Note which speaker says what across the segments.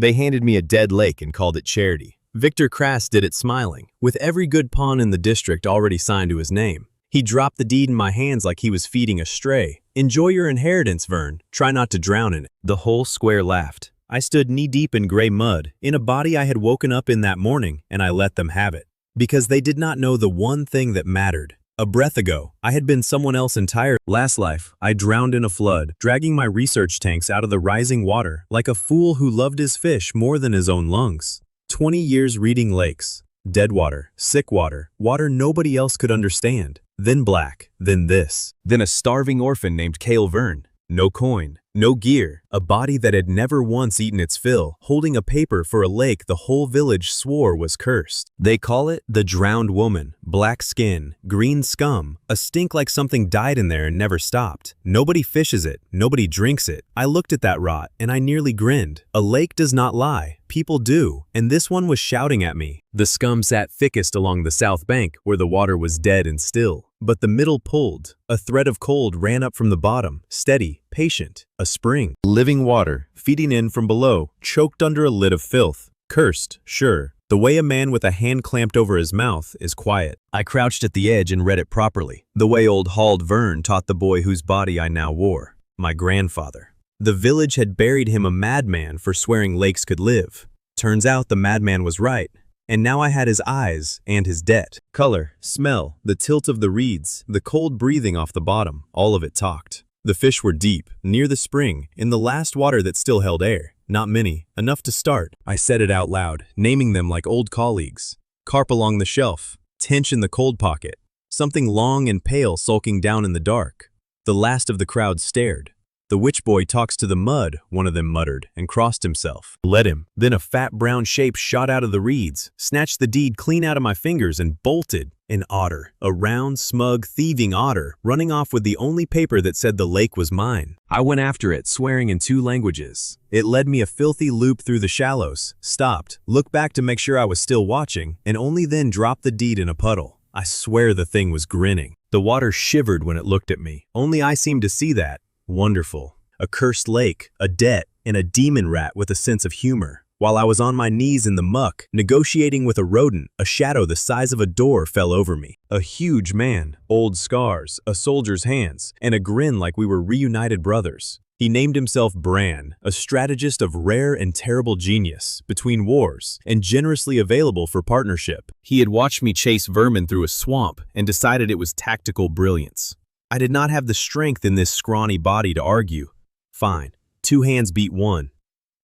Speaker 1: They handed me a dead lake and called it charity. Victor Crass did it smiling, with every good pawn in the district already signed to his name. He dropped the deed in my hands like he was feeding a stray. "Enjoy your inheritance, Vern. Try not to drown in it." The whole square laughed. I stood knee-deep in gray mud, in a body I had woken up in that morning, and I let them have it. Because they did not know the one thing that mattered. A breath ago, I had been someone else entirely. Last life, I drowned in a flood, dragging my research tanks out of the rising water, like a fool who loved his fish more than his own lungs. 20 years reading lakes. Dead water, sick water, water nobody else could understand. Then black, then this. Then a starving orphan named Kael Vern. No coin, no gear, a body that had never once eaten its fill, holding a paper for a lake the whole village swore was cursed. They call it the drowned woman, black skin, green scum, a stink like something died in there and never stopped. Nobody fishes it, nobody drinks it. I looked at that rot and I nearly grinned. A lake does not lie, people do, and this one was shouting at me. The scum sat thickest along the south bank where the water was dead and still. But the middle pulled. A thread of cold ran up from the bottom, steady, patient, a spring. Living water, feeding in from below, choked under a lid of filth. Cursed, sure. The way a man with a hand clamped over his mouth is quiet. I crouched at the edge and read it properly, the way old Kael Vern taught the boy whose body I now wore, my grandfather. The village had buried him a madman for swearing lakes could live. Turns out the madman was right. And now I had his eyes and his debt. Color, smell, the tilt of the reeds, the cold breathing off the bottom, all of it talked. The fish were deep, near the spring, in the last water that still held air. Not many, enough to start. I said it out loud, naming them like old colleagues. Carp along the shelf, tench in the cold pocket, something long and pale sulking down in the dark. The last of the crowd stared. "The witch boy talks to the mud," one of them muttered, and crossed himself. Let him. Then a fat brown shape shot out of the reeds, snatched the deed clean out of my fingers and bolted. An otter. A round, smug, thieving otter, running off with the only paper that said the lake was mine. I went after it, swearing in 2 languages. It led me a filthy loop through the shallows, stopped, looked back to make sure I was still watching, and only then dropped the deed in a puddle. I swear the thing was grinning. The water shivered when it looked at me. Only I seemed to see that. Wonderful. A cursed lake, a debt, and a demon rat with a sense of humor. While I was on my knees in the muck, negotiating with a rodent, a shadow the size of a door fell over me. A huge man, old scars, a soldier's hands, and a grin like we were reunited brothers. He named himself Bran, a strategist of rare and terrible genius, between wars, and generously available for partnership. He had watched me chase vermin through a swamp and decided it was tactical brilliance. I did not have the strength in this scrawny body to argue. Fine. 2 hands beat 1.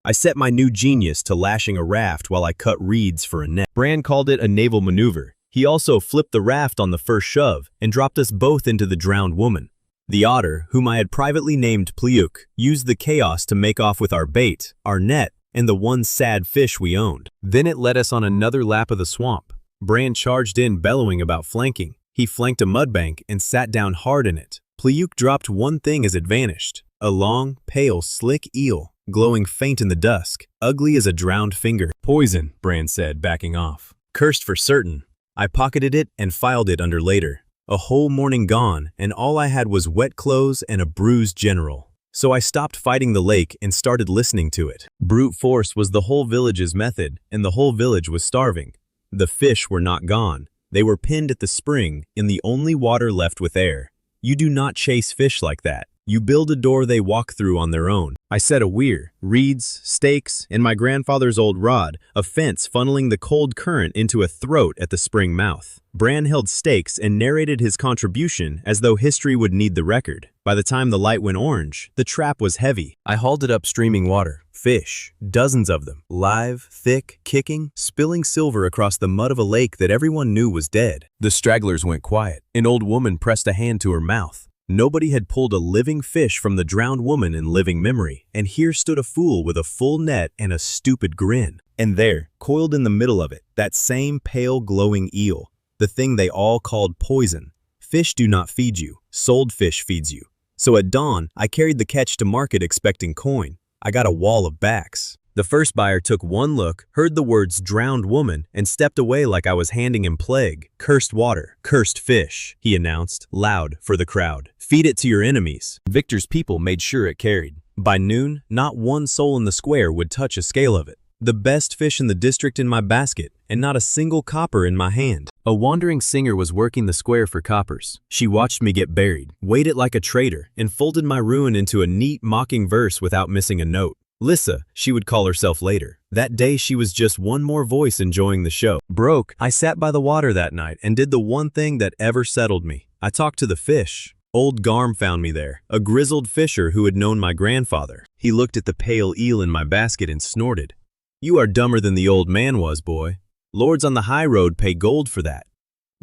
Speaker 1: I set my new genius to lashing a raft while I cut reeds for a net. Bran called it a naval maneuver. He also flipped the raft on the first shove and dropped us both into the drowned woman. The otter, whom I had privately named Pliuk, used the chaos to make off with our bait, our net, and the one sad fish we owned. Then it led us on another lap of the swamp. Bran charged in, bellowing about flanking. He flanked a mudbank and sat down hard in it. Pliuk dropped one thing as it vanished. A long, pale, slick eel, glowing faint in the dusk, ugly as a drowned finger. "Poison," Bran said, backing off. "Cursed for certain." I pocketed it and filed it under later. A whole morning gone, and all I had was wet clothes and a bruised general. So I stopped fighting the lake and started listening to it. Brute force was the whole village's method, and the whole village was starving. The fish were not gone. They were pinned at the spring, in the only water left with air. You do not chase fish like that. You build a door they walk through on their own. I set a weir, reeds, stakes, and my grandfather's old rod, a fence funneling the cold current into a throat at the spring mouth. Bran held stakes and narrated his contribution as though history would need the record. By the time the light went orange, the trap was heavy. I hauled it up streaming water. Fish, dozens of them, live, thick, kicking, spilling silver across the mud of a lake that everyone knew was dead. The stragglers went quiet. An old woman pressed a hand to her mouth. Nobody had pulled a living fish from the drowned woman in living memory, and here stood a fool with a full net and a stupid grin. And there, coiled in the middle of it, that same pale glowing eel, the thing they all called poison. Fish do not feed you, sold fish feeds you. So at dawn, I carried the catch to market expecting coin. I got a wall of backs. The first buyer took one look, heard the words drowned woman, and stepped away like I was handing him plague. "Cursed water, cursed fish," he announced, loud for the crowd. "Feed it to your enemies." Victor's people made sure it carried. By noon, not one soul in the square would touch a scale of it. The best fish in the district in my basket, and not a single copper in my hand. A wandering singer was working the square for coppers. She watched me get buried, weighed it like a traitor, and folded my ruin into a neat, mocking verse without missing a note. Lissa, she would call herself later. That day she was just one more voice enjoying the show. Broke, I sat by the water that night and did the one thing that ever settled me. I talked to the fish. Old Garm found me there, a grizzled fisher who had known my grandfather. He looked at the pale eel in my basket and snorted. "You are dumber than the old man was, boy. Lords on the high road pay gold for that."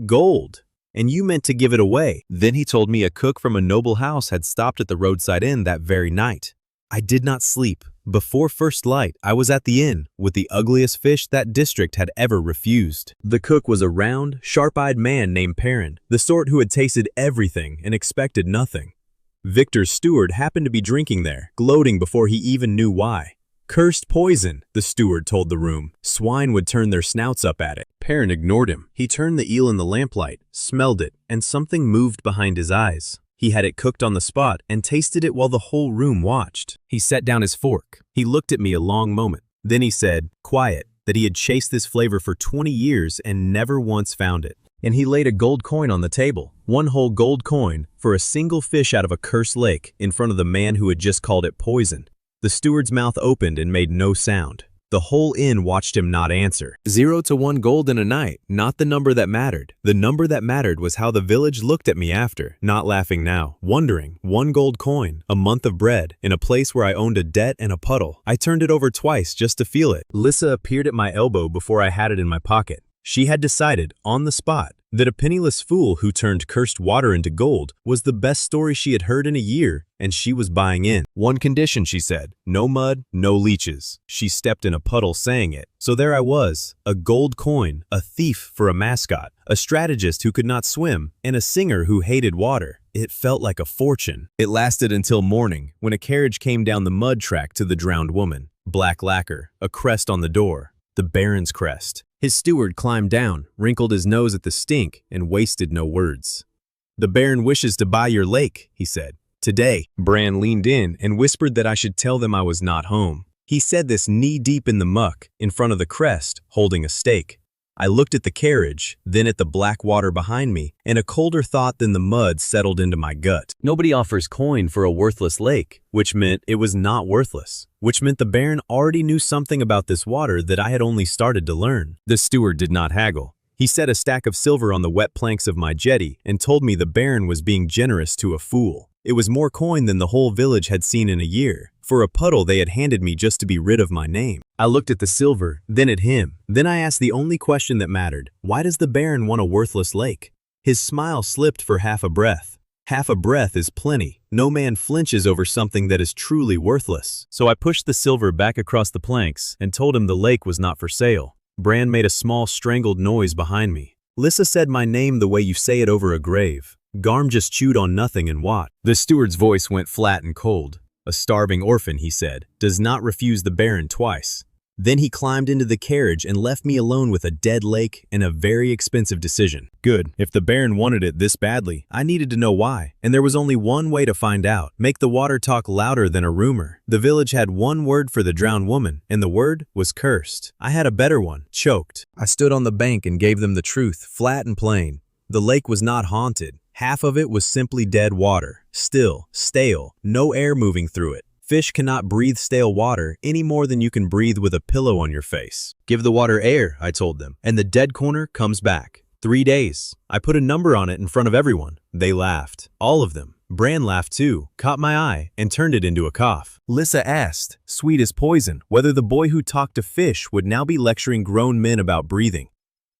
Speaker 1: Gold? And you meant to give it away. Then he told me a cook from a noble house had stopped at the roadside inn that very night. I did not sleep. Before first light, I was at the inn with the ugliest fish that district had ever refused. The cook was a round, sharp-eyed man named Perrin, the sort who had tasted everything and expected nothing. Victor's steward happened to be drinking there, gloating before he even knew why. "Cursed poison," the steward told the room. Swine would turn their snouts up at it. Perrin ignored him. He turned the eel in the lamplight, smelled it, and something moved behind his eyes. He had it cooked on the spot and tasted it while the whole room watched. He set down his fork. He looked at me a long moment. Then he said, quiet, that he had chased this flavor for 20 years and never once found it. And he laid a gold coin on the table, one whole gold coin, for a single fish out of a cursed lake in front of the man who had just called it poison. The steward's mouth opened and made no sound. The whole inn watched him not answer. 0 to 1 gold in a night, not the number that mattered. The number that mattered was how the village looked at me after, not laughing now, wondering. 1 gold coin, a month of bread, in a place where I owned a debt and a puddle. I turned it over twice just to feel it. Lissa appeared at my elbow before I had it in my pocket. She had decided, on the spot, that a penniless fool who turned cursed water into gold was the best story she had heard in a year, and she was buying in. One condition, she said, no mud, no leeches. She stepped in a puddle saying it. So there I was, a gold coin, a thief for a mascot, a strategist who could not swim, and a singer who hated water. It felt like a fortune. It lasted until morning, when a carriage came down the mud track to the drowned woman. Black lacquer, a crest on the door, the Baron's crest. His steward climbed down, wrinkled his nose at the stink, and wasted no words. "The Baron wishes to buy your lake," he said. "Today." Bran leaned in and whispered that I should tell them I was not home. He said this knee-deep in the muck, in front of the crest, holding a stake. I looked at the carriage, then at the black water behind me, and a colder thought than the mud settled into my gut. Nobody offers coin for a worthless lake, which meant it was not worthless, which meant the Baron already knew something about this water that I had only started to learn. The steward did not haggle. He set a stack of silver on the wet planks of my jetty and told me the Baron was being generous to a fool. It was more coin than the whole village had seen in a year. For a puddle they had handed me just to be rid of my name. I looked at the silver, then at him. Then I asked the only question that mattered. Why does the Baron want a worthless lake? His smile slipped for half a breath. Half a breath is plenty. No man flinches over something that is truly worthless. So I pushed the silver back across the planks and told him the lake was not for sale. Bran made a small strangled noise behind me. Lissa said my name the way you say it over a grave. Garm just chewed on nothing and what? The steward's voice went flat and cold. A starving orphan, he said, does not refuse the Baron twice. Then he climbed into the carriage and left me alone with a dead lake and a very expensive decision. Good. If the Baron wanted it this badly, I needed to know why. And there was only one way to find out. Make the water talk louder than a rumor. The village had one word for the drowned woman, and the word was cursed. I had a better one, choked. I stood on the bank and gave them the truth, flat and plain. The lake was not haunted. Half of it was simply dead water, still, stale, no air moving through it. Fish cannot breathe stale water any more than you can breathe with a pillow on your face. Give the water air, I told them, and the dead corner comes back. 3 days. I put a number on it in front of everyone. They laughed. All of them. Bran laughed too, caught my eye, and turned it into a cough. Lissa asked, sweet as poison, whether the boy who talked to fish would now be lecturing grown men about breathing.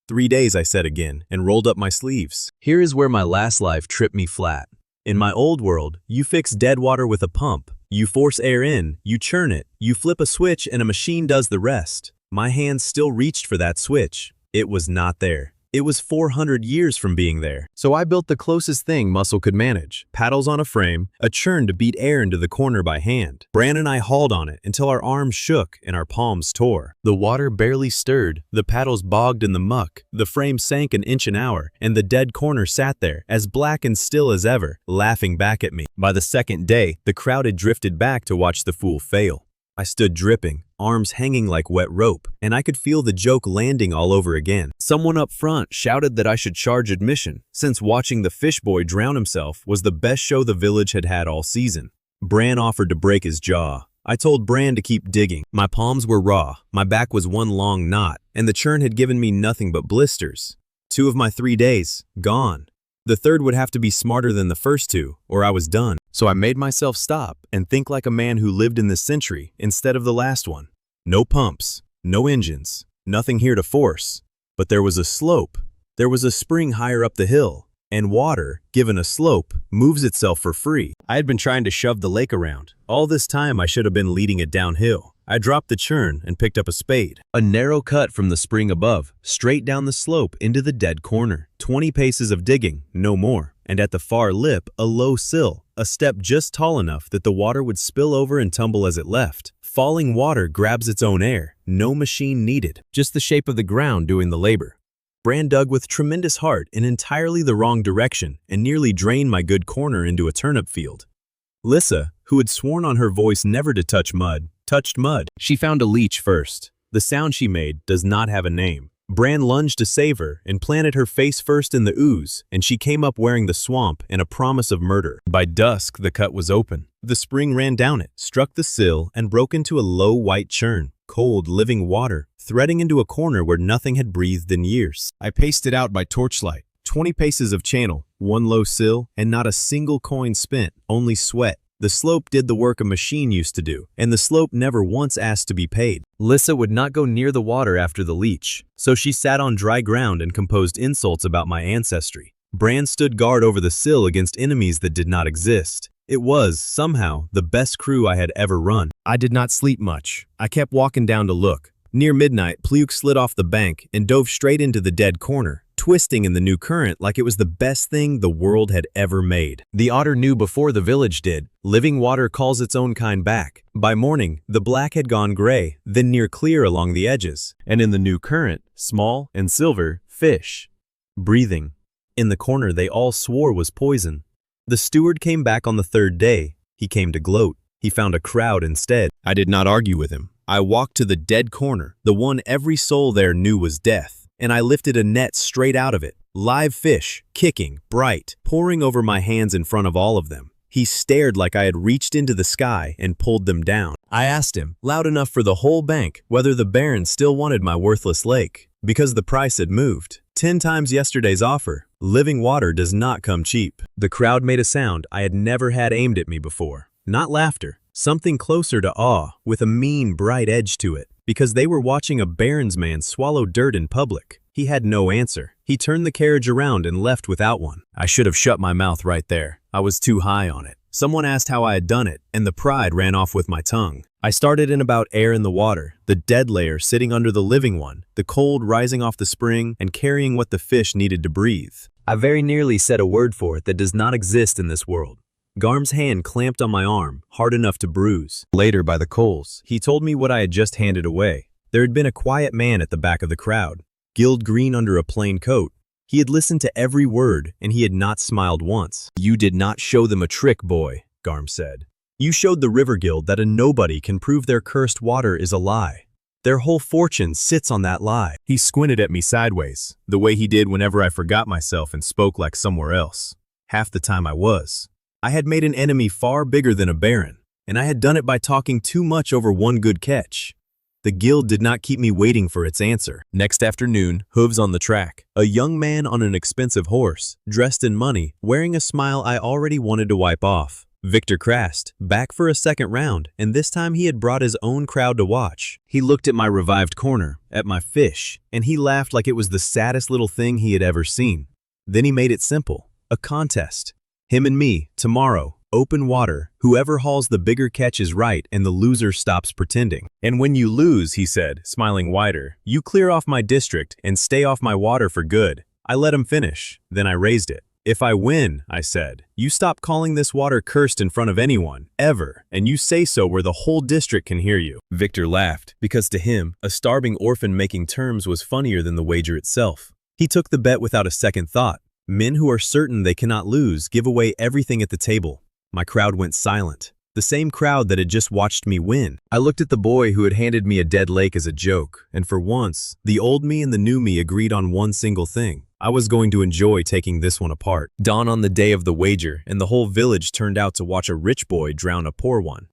Speaker 1: 3 days, I said again, and rolled up my sleeves. Here is where my last life tripped me flat. In my old world, you fix dead water with a pump. You force air in, you churn it, you flip a switch and a machine does the rest. My hands still reached for that switch. It was not there. It was 400 years from being there. So I built the closest thing muscle could manage. Paddles on a frame, a churn to beat air into the corner by hand. Bran and I hauled on it until our arms shook and our palms tore. The water barely stirred, the paddles bogged in the muck, the frame sank an inch an hour, and the dead corner sat there, as black and still as ever, laughing back at me. By the second day, the crowd had drifted back to watch the fool fail. I stood dripping, arms hanging like wet rope, and I could feel the joke landing all over again. Someone up front shouted that I should charge admission, since watching the fish boy drown himself was the best show the village had had all season. Bran offered to break his jaw. I told Bran to keep digging. My palms were raw, my back was one long knot, and the churn had given me nothing but blisters. 2 of my 3 days, gone. The third would have to be smarter than the first 2, or I was done. So I made myself stop and think like a man who lived in this century instead of the last one. No pumps, no engines, nothing here to force. But there was a slope. There was a spring higher up the hill, and water, given a slope, moves itself for free. I had been trying to shove the lake around. All this time I should have been leading it downhill. I dropped the churn and picked up a spade. A narrow cut from the spring above, straight down the slope into the dead corner. 20 paces of digging, no more. And at the far lip, a low sill, a step just tall enough that the water would spill over and tumble as it left. Falling water grabs its own air, no machine needed, just the shape of the ground doing the labor. Bran dug with tremendous heart in entirely the wrong direction and nearly drained my good corner into a turnip field. Lissa, who had sworn on her voice never to touch mud, touched mud. She found a leech first. The sound she made does not have a name. Bran lunged to save her and planted her face first in the ooze, and she came up wearing the swamp and a promise of murder. By dusk, the cut was open. The spring ran down it, struck the sill, and broke into a low white churn. Cold, living water, threading into a corner where nothing had breathed in years. I paced it out by torchlight. 20 paces of channel, 1 low sill, and not a single coin spent, only sweat. The slope did the work a machine used to do, and the slope never once asked to be paid. Lissa would not go near the water after the leech, so she sat on dry ground and composed insults about my ancestry. Bran stood guard over the sill against enemies that did not exist. It was, somehow, the best crew I had ever run. I did not sleep much. I kept walking down to look. Near midnight, Pliuk slid off the bank and dove straight into the dead corner, twisting in the new current like it was the best thing the world had ever made. The otter knew before the village did. Living water calls its own kind back. By morning, the black had gone gray, then near clear along the edges, and in the new current, small and silver, fish. Breathing. In the corner they all swore was poison. The steward came back on the 3rd day. He came to gloat. He found a crowd instead. I did not argue with him. I walked to the dead corner, the one every soul there knew was death, and I lifted a net straight out of it. Live fish, kicking, bright, pouring over my hands in front of all of them. He stared like I had reached into the sky and pulled them down. I asked him, loud enough for the whole bank, whether the Baron still wanted my worthless lake, because the price had moved. 10 times yesterday's offer. Living water does not come cheap. The crowd made a sound I had never had aimed at me before. Not laughter, something closer to awe, with a mean, bright edge to it, because they were watching a Baron's man swallow dirt in public. He had no answer. He turned the carriage around and left without one. I should have shut my mouth right there. I was too high on it. Someone asked how I had done it, and the pride ran off with my tongue. I started in about air in the water, the dead layer sitting under the living one, the cold rising off the spring and carrying what the fish needed to breathe. I very nearly said a word for it that does not exist in this world. Garm's hand clamped on my arm, hard enough to bruise. Later, by the coals, he told me what I had just handed away. There had been a quiet man at the back of the crowd, gilled green under a plain coat. He had listened to every word, and he had not smiled once. You did not show them a trick, boy, Garm said. You showed the River Guild that a nobody can prove their cursed water is a lie. Their whole fortune sits on that lie. He squinted at me sideways, the way he did whenever I forgot myself and spoke like somewhere else. Half the time I was. I had made an enemy far bigger than a Baron, and I had done it by talking too much over one good catch. The guild did not keep me waiting for its answer. Next afternoon, hooves on the track. A young man on an expensive horse, dressed in money, wearing a smile I already wanted to wipe off. Victor Krast, back for a second round, and this time he had brought his own crowd to watch. He looked at my revived corner, at my fish, and he laughed like it was the saddest little thing he had ever seen. Then he made it simple. A contest. Him and me, tomorrow. Open water, whoever hauls the bigger catch is right and the loser stops pretending. And when you lose, he said, smiling wider, you clear off my district and stay off my water for good. I let him finish, then I raised it. If I win, I said, you stop calling this water cursed in front of anyone, ever, and you say so where the whole district can hear you. Victor laughed, because to him, a starving orphan making terms was funnier than the wager itself. He took the bet without a second thought. Men who are certain they cannot lose give away everything at the table. My crowd went silent. the same crowd that had just watched me win. I looked at the boy who had handed me a dead lake as a joke, and for once, the old me and the new me agreed on one single thing. I was going to enjoy taking this one apart. Dawn on the day of the wager, and the whole village turned out to watch a rich boy drown a poor one.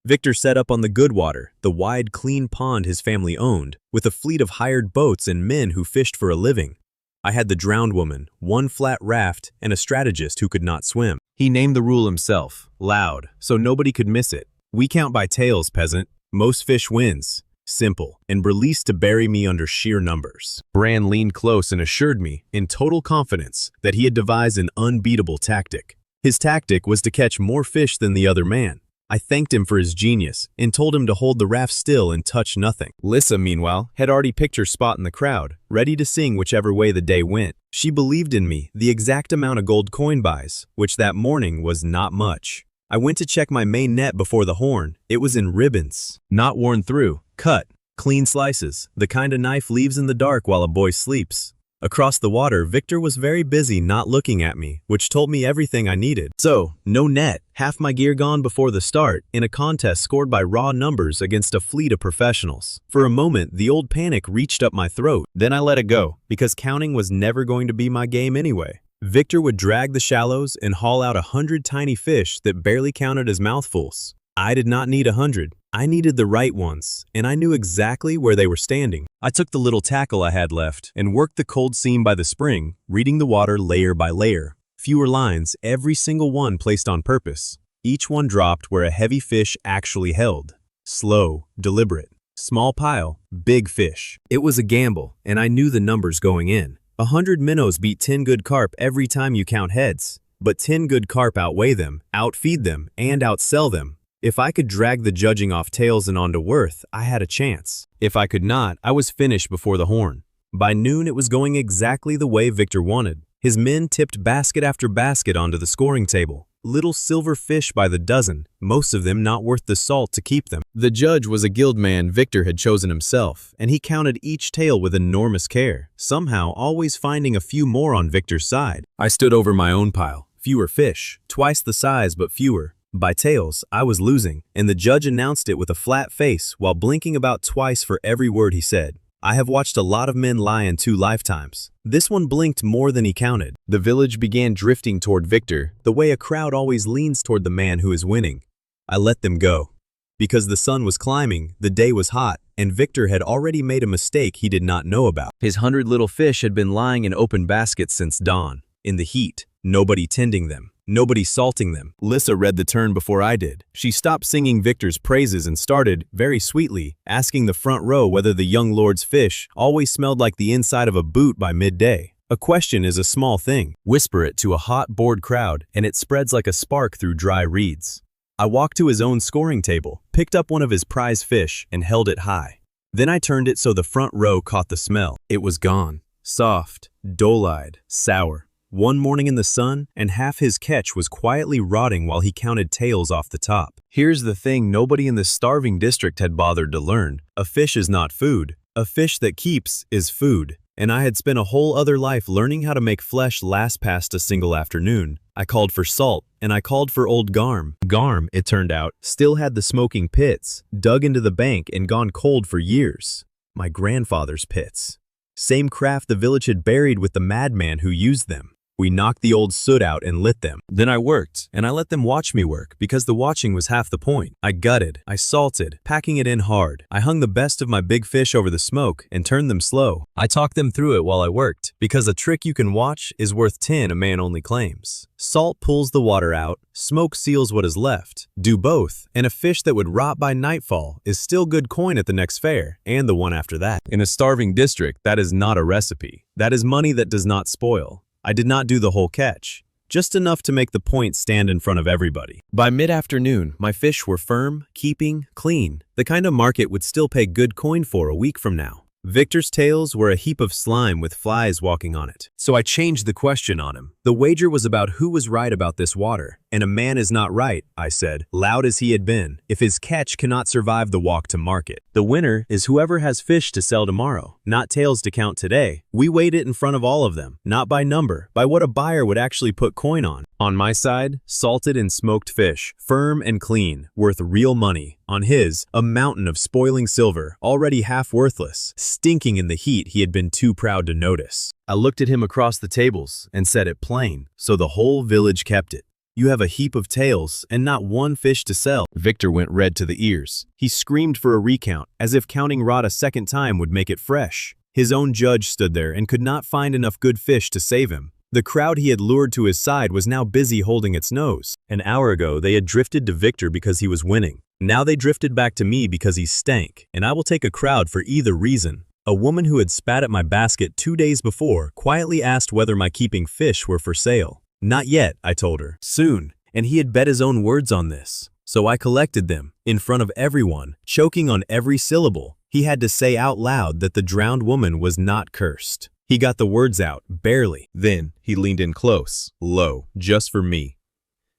Speaker 1: Victor set up on the good water, the wide, clean pond his family owned, with a fleet of hired boats and men who fished for a living. I had the drowned woman, one flat raft, and a strategist who could not swim. He named the rule himself, loud, so nobody could miss it. We count by tails, peasant. Most fish wins. Simple, and released to bury me under sheer numbers. Bran leaned close and assured me, in total confidence, that he had devised an unbeatable tactic. His tactic was to catch more fish than the other man. I thanked him for his genius and told him to hold the raft still and touch nothing. Lissa, meanwhile, had already picked her spot in the crowd, ready to sing whichever way the day went. She believed in me the exact amount of gold coin buys, which that morning was not much. I went to check my main net before the horn. It was in ribbons. Not worn through, cut, clean slices, the kind a knife leaves in the dark while a boy sleeps. Across the water, Victor was very busy not looking at me, which told me everything I needed. So, no net, half my gear gone before the start, in a contest scored by raw numbers against a fleet of professionals. For a moment, the old panic reached up my throat. Then I let it go, because counting was never going to be my game anyway. Victor would drag the shallows and haul out 100 tiny fish that barely counted as mouthfuls. I did not need 100. I needed the right ones, and I knew exactly where they were standing. I took the little tackle I had left and worked the cold seam by the spring, reading the water layer by layer. Fewer lines, every single one placed on purpose. Each one dropped where a heavy fish actually held. Slow, deliberate. Small pile, big fish. It was a gamble, and I knew the numbers going in. 100 minnows beat 10 good carp every time you count heads. But 10 good carp outweigh them, outfeed them, and outsell them. If I could drag the judging off tails and onto worth, I had a chance. If I could not, I was finished before the horn. By noon, it was going exactly the way Victor wanted. His men tipped basket after basket onto the scoring table. Little silver fish by the dozen, most of them not worth the salt to keep them. The judge was a guild man Victor had chosen himself, and he counted each tail with enormous care, somehow always finding a few more on Victor's side. I stood over my own pile. Fewer fish, twice the size but fewer. By tails, I was losing, and the judge announced it with a flat face while blinking about twice for every word he said. I have watched a lot of men lie in 2 lifetimes. This one blinked more than he counted. The village began drifting toward Victor, the way a crowd always leans toward the man who is winning. I let them go. Because the sun was climbing, the day was hot, and Victor had already made a mistake he did not know about. His 100 little fish had been lying in open baskets since dawn. In the heat, nobody tending them. Nobody salting them. Lissa read the turn before I did. She stopped singing Victor's praises and started, very sweetly, asking the front row whether the young lord's fish always smelled like the inside of a boot by midday. A question is a small thing. Whisper it to a hot, bored crowd, and it spreads like a spark through dry reeds. I walked to his own scoring table, picked up one of his prize fish, and held it high. Then I turned it so the front row caught the smell. It was gone. Soft, dull-eyed, sour. One morning in the sun, and half his catch was quietly rotting while he counted tails off the top. Here's the thing nobody in the starving district had bothered to learn. A fish is not food. A fish that keeps is food. And I had spent a whole other life learning how to make flesh last past a single afternoon. I called for salt, and I called for old Garm. Garm, it turned out, still had the smoking pits, dug into the bank and gone cold for years. My grandfather's pits. Same craft the village had buried with the madman who used them. We knocked the old soot out and lit them. Then I worked, and I let them watch me work, because the watching was half the point. I gutted, I salted, packing it in hard. I hung the best of my big fish over the smoke and turned them slow. I talked them through it while I worked, because a trick you can watch is worth 10 a man only claims. Salt pulls the water out, smoke seals what is left. Do both, and a fish that would rot by nightfall is still good coin at the next fair, and the one after that. In a starving district, that is not a recipe. That is money that does not spoil. I did not do the whole catch, just enough to make the point stand in front of everybody. By mid-afternoon, my fish were firm, keeping, clean, the kind of market would still pay good coin for a week from now. Victor's tails were a heap of slime with flies walking on it. So I changed the question on him. The wager was about who was right about this water, And a man is not right, I said, loud as he had been, if his catch cannot survive the walk to market. The winner is whoever has fish to sell tomorrow, not tails to count today. We weighed it in front of all of them, not by number, by what a buyer would actually put coin on. On my side, salted and smoked fish, firm and clean, worth real money. On his, a mountain of spoiling silver, already half worthless, stinking in the heat he had been too proud to notice. I looked at him across the tables and said it plain, so the whole village kept it. You have a heap of tails and not one fish to sell. Victor went red to the ears. He screamed for a recount, as if counting rod a second time would make it fresh. His own judge stood there and could not find enough good fish to save him. The crowd he had lured to his side was now busy holding its nose. An hour ago, they had drifted to Victor because he was winning. Now they drifted back to me because he stank, and I will take a crowd for either reason. A woman who had spat at my basket 2 days before quietly asked whether my keeping fish were for sale. Not yet, I told her. Soon. And he had bet his own words on this. So I collected them, in front of everyone, choking on every syllable. He had to say out loud that the drowned woman was not cursed. He got the words out, barely. Then he leaned in close, low, just for me.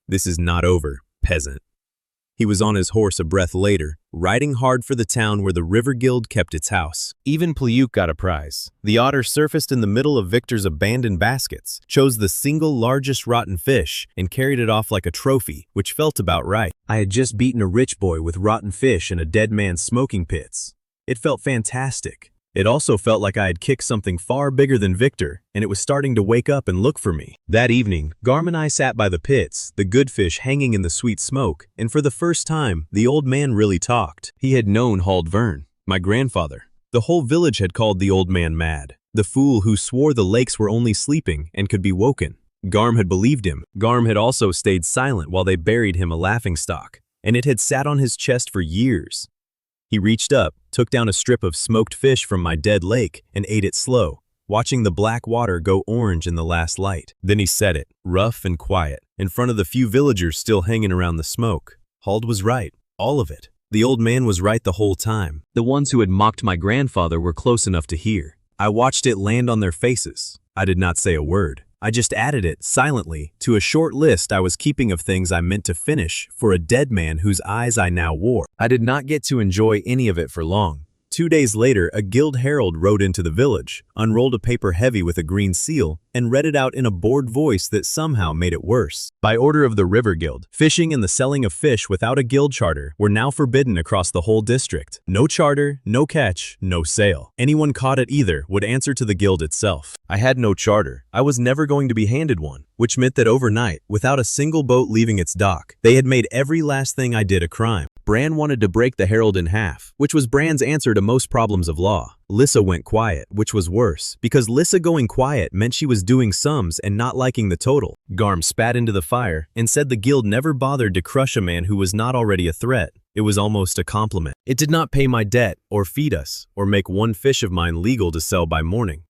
Speaker 1: This is not over, peasant. He was on his horse a breath later, riding hard for the town where the River Guild kept its house. Even Pliuk got a prize. The otter surfaced in the middle of Victor's abandoned baskets, chose the single largest rotten fish, and carried it off like a trophy, which felt about right. I had just beaten a rich boy with rotten fish in a dead man's smoking pits. It felt fantastic. It also felt like I had kicked something far bigger than Victor, and it was starting to wake up and look for me. That evening, Garm and I sat by the pits, the good fish hanging in the sweet smoke, and for the first time, the old man really talked. He had known Kael Vern, my grandfather. The whole village had called the old man mad, the fool who swore the lakes were only sleeping and could be woken. Garm had believed him. Garm had also stayed silent while they buried him a laughingstock, and it had sat on his chest for years. He reached up, took down a strip of smoked fish from my dead lake, and ate it slow, watching the black water go orange in the last light. Then he said it, rough and quiet, in front of the few villagers still hanging around the smoke. Kael was right, all of it. The old man was right the whole time. The ones who had mocked my grandfather were close enough to hear. I watched it land on their faces. I did not say a word. I just added it, silently, to a short list I was keeping of things I meant to finish for a dead man whose eyes I now wore. I did not get to enjoy any of it for long. 2 days later, a guild herald rode into the village, unrolled a paper heavy with a green seal, and read it out in a bored voice that somehow made it worse. By order of the River Guild, fishing and the selling of fish without a guild charter were now forbidden across the whole district. No charter, no catch, no sale. Anyone caught at either would answer to the guild itself. I had no charter. I was never going to be handed one, which meant that overnight, without a single boat leaving its dock, they had made every last thing I did a crime. Bran wanted to break the herald in half, which was Bran's answer to most problems of law. Lissa went quiet, which was worse, because Lissa going quiet meant she was doing sums and not liking the total. Garm spat into the fire and said the guild never bothered to crush a man who was not already a threat. It was almost a compliment. It did not pay my debt, or feed us, or make one fish of mine legal to sell by morning.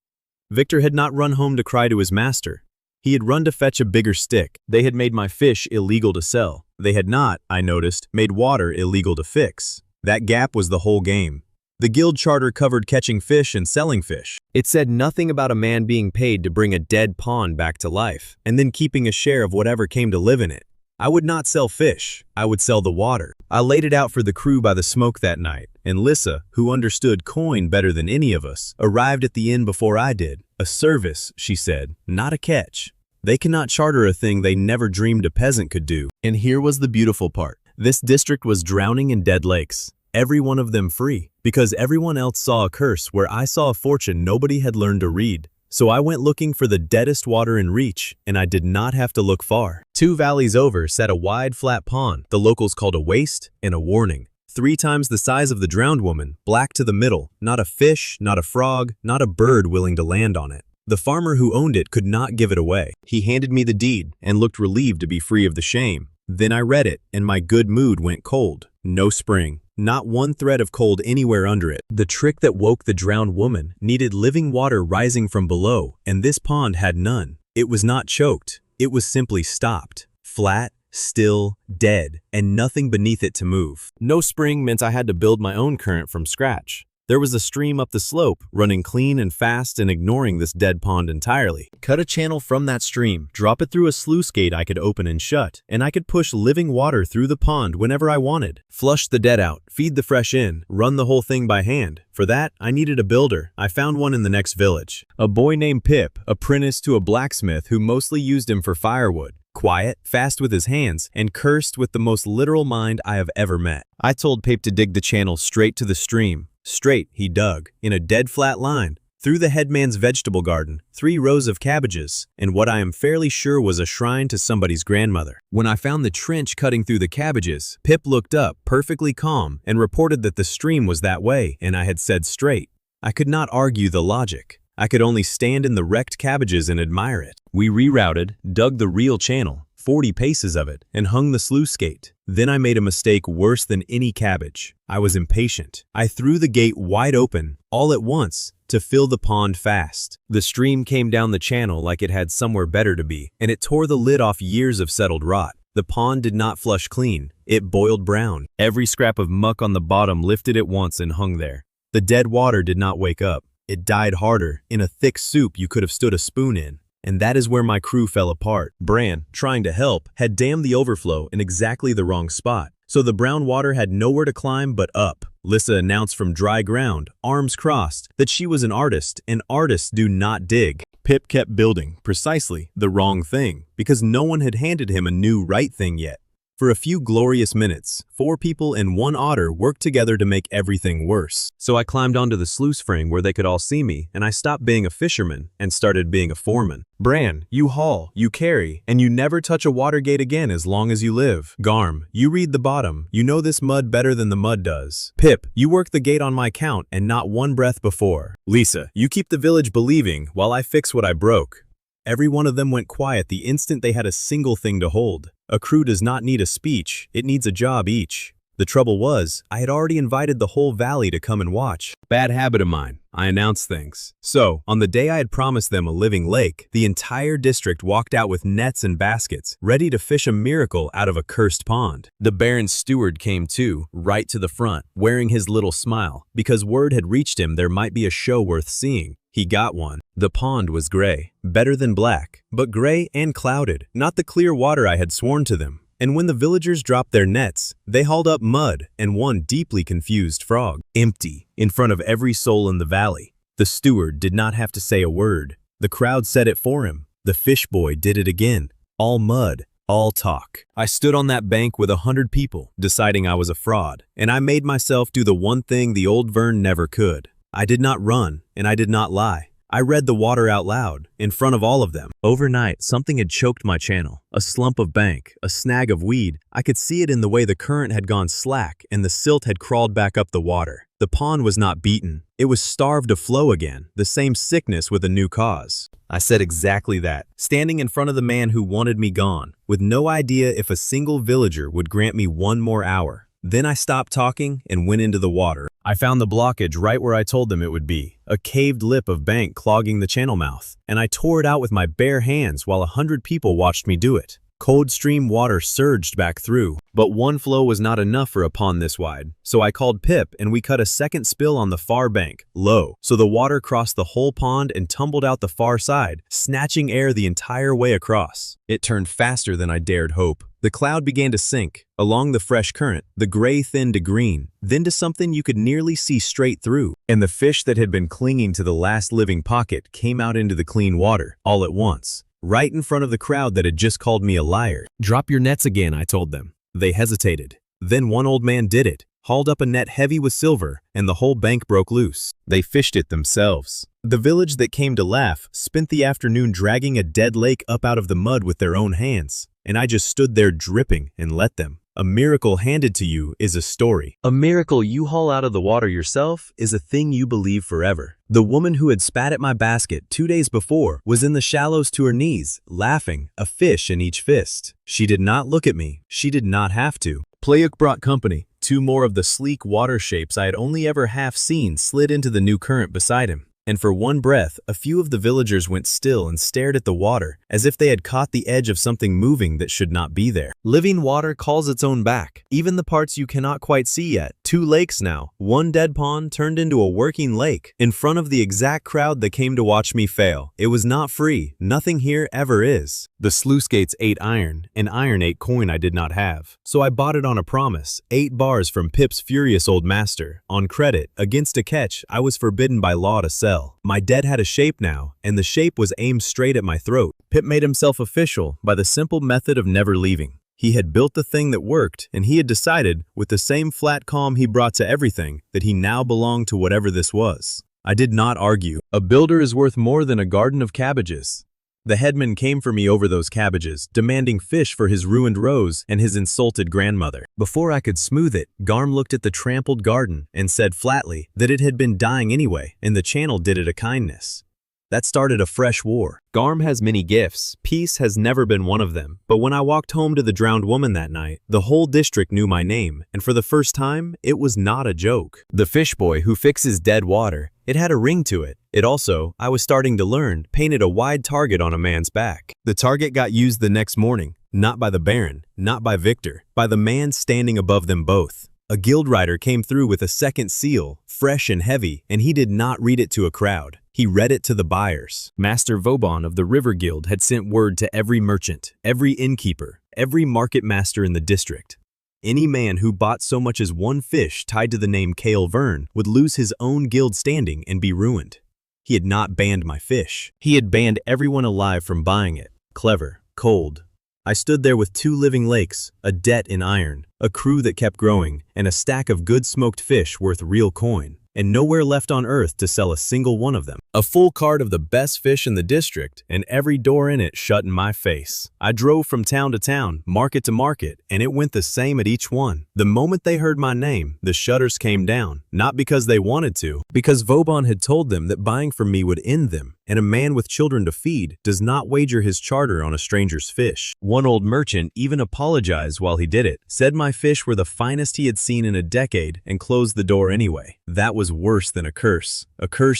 Speaker 1: Victor had not run home to cry to his master. He had run to fetch a bigger stick. They had made my fish illegal to sell. They had not, I noticed, made water illegal to fix. That gap was the whole game. The guild charter covered catching fish and selling fish. It said nothing about a man being paid to bring a dead pond back to life, and then keeping a share of whatever came to live in it. I would not sell fish. I would sell the water. I laid it out for the crew by the smoke that night, and Lissa, who understood coin better than any of us, arrived at the inn before I did. A service, she said, not a catch. They cannot charter a thing they never dreamed a peasant could do. And here was the beautiful part. This district was drowning in dead lakes, every one of them free, because everyone else saw a curse where I saw a fortune nobody had learned to read. So I went looking for the deadest water in reach, and I did not have to look far. 2 valleys over sat a wide, flat pond the locals called a waste and a warning. 3 times the size of the drowned woman, black to the middle, not a fish, not a frog, not a bird willing to land on it. The farmer who owned it could not give it away. He handed me the deed and looked relieved to be free of the shame. Then I read it, and my good mood went cold. No spring. Not one thread of cold anywhere under it. The trick that woke the drowned woman needed living water rising from below, and this pond had none. It was not choked. It was simply stopped. Flat, still, dead, and nothing beneath it to move. No spring meant I had to build my own current from scratch. There was a stream up the slope, running clean and fast and ignoring this dead pond entirely. Cut a channel from that stream, drop it through a sluice gate I could open and shut, and I could push living water through the pond whenever I wanted. Flush the dead out, feed the fresh in, run the whole thing by hand. For that, I needed a builder. I found one in the next village. A boy named Pip, apprenticed to a blacksmith who mostly used him for firewood. Quiet, fast with his hands, and cursed with the most literal mind I have ever met. I told Pip to dig the channel straight to the stream. Straight, he dug, in a dead flat line, through the headman's vegetable garden, 3 rows of cabbages, and what I am fairly sure was a shrine to somebody's grandmother. When I found the trench cutting through the cabbages, Pip looked up, perfectly calm, and reported that the stream was that way, and I had said straight. I could not argue the logic. I could only stand in the wrecked cabbages and admire it. We rerouted, dug the real channel, 40 paces of it, and hung the sluice gate. Then I made a mistake worse than any cabbage. I was impatient. I threw the gate wide open, all at once, to fill the pond fast. The stream came down the channel like it had somewhere better to be, and it tore the lid off years of settled rot. The pond did not flush clean. It boiled brown. Every scrap of muck on the bottom lifted at once and hung there. The dead water did not wake up. It died harder, in a thick soup you could have stood a spoon in. And that is where my crew fell apart. Bran, trying to help, had dammed the overflow in exactly the wrong spot. So the brown water had nowhere to climb but up. Lissa announced from dry ground, arms crossed, that she was an artist, and artists do not dig. Pip kept building, precisely, the wrong thing, because no one had handed him a new right thing yet. For a few glorious minutes, 4 people and 1 otter worked together to make everything worse. So I climbed onto the sluice frame where they could all see me, and I stopped being a fisherman and started being a foreman. Bran, you haul, you carry, and you never touch a water gate again as long as you live. Garm, you read the bottom. You know this mud better than the mud does. Pip, you work the gate on my count and not one breath before. Lisa, you keep the village believing while I fix what I broke. Every one of them went quiet the instant they had a single thing to hold. A crew does not need a speech, it needs a job each. The trouble was, I had already invited the whole valley to come and watch. Bad habit of mine, I announced things. So, on the day I had promised them a living lake, the entire district walked out with nets and baskets, ready to fish a miracle out of a cursed pond. The Baron's steward came too, right to the front, wearing his little smile, because word had reached him there might be a show worth seeing. He got one. The pond was gray, better than black, but gray and clouded, not the clear water I had sworn to them. And when the villagers dropped their nets, they hauled up mud and one deeply confused frog, empty, in front of every soul in the valley. The steward did not have to say a word. The crowd said it for him. The fish boy did it again. All mud, all talk. I stood on that bank with 100 people, deciding I was a fraud, and I made myself do the one thing the old Vern never could. I did not run, and I did not lie. I read the water out loud, in front of all of them. Overnight, something had choked my channel. A slump of bank, a snag of weed. I could see it in the way the current had gone slack and the silt had crawled back up the water. The pond was not beaten. It was starved to flow again, the same sickness with a new cause. I said exactly that, standing in front of the man who wanted me gone, with no idea if a single villager would grant me 1 more hour. Then I stopped talking and went into the water. I found the blockage right where I told them it would be, a caved lip of bank clogging the channel mouth, and I tore it out with my bare hands while 100 people watched me do it. Cold stream water surged back through, but one flow was not enough for a pond this wide, so I called Pip and we cut a second spill on the far bank, low, so the water crossed the whole pond and tumbled out the far side, snatching air the entire way across. It turned faster than I dared hope. The cloud began to sink. Along the fresh current, the gray thinned to green, then to something you could nearly see straight through, and the fish that had been clinging to the last living pocket came out into the clean water, all at once, right in front of the crowd that had just called me a liar. Drop your nets again, I told them. They hesitated. Then one old man did it, hauled up a net heavy with silver, and the whole bank broke loose. They fished it themselves. The village that came to laugh spent the afternoon dragging a dead lake up out of the mud with their own hands, and I just stood there dripping and let them. A miracle handed to you is a story. A miracle you haul out of the water yourself is a thing you believe forever. The woman who had spat at my basket 2 days before was in the shallows to her knees, laughing, a fish in each fist. She did not look at me. She did not have to. Playuk brought company. 2 more of the sleek water shapes I had only ever half seen slid into the new current beside him. And for one breath, a few of the villagers went still and stared at the water, as if they had caught the edge of something moving that should not be there. Living water calls its own back, even the parts you cannot quite see yet. 2 lakes now. One dead pond turned into a working lake in front of the exact crowd that came to watch me fail. It was not free. Nothing here ever is. The sluice gates ate iron, and iron ate coin I did not have. So I bought it on a promise, 8 bars from Pip's furious old master. On credit, against a catch, I was forbidden by law to sell. My debt had a shape now, and the shape was aimed straight at my throat. Pip made himself official by the simple method of never leaving. He had built the thing that worked, and he had decided, with the same flat calm he brought to everything, that he now belonged to whatever this was. I did not argue. A builder is worth more than a garden of cabbages. The headman came for me over those cabbages, demanding fish for his ruined rose and his insulted grandmother. Before I could smooth it, Garm looked at the trampled garden and said flatly that it had been dying anyway, and the channel did it a kindness. That started a fresh war. Garm has many gifts. Peace has never been one of them. But when I walked home to the drowned woman that night, the whole district knew my name, and for the first time, it was not a joke. The fish boy who fixes dead water. It had a ring to it. It also, I was starting to learn, painted a wide target on a man's back. The target got used the next morning, not by the Baron, not by Victor, by the man standing above them both. A guild rider came through with a second seal, fresh and heavy, and he did not read it to a crowd. He read it to the buyers. Master Vauban of the River Guild had sent word to every merchant, every innkeeper, every market master in the district. Any man who bought so much as one fish tied to the name Kael Vern would lose his own guild standing and be ruined. He had not banned my fish. He had banned everyone alive from buying it. Clever, cold. I stood there with 2 living lakes, a debt in iron, a crew that kept growing, and a stack of good smoked fish worth real coin, and nowhere left on earth to sell a single one of them. A full cart of the best fish in the district, and every door in it shut in my face. I drove from town to town, market to market, and it went the same at each one. The moment they heard my name, the shutters came down, not because they wanted to, because Vauban had told them that buying from me would end them, and a man with children to feed does not wager his charter on a stranger's fish. One old merchant even apologized while he did it, said my fish were the finest he had seen in a decade, and closed the door anyway. That was worse than a curse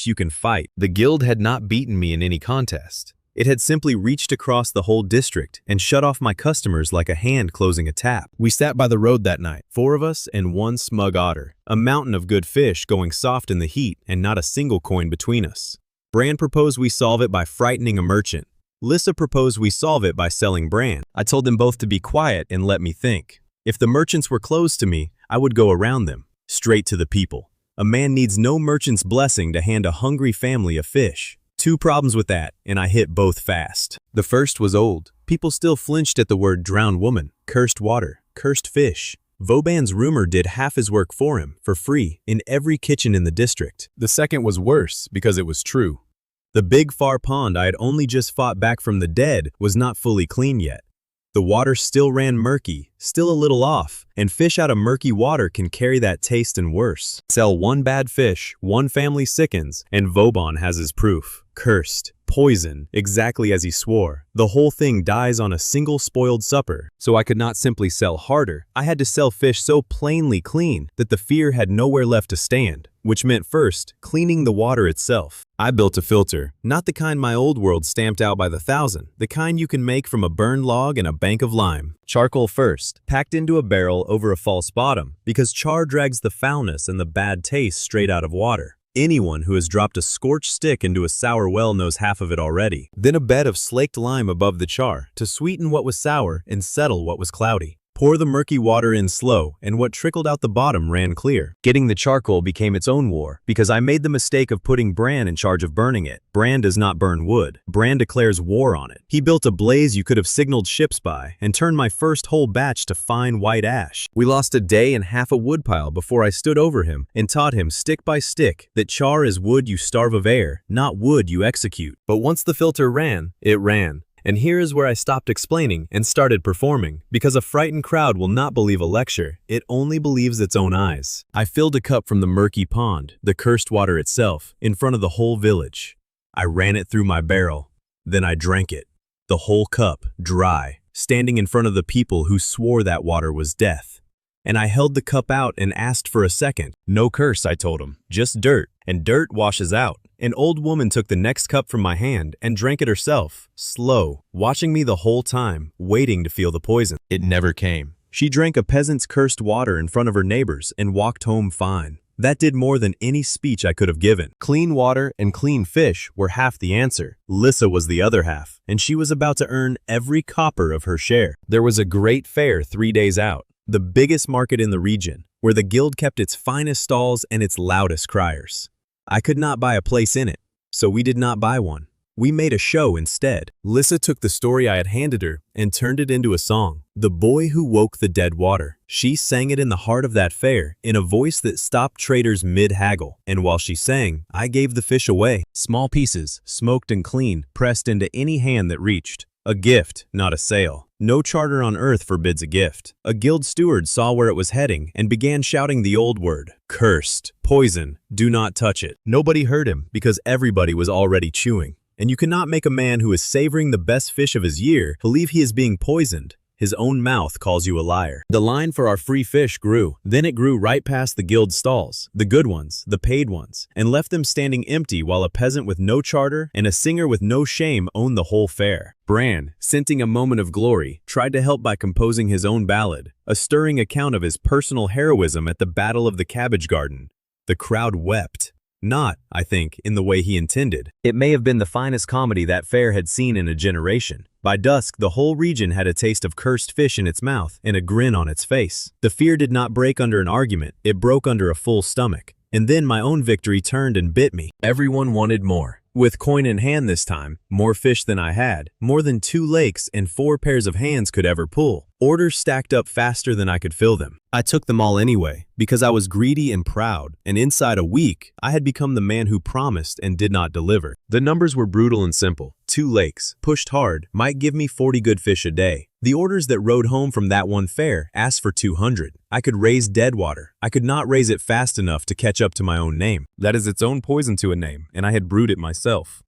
Speaker 1: you can fight. The guild had not beaten me in any contest. It had simply reached across the whole district and shut off my customers like a hand closing a tap. We sat by the road that night, 4 of us and 1 smug otter, a mountain of good fish going soft in the heat and not a single coin between us. Bran proposed we solve it by frightening a merchant. Lissa proposed we solve it by selling Bran. I told them both to be quiet and let me think. If the merchants were closed to me, I would go around them, straight to the people. A man needs no merchant's blessing to hand a hungry family a fish. 2 problems with that, and I hit both fast. The first was old. People still flinched at the word drowned woman, cursed water, cursed fish. Vauban's rumor did half his work for him, for free, in every kitchen in the district. The second was worse, because it was true. The big far pond I had only just fought back from the dead was not fully clean yet. The water still ran murky, still a little off, and fish out of murky water can carry that taste and worse. Sell 1 bad fish, 1 family sickens, and Vauban has his proof. Cursed, poison, exactly as he swore. The whole thing dies on a single spoiled supper. So I could not simply sell harder. I had to sell fish so plainly clean that the fear had nowhere left to stand, which meant first, cleaning the water itself. I built a filter, not the kind my old world stamped out by the 1,000, the kind you can make from a burned log and a bank of lime. Charcoal first, packed into a barrel over a false bottom, because char drags the foulness and the bad taste straight out of water. Anyone who has dropped a scorched stick into a sour well knows half of it already. Then a bed of slaked lime above the char, to sweeten what was sour and settle what was cloudy. Pour the murky water in slow, and what trickled out the bottom ran clear. Getting the charcoal became its own war, because I made the mistake of putting Bran in charge of burning it. Bran does not burn wood. Bran declares war on it. He built a blaze you could have signaled ships by, and turned my first whole batch to fine white ash. We lost a day and half a woodpile before I stood over him and taught him stick by stick that char is wood you starve of air, not wood you execute. But once the filter ran, it ran. And here is where I stopped explaining and started performing, because a frightened crowd will not believe a lecture, it only believes its own eyes. I filled a cup from the murky pond, the cursed water itself, in front of the whole village. I ran it through my barrel, then I drank it, the whole cup, dry, standing in front of the people who swore that water was death. And I held the cup out and asked for a second. No curse, I told him, just dirt, and dirt washes out. An old woman took the next cup from my hand and drank it herself, slow, watching me the whole time, waiting to feel the poison. It never came. She drank a peasant's cursed water in front of her neighbors and walked home fine. That did more than any speech I could have given. Clean water and clean fish were half the answer. Lissa was the other half, and she was about to earn every copper of her share. There was a great fair 3 days out, the biggest market in the region, where the guild kept its finest stalls and its loudest criers. I could not buy a place in it, so we did not buy one. We made a show instead. Lissa took the story I had handed her and turned it into a song. The Boy Who Woke the Dead Water. She sang it in the heart of that fair, in a voice that stopped traders mid-haggle. And while she sang, I gave the fish away. Small pieces, smoked and clean, pressed into any hand that reached. A gift, not a sale. No charter on earth forbids a gift. A guild steward saw where it was heading and began shouting the old word. Cursed. Poison. Do not touch it. Nobody heard him because everybody was already chewing. And you cannot make a man who is savoring the best fish of his year believe he is being poisoned. His own mouth calls you a liar. The line for our free fish grew. Then it grew right past the guild stalls, the good ones, the paid ones, and left them standing empty while a peasant with no charter and a singer with no shame owned the whole fair. Bran, scenting a moment of glory, tried to help by composing his own ballad, a stirring account of his personal heroism at the Battle of the Cabbage Garden. The crowd wept. Not, I think, in the way he intended. It may have been the finest comedy that fair had seen in a generation. By dusk, the whole region had a taste of cursed fish in its mouth and a grin on its face. The fear did not break under an argument, it broke under a full stomach. And then my own victory turned and bit me. Everyone wanted more. With coin in hand this time, more fish than I had, more than 2 lakes and 4 pairs of hands could ever pull. Orders stacked up faster than I could fill them. I took them all anyway, because I was greedy and proud, and inside a week, I had become the man who promised and did not deliver. The numbers were brutal and simple. 2 lakes, pushed hard, might give me 40 good fish a day. The orders that rode home from that one fair asked for 200. I could raise dead water. I could not raise it fast enough to catch up to my own name. That is its own poison to a name, and I had brewed it myself.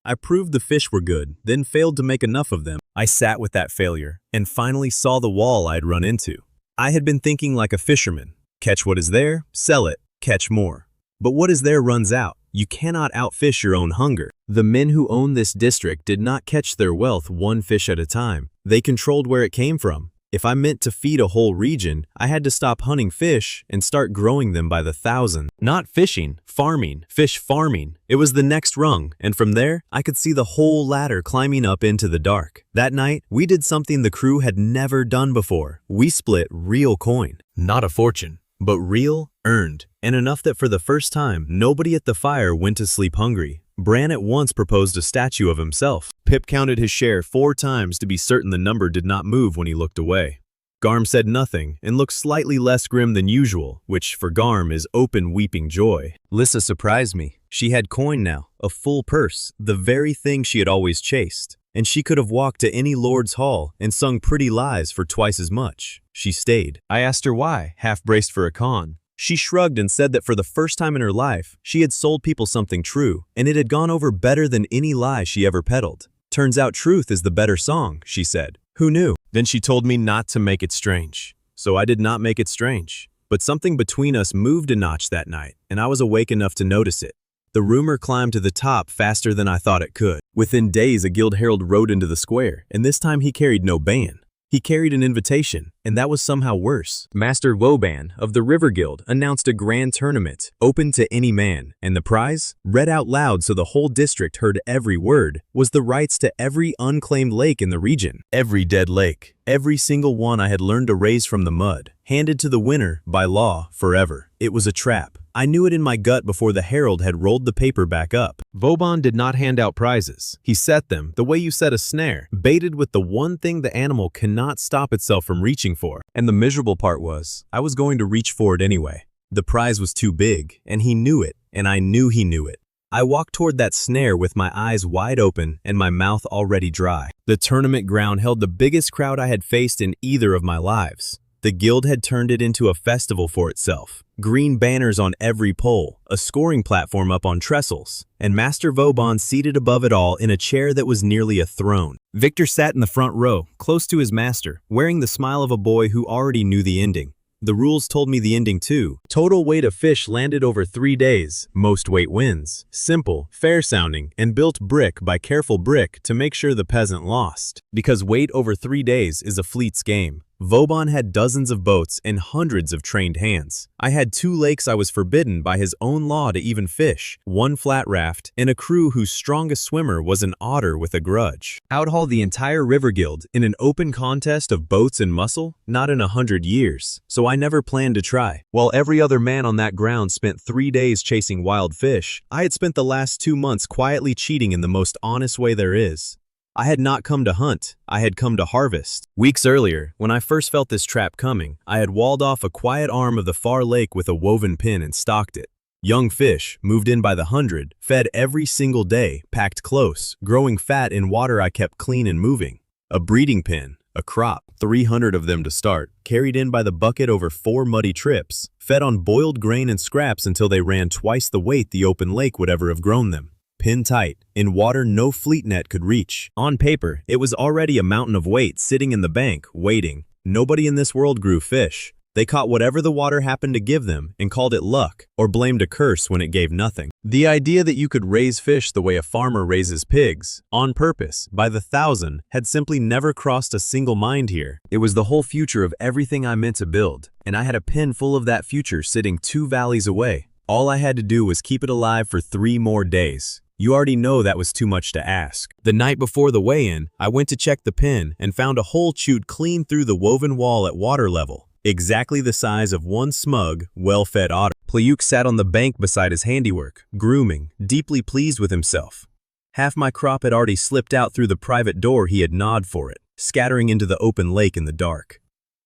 Speaker 1: I proved the fish were good, then failed to make enough of them. I sat with that failure, and finally saw the wall I'd run into. I had been thinking like a fisherman. Catch what is there, sell it, catch more. But what is there runs out. You cannot outfish your own hunger. The men who owned this district did not catch their wealth 1 fish at a time. They controlled where it came from. If I meant to feed a whole region, I had to stop hunting fish and start growing them by the thousand. Not fishing, farming, fish farming. It was the next rung, and from there, I could see the whole ladder climbing up into the dark. That night, we did something the crew had never done before. We split real coin. Not a fortune, but real, earned, and enough that for the first time, nobody at the fire went to sleep hungry. Bran at once proposed a statue of himself. Pip counted his share 4 times to be certain the number did not move when he looked away. Garm said nothing and looked slightly less grim than usual, which for Garm is open weeping joy. Lissa surprised me. She had coin now, a full purse, the very thing she had always chased. And she could have walked to any lord's hall and sung pretty lies for twice as much. She stayed. I asked her why, half braced for a con. She shrugged and said that for the first time in her life, she had sold people something true, and it had gone over better than any lie she ever peddled. Turns out truth is the better song, she said. Who knew? Then she told me not to make it strange. So I did not make it strange. But something between us moved a notch that night, and I was awake enough to notice it. The rumor climbed to the top faster than I thought it could. Within days, a guild herald rode into the square, and this time he carried no ban. He carried an invitation, and that was somehow worse. Master Woban of the River Guild announced a grand tournament, open to any man, and the prize, read out loud so the whole district heard every word, was the rights to every unclaimed lake in the region. Every dead lake, every single one I had learned to raise from the mud, handed to the winner, by law, forever. It was a trap. I knew it in my gut before the herald had rolled the paper back up. Vauban did not hand out prizes. He set them the way you set a snare, baited with the one thing the animal cannot stop itself from reaching for. And the miserable part was, I was going to reach for it anyway. The prize was too big, and he knew it, and I knew he knew it. I walked toward that snare with my eyes wide open and my mouth already dry. The tournament ground held the biggest crowd I had faced in either of my lives. The guild had turned it into a festival for itself. Green banners on every pole, a scoring platform up on trestles, and Master Vauban seated above it all in a chair that was nearly a throne. Victor sat in the front row, close to his master, wearing the smile of a boy who already knew the ending. The rules told me the ending too. Total weight of fish landed over 3 days. Most weight wins. Simple, fair sounding, and built brick by careful brick to make sure the peasant lost. Because weight over 3 days is a fleet's game. Vauban had dozens of boats and hundreds of trained hands. I had 2 lakes I was forbidden by his own law to even fish, 1 flat raft, and a crew whose strongest swimmer was an otter with a grudge. Outhaul the entire river guild in an open contest of boats and muscle? Not in 100 years, so I never planned to try. While every other man on that ground spent 3 days chasing wild fish, I had spent the last 2 months quietly cheating in the most honest way there is. I had not come to hunt, I had come to harvest. Weeks earlier, when I first felt this trap coming, I had walled off a quiet arm of the far lake with a woven pin and stocked it. Young fish, moved in by the 100, fed every single day, packed close, growing fat in water I kept clean and moving. A breeding pin, a crop, 300 of them to start, carried in by the bucket over 4 muddy trips, fed on boiled grain and scraps until they ran twice the weight the open lake would ever have grown them. Pin tight, in water no fleet net could reach. On paper, it was already a mountain of weight sitting in the bank, waiting. Nobody in this world grew fish. They caught whatever the water happened to give them and called it luck, or blamed a curse when it gave nothing. The idea that you could raise fish the way a farmer raises pigs, on purpose, by the thousand, had simply never crossed a single mind here. It was the whole future of everything I meant to build, and I had a pin full of that future sitting 2 valleys away. All I had to do was keep it alive for 3 more days. You already know that was too much to ask. The night before the weigh-in, I went to check the pin and found a hole chewed clean through the woven wall at water level, exactly the size of one smug, well-fed otter. Playuk sat on the bank beside his handiwork, grooming, deeply pleased with himself. Half my crop had already slipped out through the private door he had gnawed for it, scattering into the open lake in the dark.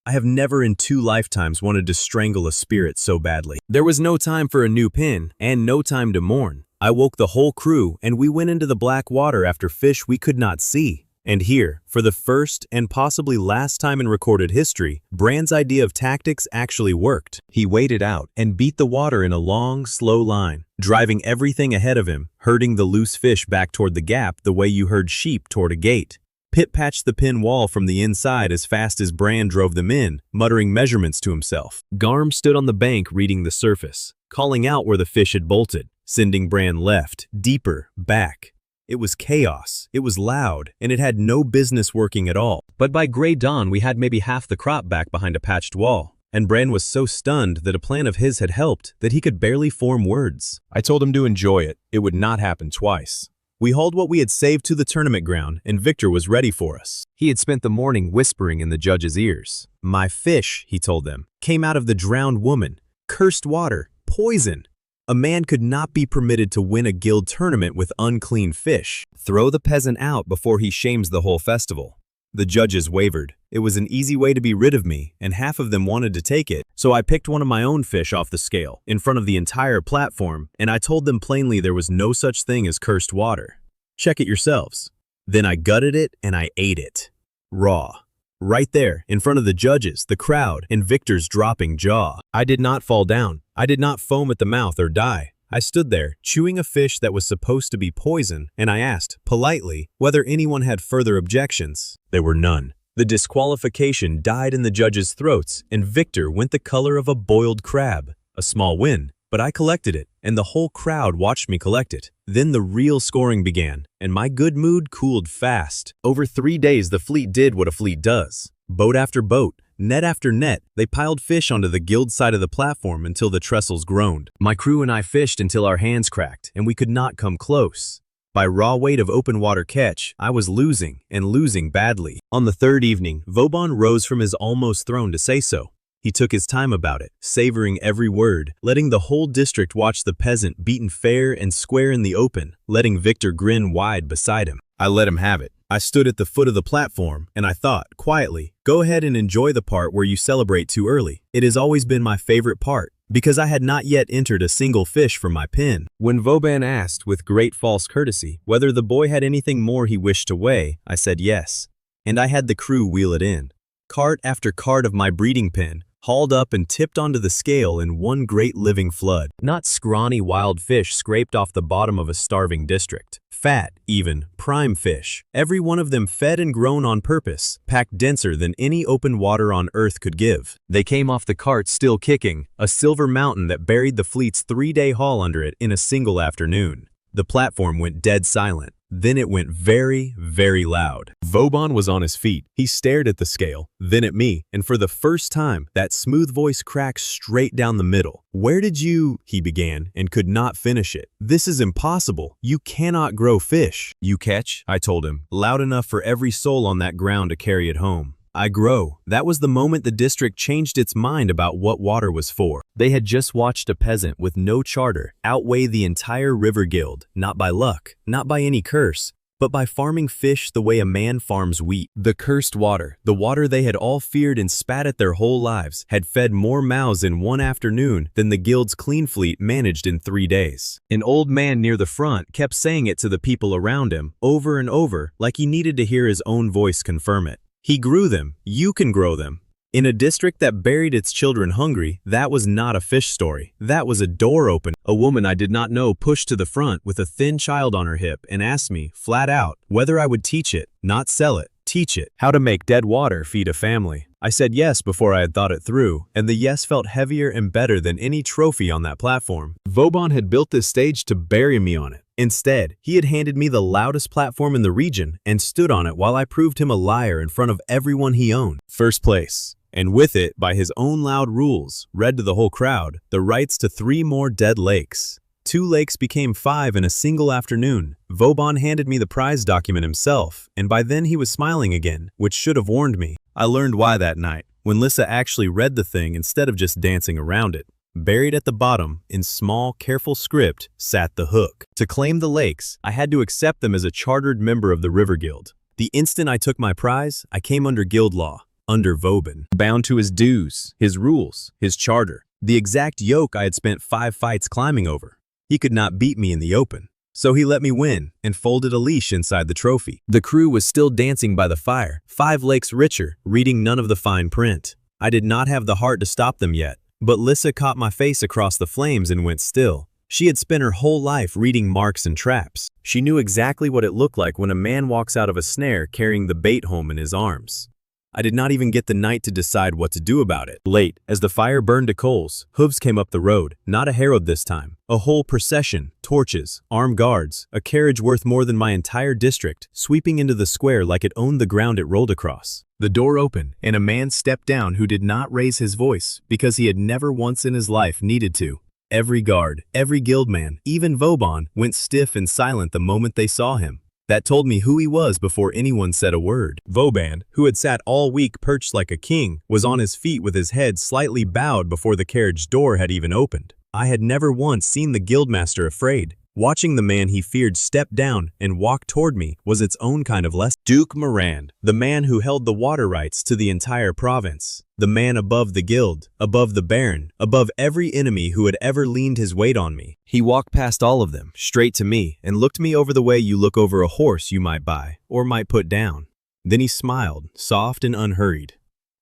Speaker 1: I have never in 2 lifetimes wanted to strangle a spirit so badly. There was no time for a new pin, and no time to mourn. I woke the whole crew, and we went into the black water after fish we could not see. And here, for the first and possibly last time in recorded history, Brand's idea of tactics actually worked. He waded out and beat the water in a long, slow line, driving everything ahead of him, herding the loose fish back toward the gap the way you herd sheep toward a gate. Pip patched the pin wall from the inside as fast as Brand drove them in, muttering measurements to himself. Garm stood on the bank reading the surface, calling out where the fish had bolted, sending Brand left, deeper, back. It was chaos, it was loud, and it had no business working at all. But by gray dawn we had maybe half the crop back behind a patched wall, and Brand was so stunned that a plan of his had helped that he could barely form words. I told him to enjoy it, it would not happen twice. We hauled what we had saved to the tournament ground, and Victor was ready for us. He had spent the morning whispering in the judge's ears. My fish, he told them, came out of the drowned woman. Cursed water, poison. A man could not be permitted to win a guild tournament with unclean fish. Throw the peasant out before he shames the whole festival. The judges wavered. It was an easy way to be rid of me, and half of them wanted to take it. So I picked one of my own fish off the scale, in front of the entire platform, and I told them plainly there was no such thing as cursed water. Check it yourselves. Then I gutted it and I ate it. Raw. Right there, in front of the judges, the crowd, and Victor's dropping jaw. I did not fall down. I did not foam at the mouth or die. I stood there, chewing a fish that was supposed to be poison, and I asked, politely, whether anyone had further objections. There were none. The disqualification died in the judges' throats, and Victor went the color of a boiled crab. A small win, but I collected it, and the whole crowd watched me collect it. Then the real scoring began, and my good mood cooled fast. Over 3 days the fleet did what a fleet does. Boat after boat, net after net, they piled fish onto the guild side of the platform until the trestles groaned. My crew and I fished until our hands cracked, and we could not come close. By raw weight of open water catch, I was losing, and losing badly. On the 3rd evening, Vauban rose from his almost throne to say so. He took his time about it, savoring every word, letting the whole district watch the peasant beaten fair and square in the open, letting Victor grin wide beside him. I let him have it. I stood at the foot of the platform, and I thought, quietly, go ahead and enjoy the part where you celebrate too early. It has always been my favorite part, because I had not yet entered a single fish from my pen. When Vauban asked, with great false courtesy, whether the boy had anything more he wished to weigh, I said yes, and I had the crew wheel it in. Cart after cart of my breeding pen, hauled up and tipped onto the scale in one great living flood. Not scrawny wild fish scraped off the bottom of a starving district. Fat, even, prime fish. Every one of them fed and grown on purpose, packed denser than any open water on earth could give. They came off the cart still kicking, a silver mountain that buried the fleet's 3-day haul under it in a single afternoon. The platform went dead silent. Then it went very, very loud. Vauban was on his feet. He stared at the scale, then at me, and for the first time, that smooth voice cracked straight down the middle. "Where did you—" he began, and could not finish it. "This is impossible. You cannot grow fish." "You catch," I told him, loud enough for every soul on that ground to carry it home. "I grow." That was the moment the district changed its mind about what water was for. They had just watched a peasant with no charter outweigh the entire river guild, not by luck, not by any curse, but by farming fish the way a man farms wheat. The cursed water, the water they had all feared and spat at their whole lives, had fed more mouths in one afternoon than the guild's clean fleet managed in 3 days. An old man near the front kept saying it to the people around him over and over, like he needed to hear his own voice confirm it. He grew them. You can grow them. In a district that buried its children hungry, that was not a fish story. That was a door open. A woman I did not know pushed to the front with a thin child on her hip and asked me, flat out, whether I would teach it, not sell it, teach it, how to make dead water feed a family. I said yes before I had thought it through, and the yes felt heavier and better than any trophy on that platform. Vauban had built this stage to bury me on it. Instead, he had handed me the loudest platform in the region and stood on it while I proved him a liar in front of everyone he owned. First place. And with it, by his own loud rules, read to the whole crowd, the rights to 3 more dead lakes. 2 lakes became 5 in a single afternoon. Vauban handed me the prize document himself, and by then he was smiling again, which should have warned me. I learned why that night, when Lissa actually read the thing instead of just dancing around it. Buried at the bottom, in small, careful script, sat the hook. To claim the lakes, I had to accept them as a chartered member of the River Guild. The instant I took my prize, I came under guild law, under Vauban, bound to his dues, his rules, his charter, the exact yoke I had spent 5 fights climbing over. He could not beat me in the open. So he let me win and folded a leash inside the trophy. The crew was still dancing by the fire, 5 lakes richer, reading none of the fine print. I did not have the heart to stop them yet. But Lissa caught my face across the flames and went still. She had spent her whole life reading marks and traps. She knew exactly what it looked like when a man walks out of a snare carrying the bait home in his arms. I did not even get the night to decide what to do about it. Late, as the fire burned to coals, hooves came up the road, not a herald this time. A whole procession, torches, armed guards, a carriage worth more than my entire district, sweeping into the square like it owned the ground it rolled across. The door opened, and a man stepped down who did not raise his voice because he had never once in his life needed to. Every guard, every guildman, even Vauban, went stiff and silent the moment they saw him. That told me who he was before anyone said a word. Vauban, who had sat all week perched like a king, was on his feet with his head slightly bowed before the carriage door had even opened. I had never once seen the guildmaster afraid. Watching the man he feared step down and walk toward me was its own kind of lesson. Duke Morand, the man who held the water rights to the entire province. The man above the guild, above the baron, above every enemy who had ever leaned his weight on me. He walked past all of them, straight to me, and looked me over the way you look over a horse you might buy, or might put down. Then he smiled, soft and unhurried.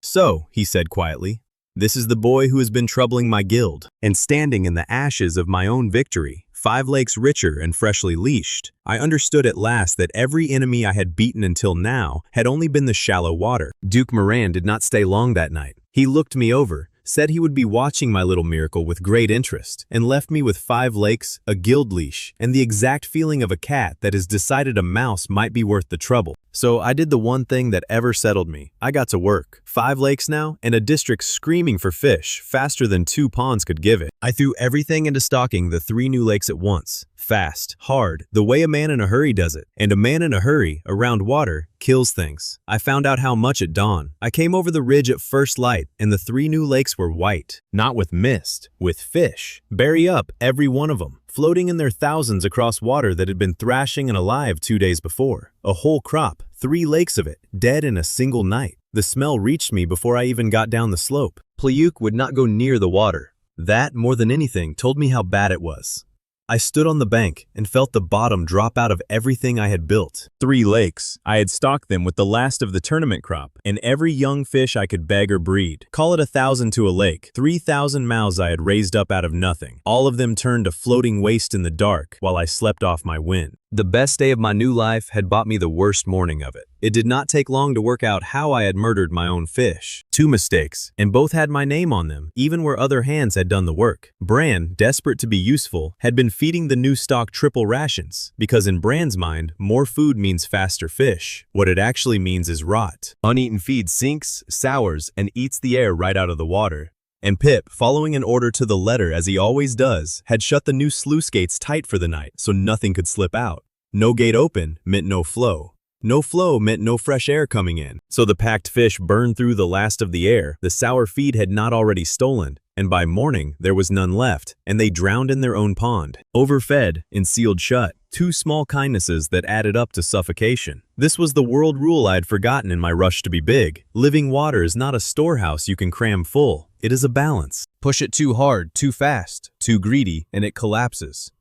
Speaker 1: "So," he said quietly, "this is the boy who has been troubling my guild." And standing in the ashes of my own victory, 5 lakes richer and freshly leashed, I understood at last that every enemy I had beaten until now had only been the shallow water. Duke Morand did not stay long that night. He looked me over, said he would be watching my little miracle with great interest, and left me with 5 lakes, a guild leash, and the exact feeling of a cat that has decided a mouse might be worth the trouble. So I did the one thing that ever settled me. I got to work. 5 lakes now, and a district screaming for fish, faster than 2 ponds could give it. I threw everything into stocking the 3 new lakes at once. Fast, hard, the way a man in a hurry does it. And a man in a hurry, around water, kills things. I found out how much at dawn. I came over the ridge at first light, and the 3 new lakes were white. Not with mist, with fish. Bury up, every one of them, floating in their thousands across water that had been thrashing and alive 2 days before. A whole crop, 3 lakes of it, dead in a single night. The smell reached me before I even got down the slope. Pliuk would not go near the water. That, more than anything, told me how bad it was. I stood on the bank and felt the bottom drop out of everything I had built. 3 lakes. I had stocked them with the last of the tournament crop, and every young fish I could beg or breed. Call it 1,000 to a lake. 3,000 mouths I had raised up out of nothing. All of them turned to floating waste in the dark while I slept off my win. The best day of my new life had bought me the worst morning of it. It did not take long to work out how I had murdered my own fish. 2 mistakes, and both had my name on them, even where other hands had done the work. Bran, desperate to be useful, had been feeding the new stock triple rations, because in Bran's mind, more food means faster fish. What it actually means is rot. Uneaten feed sinks, sours, and eats the air right out of the water. And Pip, following an order to the letter as he always does, had shut the new sluice gates tight for the night so nothing could slip out. No gate open meant no flow. No flow meant no fresh air coming in. So the packed fish burned through the last of the air the sour feed had not already stolen, and by morning there was none left, and they drowned in their own pond. Overfed and sealed shut, 2 small kindnesses that added up to suffocation. This was the world rule I had forgotten in my rush to be big. Living water is not a storehouse you can cram full. It is a balance. Push it too hard, too fast, too greedy, and it collapses.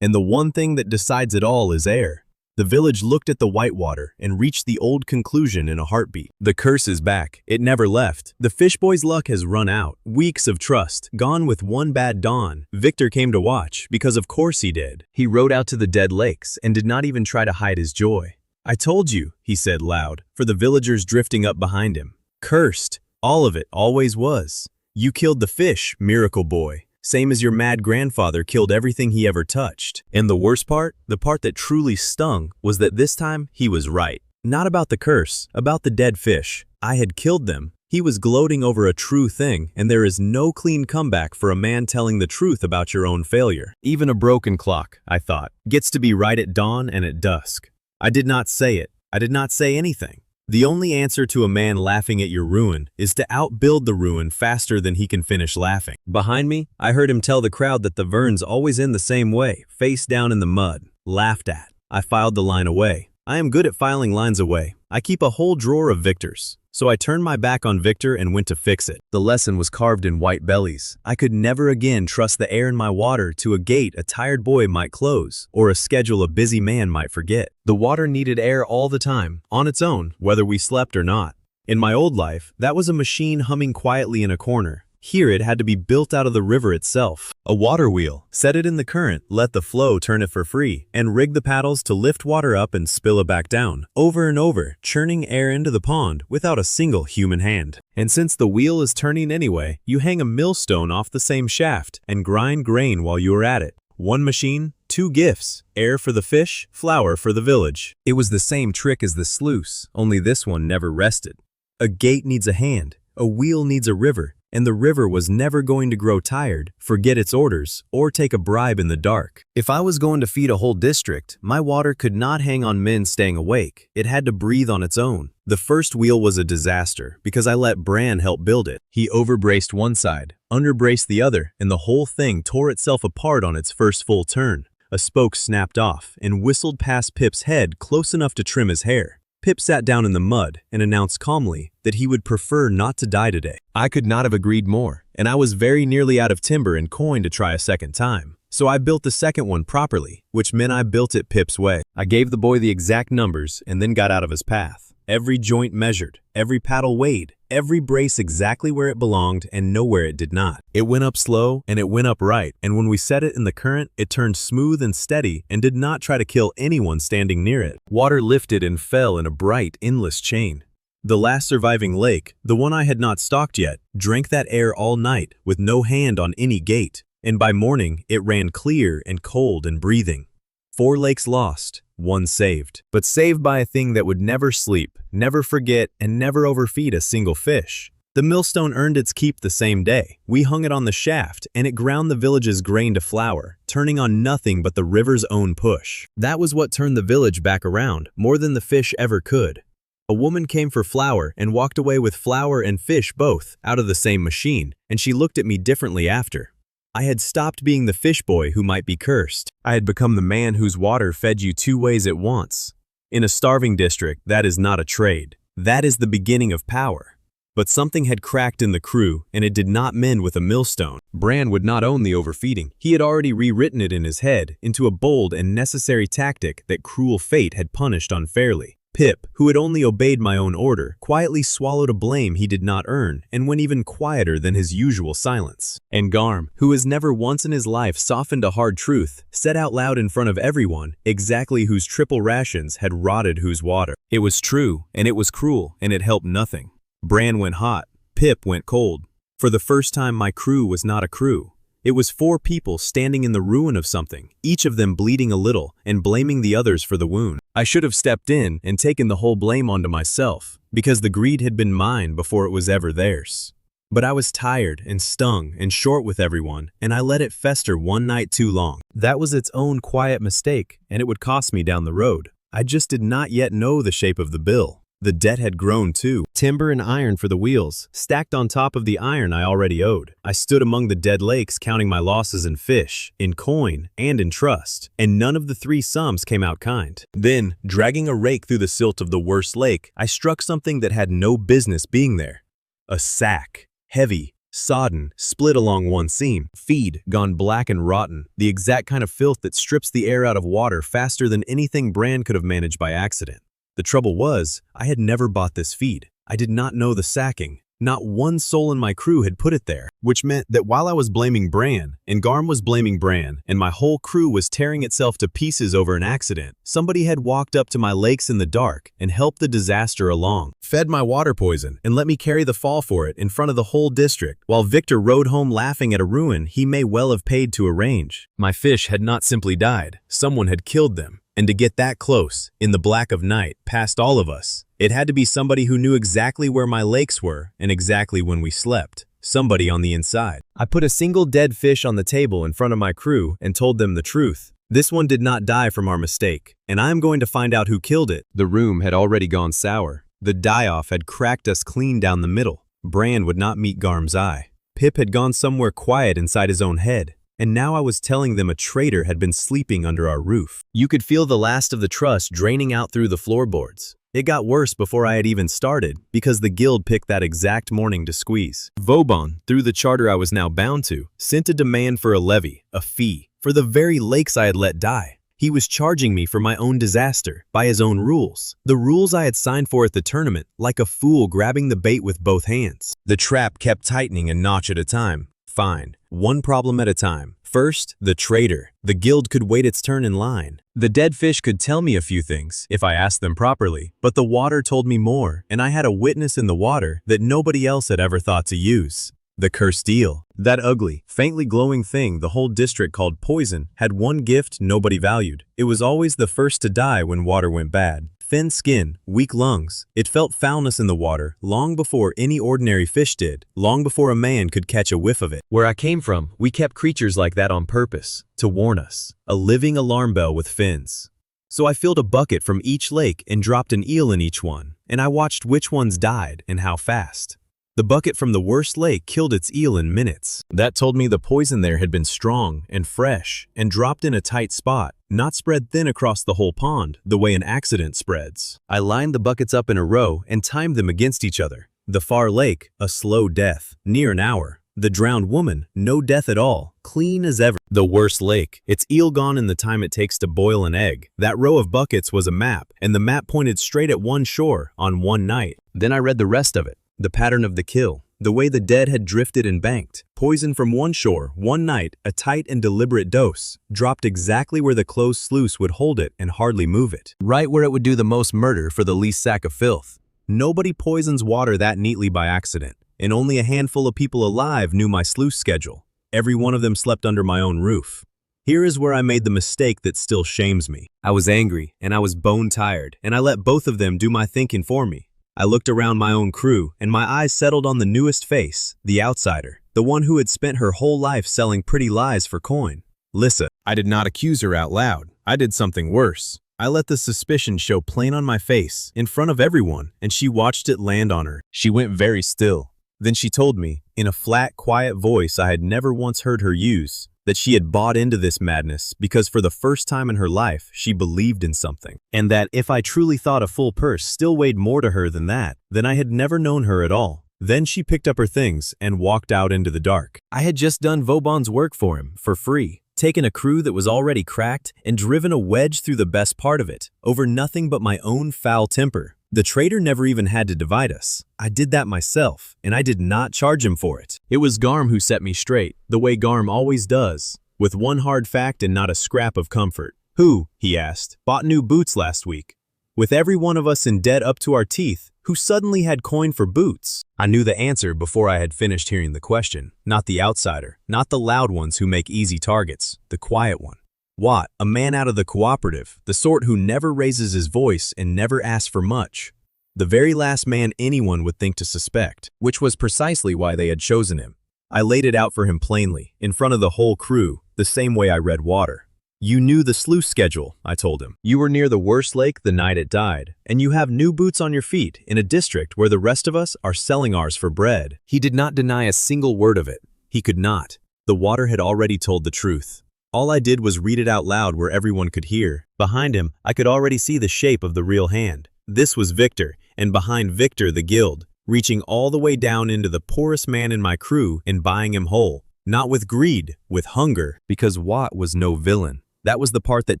Speaker 1: And the one thing that decides it all is air. The village looked at the whitewater and reached the old conclusion in a heartbeat. The curse is back. It never left. The fish boy's luck has run out. Weeks of trust, gone with one bad dawn. Victor came to watch, because of course he did. He rode out to the dead lakes and did not even try to hide his joy. "I told you," he said loud, for the villagers drifting up behind him. "Cursed. All of it always was. You killed the fish, miracle boy. Same as your mad grandfather killed everything he ever touched." And the worst part, the part that truly stung, was that this time he was right. Not about the curse, about the dead fish. I had killed them. He was gloating over a true thing, and there is no clean comeback for a man telling the truth about your own failure. Even a broken clock, I thought, gets to be right at dawn and at dusk. I did not say it. I did not say anything. The only answer to a man laughing at your ruin is to outbuild the ruin faster than he can finish laughing. Behind me, I heard him tell the crowd that the Verns always end the same way, face down in the mud. Laughed at. I filed the line away. I am good at filing lines away. I keep a whole drawer of Victor's. So I turned my back on Victor and went to fix it. The lesson was carved in white bellies. I could never again trust the air in my water to a gate a tired boy might close, or a schedule a busy man might forget. The water needed air all the time, on its own, whether we slept or not. In my old life, that was a machine humming quietly in a corner. Here it had to be built out of the river itself. A water wheel. Set it in the current, let the flow turn it for free, and rig the paddles to lift water up and spill it back down. Over and over, churning air into the pond without a single human hand. And since the wheel is turning anyway, you hang a millstone off the same shaft and grind grain while you are at it. One machine, 2 gifts. Air for the fish, flour for the village. It was the same trick as the sluice, only this one never rested. A gate needs a hand, a wheel needs a river, and the river was never going to grow tired, forget its orders, or take a bribe in the dark. If I was going to feed a whole district, my water could not hang on men staying awake. It had to breathe on its own. The first wheel was a disaster because I let Bran help build it. He overbraced one side, underbraced the other, and the whole thing tore itself apart on its first full turn. A spoke snapped off and whistled past Pip's head close enough to trim his hair. Pip sat down in the mud and announced calmly that he would prefer not to die today. I could not have agreed more, and I was very nearly out of timber and coin to try a second time. So I built the second one properly, which meant I built it Pip's way. I gave the boy the exact numbers and then got out of his path. Every joint measured, every paddle weighed, every brace exactly where it belonged and nowhere it did not. It went up slow and it went up right, and when we set it in the current, it turned smooth and steady and did not try to kill anyone standing near it. Water lifted and fell in a bright, endless chain. The last surviving lake, the one I had not stalked yet, drank that air all night with no hand on any gate, and by morning it ran clear and cold and breathing. 4 lakes lost, 1 saved, but saved by a thing that would never sleep, never forget, and never overfeed a single fish. The millstone earned its keep the same day. We hung it on the shaft, and it ground the village's grain to flour, turning on nothing but the river's own push. That was what turned the village back around, more than the fish ever could. A woman came for flour and walked away with flour and fish both, out of the same machine, and she looked at me differently after. I had stopped being the fish boy who might be cursed. I had become the man whose water fed you 2 ways at once. In a starving district, that is not a trade. That is the beginning of power. But something had cracked in the crew, and it did not mend with a millstone. Bran would not own the overfeeding. He had already rewritten it in his head into a bold and necessary tactic that cruel fate had punished unfairly. Pip, who had only obeyed my own order, quietly swallowed a blame he did not earn and went even quieter than his usual silence. And Garm, who has never once in his life softened a hard truth, said out loud in front of everyone exactly whose triple rations had rotted whose water. It was true, and it was cruel, and it helped nothing. Bran went hot, Pip went cold. For the first time my crew was not a crew. It was 4 people standing in the ruin of something, each of them bleeding a little and blaming the others for the wound. I should have stepped in and taken the whole blame onto myself, because the greed had been mine before it was ever theirs. But I was tired and stung and short with everyone, and I let it fester one night too long. That was its own quiet mistake, and it would cost me down the road. I just did not yet know the shape of the bill. The debt had grown too. Timber and iron for the wheels, stacked on top of the iron I already owed. I stood among the dead lakes counting my losses in fish, in coin, and in trust, and none of the 3 sums came out kind. Then, dragging a rake through the silt of the worst lake, I struck something that had no business being there. A sack, heavy, sodden, split along one seam, feed gone black and rotten, the exact kind of filth that strips the air out of water faster than anything Bran could have managed by accident. The trouble was, I had never bought this feed. I did not know the sacking. Not one soul in my crew had put it there, which meant that while I was blaming Bran, and Garm was blaming Bran, and my whole crew was tearing itself to pieces over an accident, somebody had walked up to my lakes in the dark and helped the disaster along, fed my water poison, and let me carry the fall for it in front of the whole district, while Victor rode home laughing at a ruin he may well have paid to arrange. My fish had not simply died. Someone had killed them. And to get that close, in the black of night, past all of us, it had to be somebody who knew exactly where my lakes were and exactly when we slept. Somebody on the inside. I put a single dead fish on the table in front of my crew and told them the truth. This one did not die from our mistake, and I am going to find out who killed it. The room had already gone sour. The die-off had cracked us clean down the middle. Bran would not meet Garm's eye. Pip had gone somewhere quiet inside his own head. And now I was telling them a traitor had been sleeping under our roof. You could feel the last of the trust draining out through the floorboards. It got worse before I had even started, because the guild picked that exact morning to squeeze. Vauban, through the charter I was now bound to, sent a demand for a levy, a fee, for the very lakes I had let die. He was charging me for my own disaster, by his own rules. The rules I had signed for at the tournament, like a fool grabbing the bait with both hands. The trap kept tightening a notch at a time. Fine. One problem at a time. First, the traitor. The guild could wait its turn in line. The dead fish could tell me a few things, if I asked them properly, but the water told me more, and I had a witness in the water that nobody else had ever thought to use. The cursed eel. That ugly, faintly glowing thing the whole district called poison had one gift nobody valued. It was always the first to die when water went bad. Thin skin, weak lungs. It felt foulness in the water long before any ordinary fish did, long before a man could catch a whiff of it. Where I came from, we kept creatures like that on purpose, to warn us. A living alarm bell with fins. So I filled a bucket from each lake and dropped an eel in each one, and I watched which ones died and how fast. The bucket from the worst lake killed its eel in minutes. That told me the poison there had been strong and fresh and dropped in a tight spot, not spread thin across the whole pond the way an accident spreads. I lined the buckets up in a row and timed them against each other. The far lake, a slow death, near an hour. The drowned woman, no death at all, clean as ever. The worst lake, its eel gone in the time it takes to boil an egg. That row of buckets was a map, and the map pointed straight at one shore on one night. Then I read the rest of it. The pattern of the kill, the way the dead had drifted and banked. Poison from one shore, one night, a tight and deliberate dose, dropped exactly where the closed sluice would hold it and hardly move it. Right where it would do the most murder for the least sack of filth. Nobody poisons water that neatly by accident, and only a handful of people alive knew my sluice schedule. Every one of them slept under my own roof. Here is where I made the mistake that still shames me. I was angry, and I was bone tired, and I let both of them do my thinking for me. I looked around my own crew, and my eyes settled on the newest face, the outsider, the one who had spent her whole life selling pretty lies for coin. Lissa. I did not accuse her out loud. I did something worse. I let the suspicion show plain on my face, in front of everyone, and she watched it land on her. She went very still. Then she told me, in a flat, quiet voice I had never once heard her use, that she had bought into this madness because for the first time in her life, she believed in something. And that if I truly thought a full purse still weighed more to her than that, then I had never known her at all. Then she picked up her things and walked out into the dark. I had just done Vauban's work for him, for free. taken a crew that was already cracked and driven a wedge through the best part of it, over nothing but my own foul temper. The traitor never even had to divide us. I did that myself, and I did not charge him for it. It was Garm who set me straight, the way Garm always does, with one hard fact and not a scrap of comfort. Who, he asked, bought new boots last week? With every one of us in debt up to our teeth, who suddenly had coin for boots? I knew the answer before I had finished hearing the question. Not the outsider, not the loud ones who make easy targets, the quiet one. Watt, a man out of the cooperative, the sort who never raises his voice and never asks for much. The very last man anyone would think to suspect, which was precisely why they had chosen him. I laid it out for him plainly, in front of the whole crew, the same way I read water. You knew the sluice schedule, I told him. You were near the worst lake the night it died, and you have new boots on your feet in a district where the rest of us are selling ours for bread. He did not deny a single word of it. He could not. The water had already told the truth. All I did was read it out loud where everyone could hear. Behind him, I could already see the shape of the real hand. This was Victor, and behind Victor the guild, reaching all the way down into the poorest man in my crew and buying him whole. Not with greed, with hunger, because Watt was no villain. That was the part that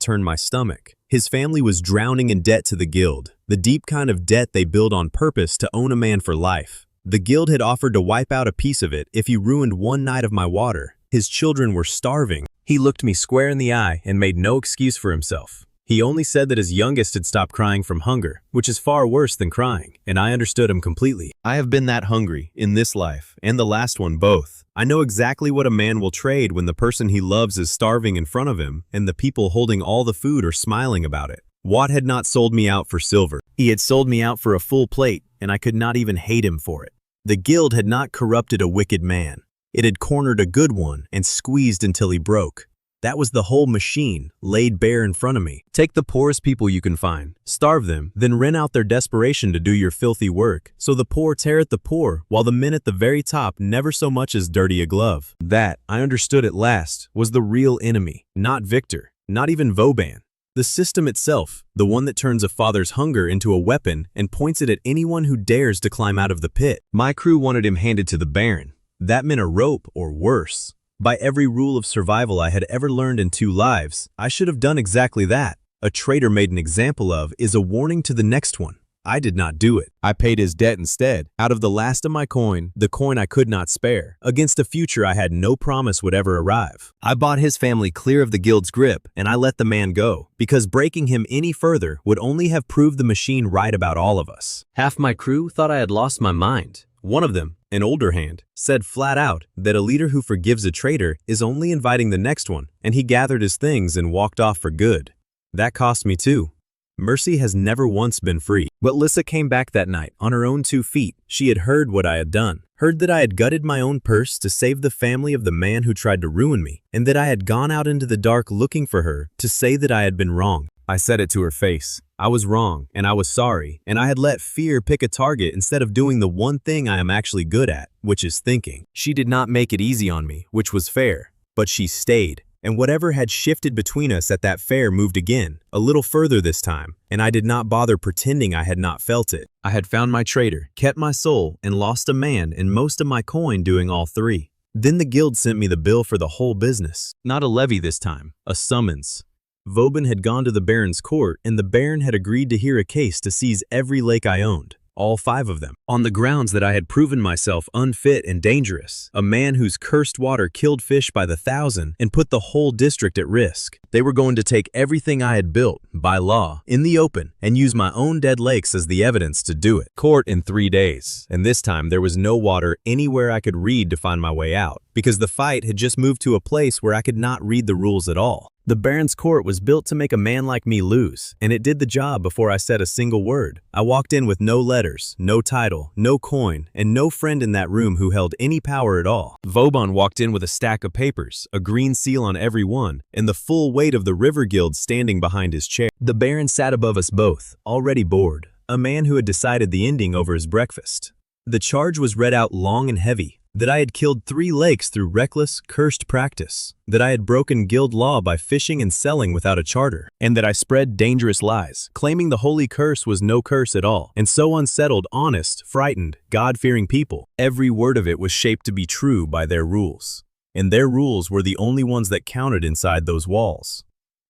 Speaker 1: turned my stomach. His family was drowning in debt to the guild, the deep kind of debt they build on purpose to own a man for life. The guild had offered to wipe out a piece of it if he ruined one night of my water. His children were starving. He looked me square in the eye and made no excuse for himself. He only said that his youngest had stopped crying from hunger, which is far worse than crying, and I understood him completely. I have been that hungry, in this life, and the last one both. I know exactly what a man will trade when the person he loves is starving in front of him, and the people holding all the food are smiling about it. Watt had not sold me out for silver. He had sold me out for a full plate, and I could not even hate him for it. The guild had not corrupted a wicked man. It had cornered a good one and squeezed until he broke. That was the whole machine, laid bare in front of me. Take the poorest people you can find, starve them, then rent out their desperation to do your filthy work. So the poor tear at the poor, while the men at the very top never so much as dirty a glove. That, I understood at last, was the real enemy. Not Victor, not even Vauban. The system itself, the one that turns a father's hunger into a weapon and points it at anyone who dares to climb out of the pit. My crew wanted him handed to the Baron. That meant a rope or worse. By every rule of survival I had ever learned in 2 lives, I should have done exactly that. A traitor made an example of is a warning to the next one. I did not do it. I paid his debt instead, out of the last of my coin, the coin I could not spare, against a future I had no promise would ever arrive. I bought his family clear of the guild's grip, and I let the man go, because breaking him any further would only have proved the machine right about all of us. Half my crew thought I had lost my mind. One of them, an older hand, said flat out that a leader who forgives a traitor is only inviting the next one, and he gathered his things and walked off for good. That cost me too. Mercy has never once been free. But Lissa came back that night on her own 2 feet. She had heard what I had done, heard that I had gutted my own purse to save the family of the man who tried to ruin me, and that I had gone out into the dark looking for her to say that I had been wrong. I said it to her face. I was wrong, and I was sorry, and I had let fear pick a target instead of doing the one thing I am actually good at, which is thinking. She did not make it easy on me, which was fair, but she stayed. And whatever had shifted between us at that fair moved again, a little further this time, and I did not bother pretending I had not felt it. I had found my traitor, kept my soul, and lost a man and most of my coin doing all 3. Then the guild sent me the bill for the whole business. Not a levy this time, a summons. Vauban had gone to the Baron's court, and the Baron had agreed to hear a case to seize every lake I owned. All 5 of them, on the grounds that I had proven myself unfit and dangerous, a man whose cursed water killed fish by the 1,000 and put the whole district at risk. They were going to take everything I had built, by law, in the open, and use my own dead lakes as the evidence to do it. Court in 3 days, and this time there was no water anywhere I could read to find my way out, because the fight had just moved to a place where I could not read the rules at all. The Baron's court was built to make a man like me lose, and it did the job before I said a single word. I walked in with no letters, no title, no coin, and no friend in that room who held any power at all. Vauban walked in with a stack of papers, a green seal on every one, and the full weight of the River Guild standing behind his chair. The Baron sat above us both, already bored, a man who had decided the ending over his breakfast. The charge was read out long and heavy. That I had killed 3 lakes through reckless, cursed practice, that I had broken guild law by fishing and selling without a charter, and that I spread dangerous lies, claiming the holy curse was no curse at all, and so unsettled, honest, frightened, God-fearing people. Every word of it was shaped to be true by their rules. and their rules were the only ones that counted inside those walls.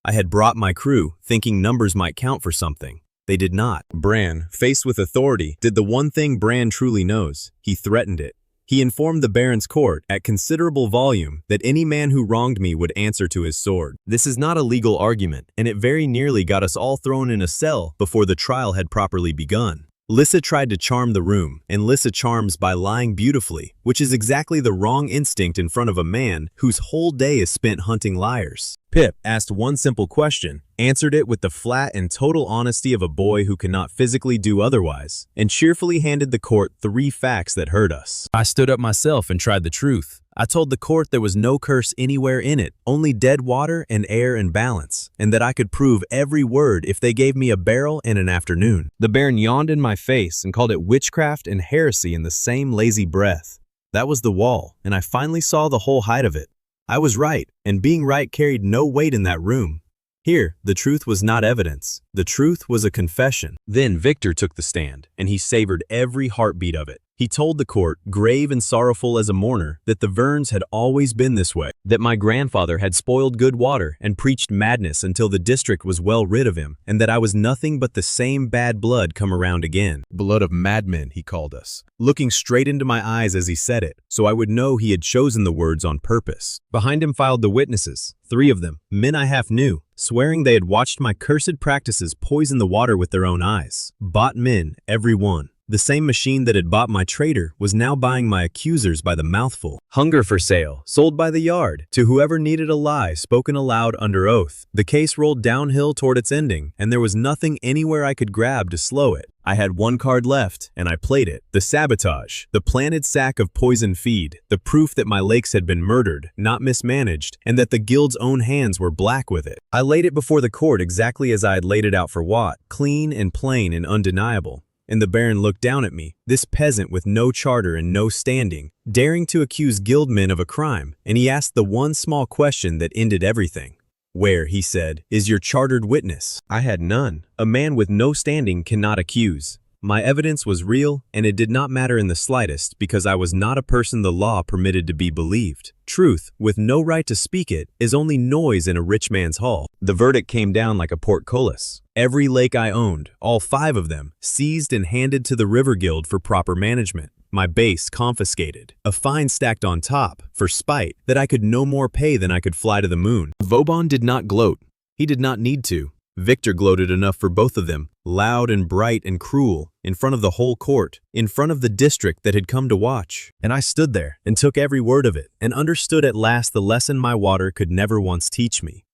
Speaker 1: I had brought my crew, thinking numbers might count for something. They did not. Bran, faced with authority, did the one thing Bran truly knows. He threatened it. He informed the Baron's court, at considerable volume, that any man who wronged me would answer to his sword. This is not a legal argument, and it very nearly got us all thrown in a cell before the trial had properly begun. Lyssa tried to charm the room, and Lyssa charms by lying beautifully, which is exactly the wrong instinct in front of a man whose whole day is spent hunting liars. Pip asked one simple question, answered it with the flat and total honesty of a boy who cannot physically do otherwise, and cheerfully handed the court 3 facts that hurt us. I stood up myself and tried the truth. I told the court there was no curse anywhere in it, only dead water and air and balance, and that I could prove every word if they gave me a barrel and an afternoon. The Baron yawned in my face and called it witchcraft and heresy in the same lazy breath. That was the wall, and I finally saw the whole height of it. I was right, and being right carried no weight in that room. Here, the truth was not evidence. The truth was a confession. Then Victor took the stand, and he savored every heartbeat of it. He told the court, grave and sorrowful as a mourner, that the Verns had always been this way, that my grandfather had spoiled good water and preached madness until the district was well rid of him, and that I was nothing but the same bad blood come around again. Blood of madmen, he called us, looking straight into my eyes as he said it, so I would know he had chosen the words on purpose. Behind him filed the witnesses, 3 of them, men I half knew, swearing they had watched my cursed practices poison the water with their own eyes. Bought men, every one. The same machine that had bought my traitor was now buying my accusers by the mouthful. Hunger for sale, sold by the yard, to whoever needed a lie spoken aloud under oath. The case rolled downhill toward its ending, and there was nothing anywhere I could grab to slow it. I had 1 card left, and I played it. The sabotage, the planted sack of poison feed, the proof that my lakes had been murdered, not mismanaged, and that the guild's own hands were black with it. I laid it before the court exactly as I had laid it out for Watt, clean and plain and undeniable. And the Baron looked down at me, this peasant with no charter and no standing, daring to accuse guildmen of a crime, and he asked the one small question that ended everything. Where, he said, is your chartered witness? I had none. A man with no standing cannot accuse. My evidence was real, and it did not matter in the slightest because I was not a person the law permitted to be believed. Truth, with no right to speak it, is only noise in a rich man's hall. The verdict came down like a portcullis. Every lake I owned, all 5 of them, seized and handed to the River Guild for proper management. My base confiscated. A fine stacked on top, for spite, that I could no more pay than I could fly to the moon. Vauban did not gloat. He did not need to. Victor gloated enough for both of them, loud and bright and cruel, in front of the whole court, in front of the district that had come to watch. And I stood there and took every word of it, and understood at last the lesson my water could never once teach me.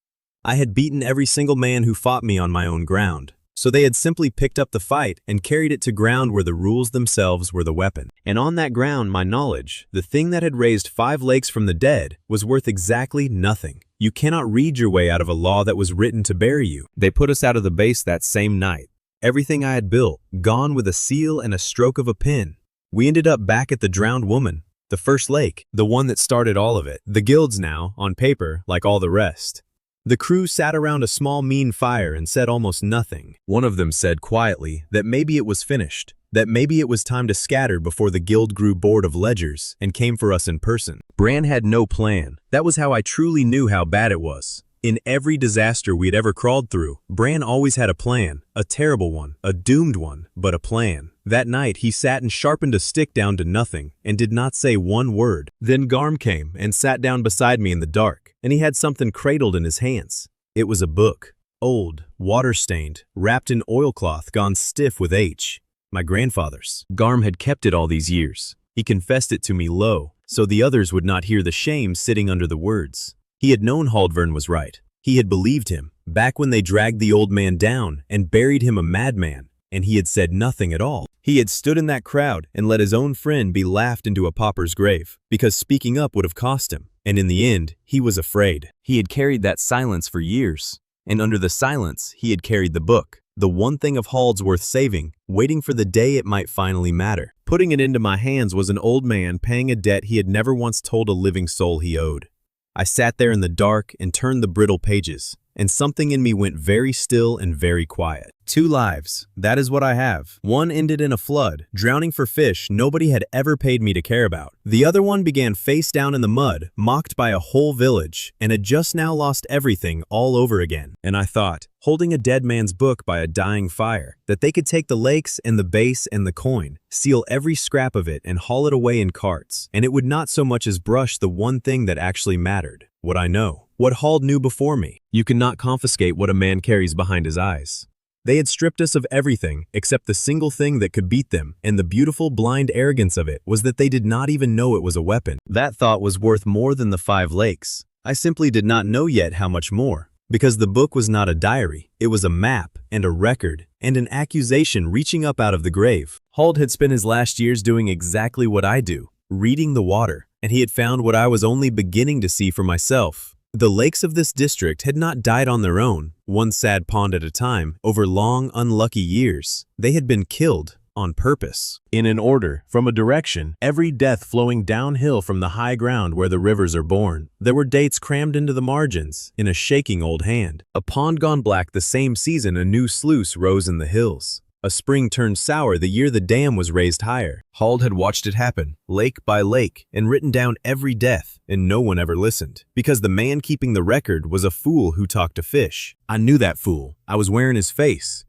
Speaker 1: I had beaten every single man who fought me on my own ground. So they had simply picked up the fight and carried it to ground where the rules themselves were the weapon. And on that ground, my knowledge, the thing that had raised 5 lakes from the dead, was worth exactly nothing. You cannot read your way out of a law that was written to bury you. They put us out of the base that same night. Everything I had built, gone with a seal and a stroke of a pen. We ended up back at the drowned woman, the first lake, the one that started all of it. The guilds now, on paper, like all the rest. The crew sat around a small mean fire and said almost nothing. One of them said quietly that maybe it was finished, that maybe it was time to scatter before the guild grew bored of ledgers and came for us in person. Bran had no plan. That was how I truly knew how bad it was. In every disaster we'd ever crawled through, Bran always had a plan, a terrible one, a doomed one, but a plan. That night he sat and sharpened a stick down to nothing and did not say one word. Then Garm came and sat down beside me in the dark, and he had something cradled in his hands. It was a book, old, water-stained, wrapped in oilcloth gone stiff with H. My grandfather's. Garm had kept it all these years. He confessed it to me low, so the others would not hear the shame sitting under the words. He had known Haldvern was right. He had believed him, back when they dragged the old man down and buried him a madman, and he had said nothing at all. He had stood in that crowd and let his own friend be laughed into a pauper's grave, because speaking up would have cost him, and in the end, he was afraid. He had carried that silence for years, and under the silence, he had carried the book, the one thing of Hald's worth saving, waiting for the day it might finally matter. Putting it into my hands was an old man paying a debt he had never once told a living soul he owed. I sat there in the dark and turned the brittle pages, and something in me went very still and very quiet. 2 lives, that is what I have. One ended in a flood, drowning for fish nobody had ever paid me to care about. The other one began face down in the mud, mocked by a whole village, and had just now lost everything all over again. And I thought, holding a dead man's book by a dying fire, that they could take the lakes and the base and the coin, seal every scrap of it and haul it away in carts, and it would not so much as brush the one thing that actually mattered. What I know. What Hald knew before me. You cannot confiscate what a man carries behind his eyes. They had stripped us of everything except the single thing that could beat them, and the beautiful blind arrogance of it was that they did not even know it was a weapon. That thought was worth more than the 5 lakes. I simply did not know yet how much more. Because the book was not a diary, it was a map and a record and an accusation reaching up out of the grave. Hald had spent his last years doing exactly what I do, reading the water, and he had found what I was only beginning to see for myself. The lakes of this district had not died on their own, one sad pond at a time, over long, unlucky years. They had been killed on purpose. In an order, from a direction, every death flowing downhill from the high ground where the rivers are born. There were dates crammed into the margins, in a shaking old hand. A pond gone black the same season a new sluice rose in the hills. A spring turned sour the year the dam was raised higher. Hald had watched it happen, lake by lake, and written down every death, and no one ever listened. Because the man keeping the record was a fool who talked to fish. I knew that fool. I was wearing his face.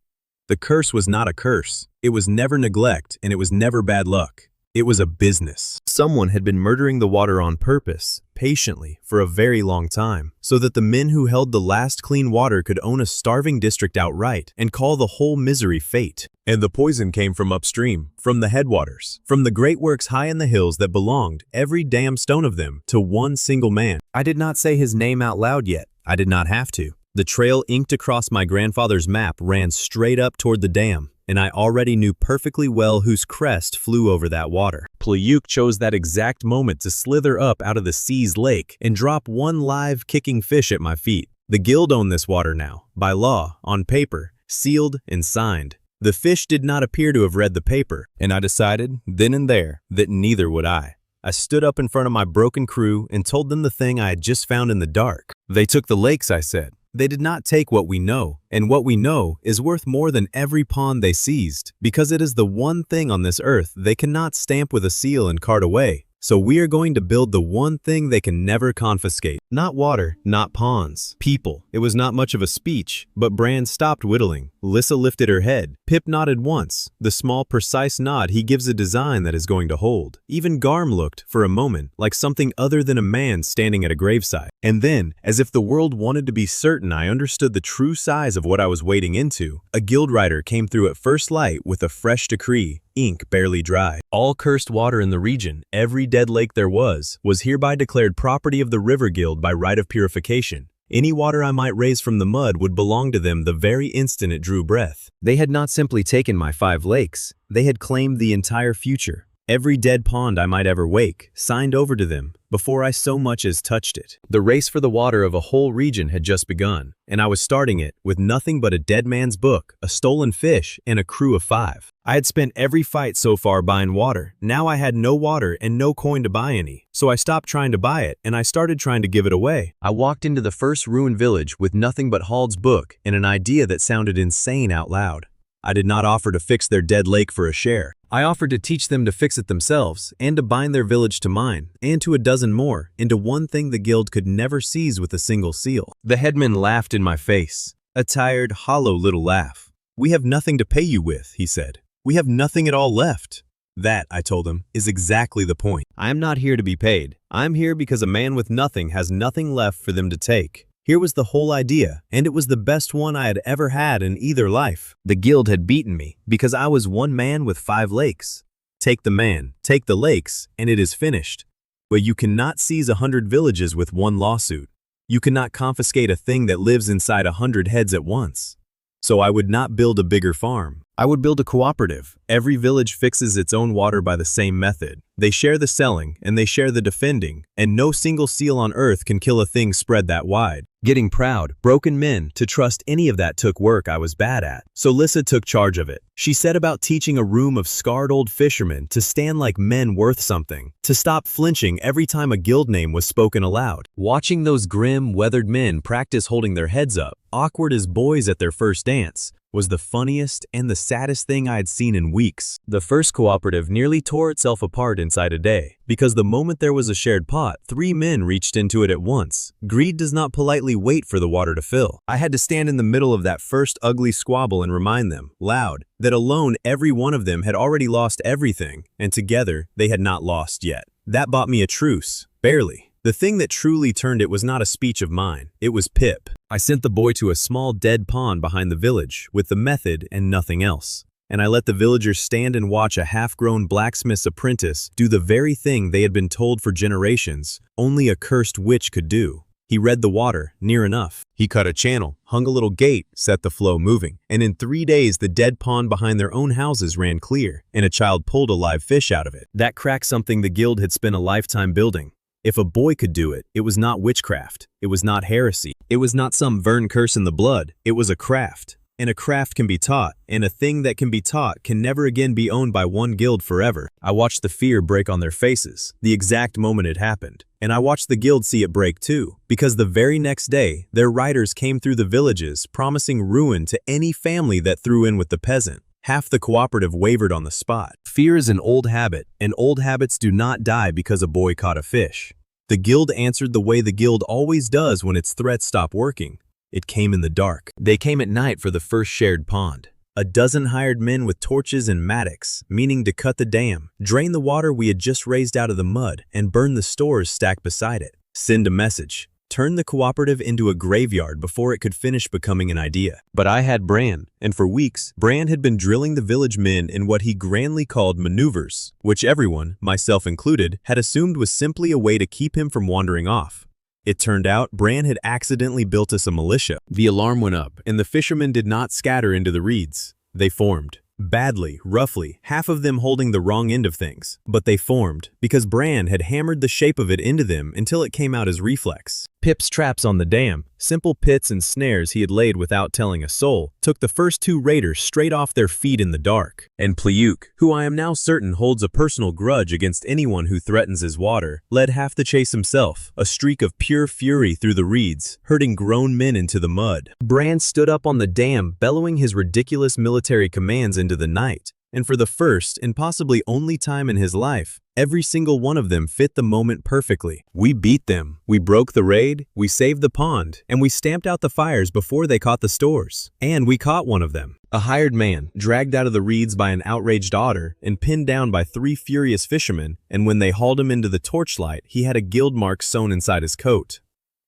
Speaker 1: The curse was not a curse. It was never neglect, and it was never bad luck. It was a business. Someone had been murdering the water on purpose, patiently, for a very long time, so that the men who held the last clean water could own a starving district outright and call the whole misery fate. And the poison came from upstream, from the headwaters, from the great works high in the hills that belonged, every damn stone of them, to one single man. I did not say his name out loud yet. I did not have to. The trail inked across my grandfather's map ran straight up toward the dam, and I already knew perfectly well whose crest flew over that water. Pliuk chose that exact moment to slither up out of the sea's lake and drop one live, kicking fish at my feet. The guild owned this water now, by law, on paper, sealed and signed. The fish did not appear to have read the paper, and I decided, then and there, that neither would I. I stood up in front of my broken crew and told them the thing I had just found in the dark. They took the lakes, I said. They did not take what we know, and what we know is worth more than every pond they seized, because it is the one thing on this earth they cannot stamp with a seal and cart away. So we are going to build the one thing they can never confiscate. Not water, not ponds. People. It was not much of a speech, but Brand stopped whittling. Lissa lifted her head. Pip nodded once. The small, precise nod he gives a design that is going to hold. Even Garm looked, for a moment, like something other than a man standing at a graveside. And then, as if the world wanted to be certain I understood the true size of what I was wading into, a guild rider came through at first light with a fresh decree. Ink barely dry. All cursed water in the region, every dead lake there was hereby declared property of the River Guild by right of purification. Any water I might raise from the mud would belong to them the very instant it drew breath. They had not simply taken my 5 lakes, they had claimed the entire future. Every dead pond I might ever wake, signed over to them, before I so much as touched it. The race for the water of a whole region had just begun, and I was starting it with nothing but a dead man's book, a stolen fish, and a crew of 5. I had spent every fight so far buying water. Now I had no water and no coin to buy any. So I stopped trying to buy it, and I started trying to give it away. I walked into the first ruined village with nothing but Hald's book and an idea that sounded insane out loud. I did not offer to fix their dead lake for a share. I offered to teach them to fix it themselves, and to bind their village to mine, and to a dozen more, into one thing the guild could never seize with a single seal. The headman laughed in my face, a tired, hollow little laugh. "We have nothing to pay you with," he said. "We have nothing at all left." That, I told him, is exactly the point. I am not here to be paid. I'm here because a man with nothing has nothing left for them to take. Here was the whole idea, and it was the best one I had ever had in either life. The guild had beaten me, because I was one man with 5 lakes. Take the man, take the lakes, and it is finished. But you cannot seize 100 villages with one lawsuit. You cannot confiscate a thing that lives inside 100 heads at once. So I would not build a bigger farm. I would build a cooperative. Every village fixes its own water by the same method. They share the selling, and they share the defending, and no single seal on earth can kill a thing spread that wide. Getting proud, broken men, to trust any of that took work I was bad at. So Lissa took charge of it. She set about teaching a room of scarred old fishermen to stand like men worth something, to stop flinching every time a guild name was spoken aloud. Watching those grim, weathered men practice holding their heads up, awkward as boys at their first dance, was the funniest and the saddest thing I had seen in weeks. The first cooperative nearly tore itself apart inside a day, because the moment there was a shared pot, 3 men reached into it at once. Greed does not politely wait for the water to fill. I had to stand in the middle of that first ugly squabble and remind them, loud, that alone every one of them had already lost everything, and together they had not lost yet. That bought me a truce, barely. The thing that truly turned it was not a speech of mine, it was Pip. I sent the boy to a small dead pond behind the village with the method and nothing else. And I let the villagers stand and watch a half-grown blacksmith's apprentice do the very thing they had been told for generations only a cursed witch could do. He read the water, near enough. He cut a channel, hung a little gate, set the flow moving, and in 3 days the dead pond behind their own houses ran clear, and a child pulled a live fish out of it. That cracked something the guild had spent a lifetime building. If a boy could do it, it was not witchcraft. It was not heresy. It was not some Vern curse in the blood. It was a craft. And a craft can be taught, and a thing that can be taught can never again be owned by one guild forever. I watched the fear break on their faces, the exact moment it happened. And I watched the guild see it break too, because the very next day, their riders came through the villages, promising ruin to any family that threw in with the peasant. Half the cooperative wavered on the spot. Fear is an old habit, and old habits do not die because a boy caught a fish. The guild answered the way the guild always does when its threats stop working. It came in the dark. They came at night for the first shared pond. A dozen hired men with torches and mattocks, meaning to cut the dam, drain the water we had just raised out of the mud, and burn the stores stacked beside it. Send a message. Turn the cooperative into a graveyard before it could finish becoming an idea. But I had Bran, and for weeks, Bran had been drilling the village men in what he grandly called maneuvers, which everyone, myself included, had assumed was simply a way to keep him from wandering off. It turned out Bran had accidentally built us a militia. The alarm went up, and the fishermen did not scatter into the reeds. They formed. Badly, roughly, half of them holding the wrong end of things. But they formed, because Bran had hammered the shape of it into them until it came out as reflex. Pip's traps on the dam, simple pits and snares he had laid without telling a soul, took the first 2 raiders straight off their feet in the dark. And Pliuk, who I am now certain holds a personal grudge against anyone who threatens his water, led half the chase himself, a streak of pure fury through the reeds, herding grown men into the mud. Bran stood up on the dam, bellowing his ridiculous military commands into the night. And for the first and possibly only time in his life, every single one of them fit the moment perfectly. We beat them, we broke the raid, we saved the pond, and we stamped out the fires before they caught the stores. And we caught one of them. A hired man, dragged out of the reeds by an outraged otter and pinned down by 3 furious fishermen, and when they hauled him into the torchlight, he had a guild mark sewn inside his coat.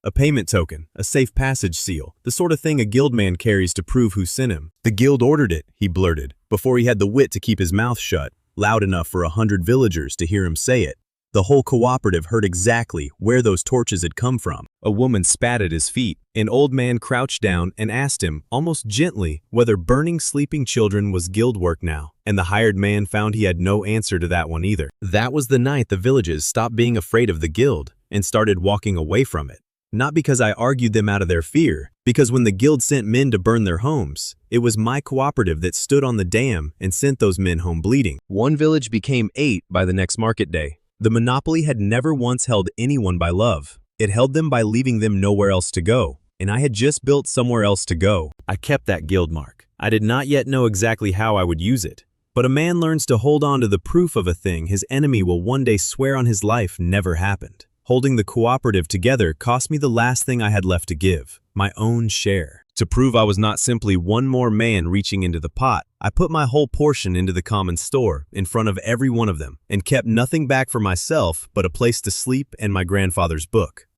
Speaker 1: A payment token, a safe passage seal, the sort of thing a guildman carries to prove who sent him. The guild ordered it, he blurted, before he had the wit to keep his mouth shut, loud enough for 100 villagers to hear him say it. The whole cooperative heard exactly where those torches had come from. A woman spat at his feet. An old man crouched down and asked him, almost gently, whether burning sleeping children was guild work now. And the hired man found he had no answer to that one either. That was the night the villages stopped being afraid of the guild and started walking away from it. Not because I argued them out of their fear, because when the guild sent men to burn their homes, it was my cooperative that stood on the dam and sent those men home bleeding. One village became 8 by the next market day. The monopoly had never once held anyone by love. It held them by leaving them nowhere else to go, and I had just built somewhere else to go. I kept that guild mark. I did not yet know exactly how I would use it, but a man learns to hold on to the proof of a thing his enemy will one day swear on his life never happened. Holding the cooperative together cost me the last thing I had left to give, my own share. To prove I was not simply one more man reaching into the pot, I put my whole portion into the common store in front of every one of them and kept nothing back for myself but a place to sleep and my grandfather's book.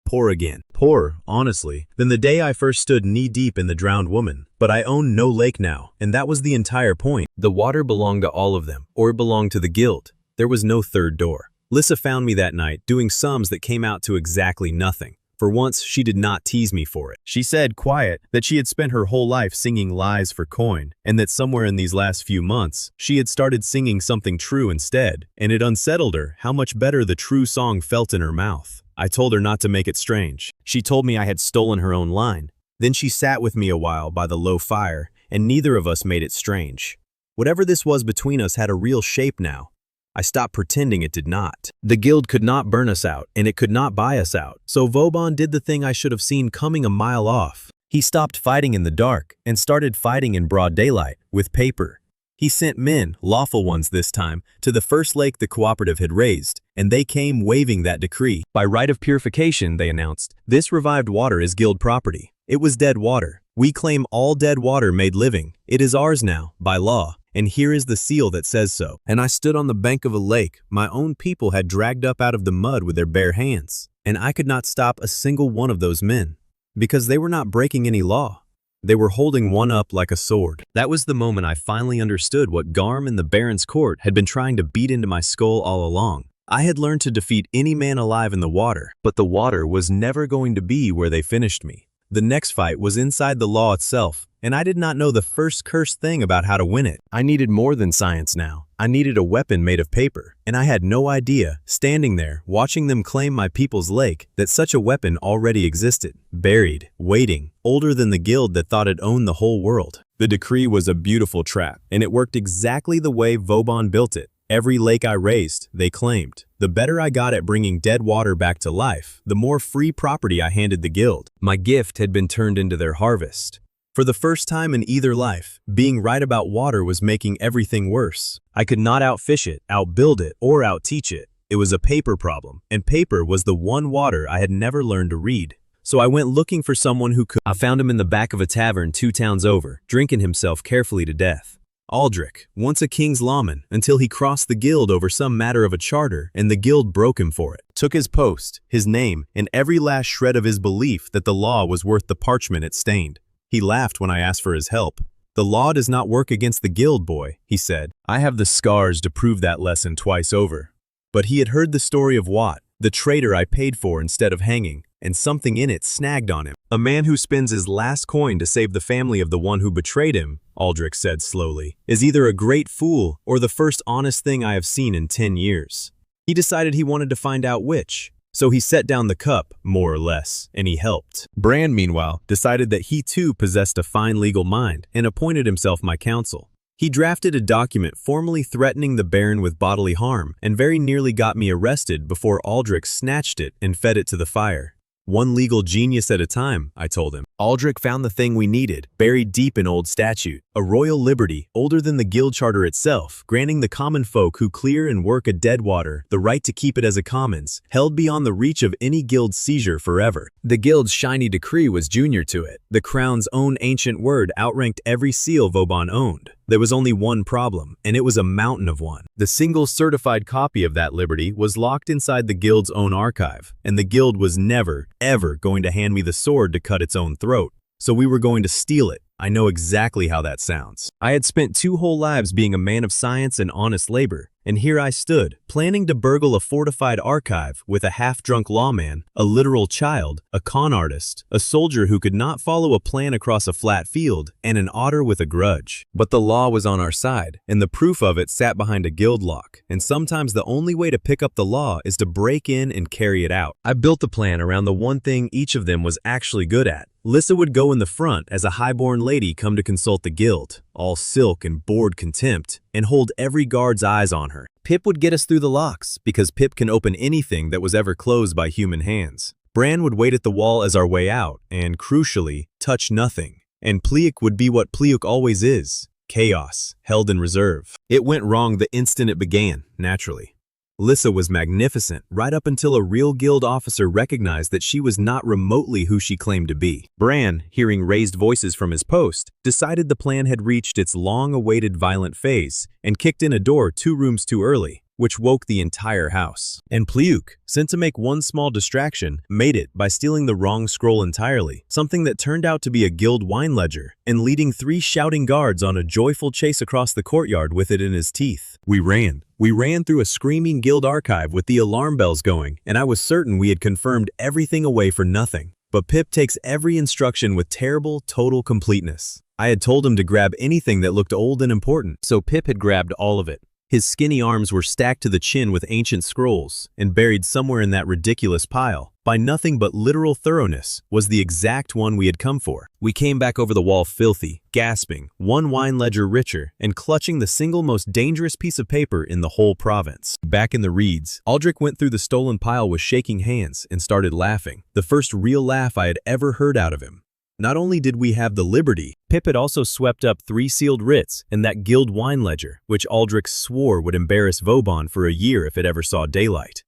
Speaker 1: Poor again. Poorer, honestly, than the day I first stood knee-deep in the drowned woman. But I own no lake now, and that was the entire point. The water belonged to all of them, or it belonged to the guild. There was no third door. Lissa found me that night doing sums that came out to exactly nothing. For once, she did not tease me for it. She said, quiet, that she had spent her whole life singing lies for coin, and that somewhere in these last few months, she had started singing something true instead, and it unsettled her how much better the true song felt in her mouth. I told her not to make it strange. She told me I had stolen her own line. Then she sat with me a while by the low fire, and neither of us made it strange. Whatever this was between us had a real shape now. I stopped pretending it did not. The guild could not burn us out, and it could not buy us out. So Vauban did the thing I should have seen coming a mile off. He stopped fighting in the dark and started fighting in broad daylight, with paper. He sent men, lawful ones this time, to the first lake the cooperative had raised, and they came waving that decree. By right of purification, they announced, this revived water is guild property. It was dead water. We claim all dead water made living. It is ours now, by law. And here is the seal that says so. And I stood on the bank of a lake my own people had dragged up out of the mud with their bare hands. And I could not stop a single one of those men, because they were not breaking any law. They were holding one up like a sword. That was the moment I finally understood what Garm and the Baron's court had been trying to beat into my skull all along. I had learned to defeat any man alive in the water, but the water was never going to be where they finished me. The next fight was inside the law itself, and I did not know the first cursed thing about how to win it. I needed more than science now. I needed a weapon made of paper, and I had no idea, standing there, watching them claim my people's lake, that such a weapon already existed, buried, waiting, older than the guild that thought it owned the whole world. The decree was a beautiful trap, and it worked exactly the way Vauban built it. Every lake I raised, they claimed. The better I got at bringing dead water back to life, the more free property I handed the guild. My gift had been turned into their harvest. For the first time in either life, being right about water was making everything worse. I could not outfish it, outbuild it, or outteach it. It was a paper problem, and paper was the one water I had never learned to read. So I went looking for someone who could. I found him in the back of a tavern 2 towns over, drinking himself carefully to death. Aldrich, once a king's lawman, until he crossed the guild over some matter of a charter, and the guild broke him for it. Took his post, his name, and every last shred of his belief that the law was worth the parchment it stained. He laughed when I asked for his help. The law does not work against the guild, boy, he said. I have the scars to prove that lesson twice over. But he had heard the story of Watt, the traitor I paid for instead of hanging, and something in it snagged on him. A man who spends his last coin to save the family of the one who betrayed him, Aldrich said slowly, is either a great fool or the first honest thing I have seen in 10 years. He decided he wanted to find out which. So he set down the cup, more or less, and he helped. Bran, meanwhile, decided that he too possessed a fine legal mind and appointed himself my counsel. He drafted a document formally threatening the Baron with bodily harm and very nearly got me arrested before Aldrich snatched it and fed it to the fire. One legal genius at a time, I told him. Aldrich found the thing we needed, buried deep in old statute, a royal liberty older than the guild charter itself, granting the common folk who clear and work a dead water the right to keep it as a commons, held beyond the reach of any guild's seizure forever. The guild's shiny decree was junior to it. The crown's own ancient word outranked every seal Vauban owned. There was only one problem, and it was a mountain of one. The single certified copy of that liberty was locked inside the guild's own archive, and the guild was never, ever going to hand me the sword to cut its own throat. So we were going to steal it. I know exactly how that sounds. I had spent 2 whole lives being a man of science and honest labor, and here I stood, planning to burgle a fortified archive with a half-drunk lawman, a literal child, a con artist, a soldier who could not follow a plan across a flat field, and an otter with a grudge. But the law was on our side, and the proof of it sat behind a guild lock, and sometimes the only way to pick up the law is to break in and carry it out. I built the plan around the one thing each of them was actually good at. Lissa would go in the front as a highborn lady come to consult the guild, all silk and bored contempt, and hold every guard's eyes on her. Pip would get us through the locks, because Pip can open anything that was ever closed by human hands. Bran would wait at the wall as our way out, and, crucially, touch nothing. And Pliuk would be what Pliuk always is, chaos, held in reserve. It went wrong the instant it began, naturally. Lissa was magnificent, right up until a real guild officer recognized that she was not remotely who she claimed to be. Bran, hearing raised voices from his post, decided the plan had reached its long-awaited violent phase and kicked in a door 2 rooms too early, which woke the entire house. And Pliuk, sent to make one small distraction, made it by stealing the wrong scroll entirely, something that turned out to be a guild wine ledger, and leading 3 shouting guards on a joyful chase across the courtyard with it in his teeth. We ran. We ran through a screaming guild archive with the alarm bells going, and I was certain we had confirmed everything away for nothing. But Pip takes every instruction with terrible, total completeness. I had told him to grab anything that looked old and important, so Pip had grabbed all of it. His skinny arms were stacked to the chin with ancient scrolls, and buried somewhere in that ridiculous pile, by nothing but literal thoroughness, was the exact one we had come for. We came back over the wall filthy, gasping, one wine ledger richer, and clutching the single most dangerous piece of paper in the whole province. Back in the reeds, Aldrich went through the stolen pile with shaking hands and started laughing, the first real laugh I had ever heard out of him. Not only did we have the liberty, Pip had also swept up 3 sealed writs and that guild wine ledger, which Aldrich swore would embarrass Vauban for a year if it ever saw daylight.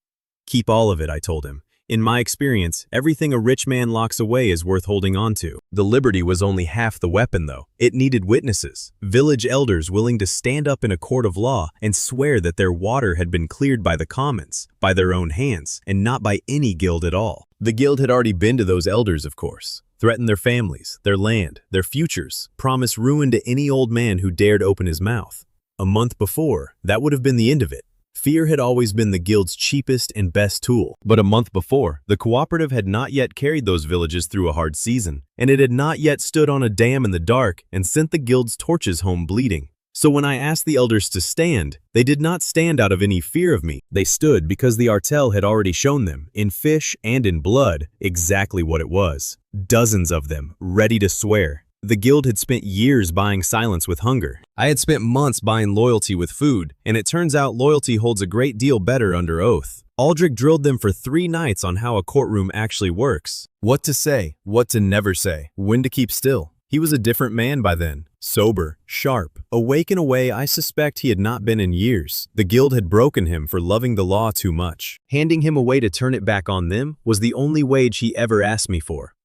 Speaker 1: Keep all of it, I told him. In my experience, everything a rich man locks away is worth holding on to. The liberty was only half the weapon, though. It needed witnesses, village elders willing to stand up in a court of law and swear that their water had been cleared by the commons, by their own hands, and not by any guild at all. The guild had already been to those elders, of course. Threatened their families, their land, their futures, promised ruin to any old man who dared open his mouth. A month before, that would have been the end of it. Fear had always been the guild's cheapest and best tool. But a month before, the cooperative had not yet carried those villages through a hard season, and it had not yet stood on a dam in the dark and sent the guild's torches home bleeding. So when I asked the elders to stand, they did not stand out of any fear of me. They stood because the artel had already shown them, in fish and in blood, exactly what it was. Dozens of them, ready to swear. The guild had spent years buying silence with hunger. I had spent months buying loyalty with food, and it turns out loyalty holds a great deal better under oath. Aldrich drilled them for 3 nights on how a courtroom actually works. What to say, what to never say, when to keep still. He was a different man by then, sober, sharp, awake in a way I suspect he had not been in years. The guild had broken him for loving the law too much. Handing him away to turn it back on them was the only wage he ever asked me for.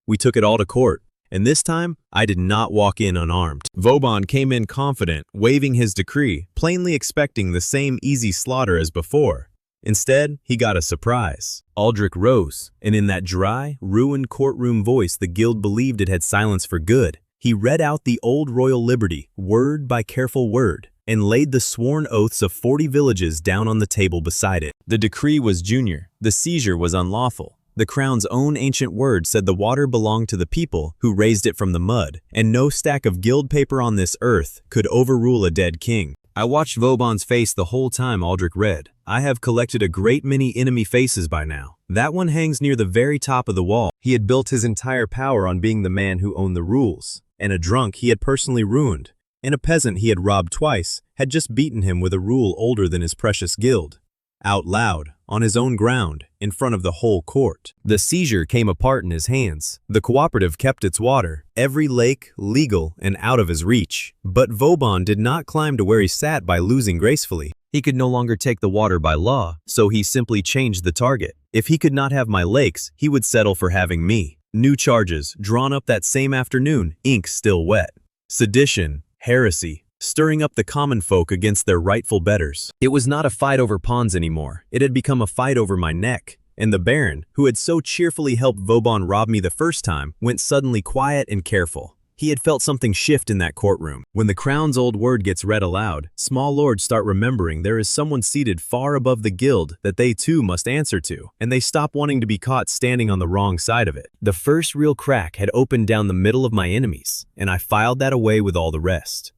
Speaker 1: We took it all to court, and this time, I did not walk in unarmed. Vauban came in confident, waving his decree, plainly expecting the same easy slaughter as before. Instead, he got a surprise. Aldrich rose, and in that dry, ruined courtroom voice the guild believed it had silenced for good, he read out the old royal liberty, word by careful word, and laid the sworn oaths of 40 villages down on the table beside it. The decree was junior. The seizure was unlawful. The crown's own ancient word said the water belonged to the people who raised it from the mud, and no stack of guild paper on this earth could overrule a dead king. I watched Vauban's face the whole time Aldrich read. I have collected a great many enemy faces by now. That one hangs near the very top of the wall. He had built his entire power on being the man who owned the rules, and a drunk he had personally ruined, and a peasant he had robbed twice had just beaten him with a rule older than his precious guild. Out loud, on his own ground, in front of the whole court. The seizure came apart in his hands. The cooperative kept its water, every lake legal and out of his reach. But Vauban did not climb to where he sat by losing gracefully. He could no longer take the water by law, so he simply changed the target. If he could not have my lakes, he would settle for having me. New charges, drawn up that same afternoon, ink still wet. Sedition, heresy, stirring up the common folk against their rightful betters. It was not a fight over pawns anymore. It had become a fight over my neck. And the Baron, who had so cheerfully helped Vauban rob me the first time, went suddenly quiet and careful. He had felt something shift in that courtroom. When the crown's old word gets read aloud, small lords start remembering there is someone seated far above the guild that they too must answer to, and they stop wanting to be caught standing on the wrong side of it. The first real crack had opened down the middle of my enemies, and I filed that away with all the rest.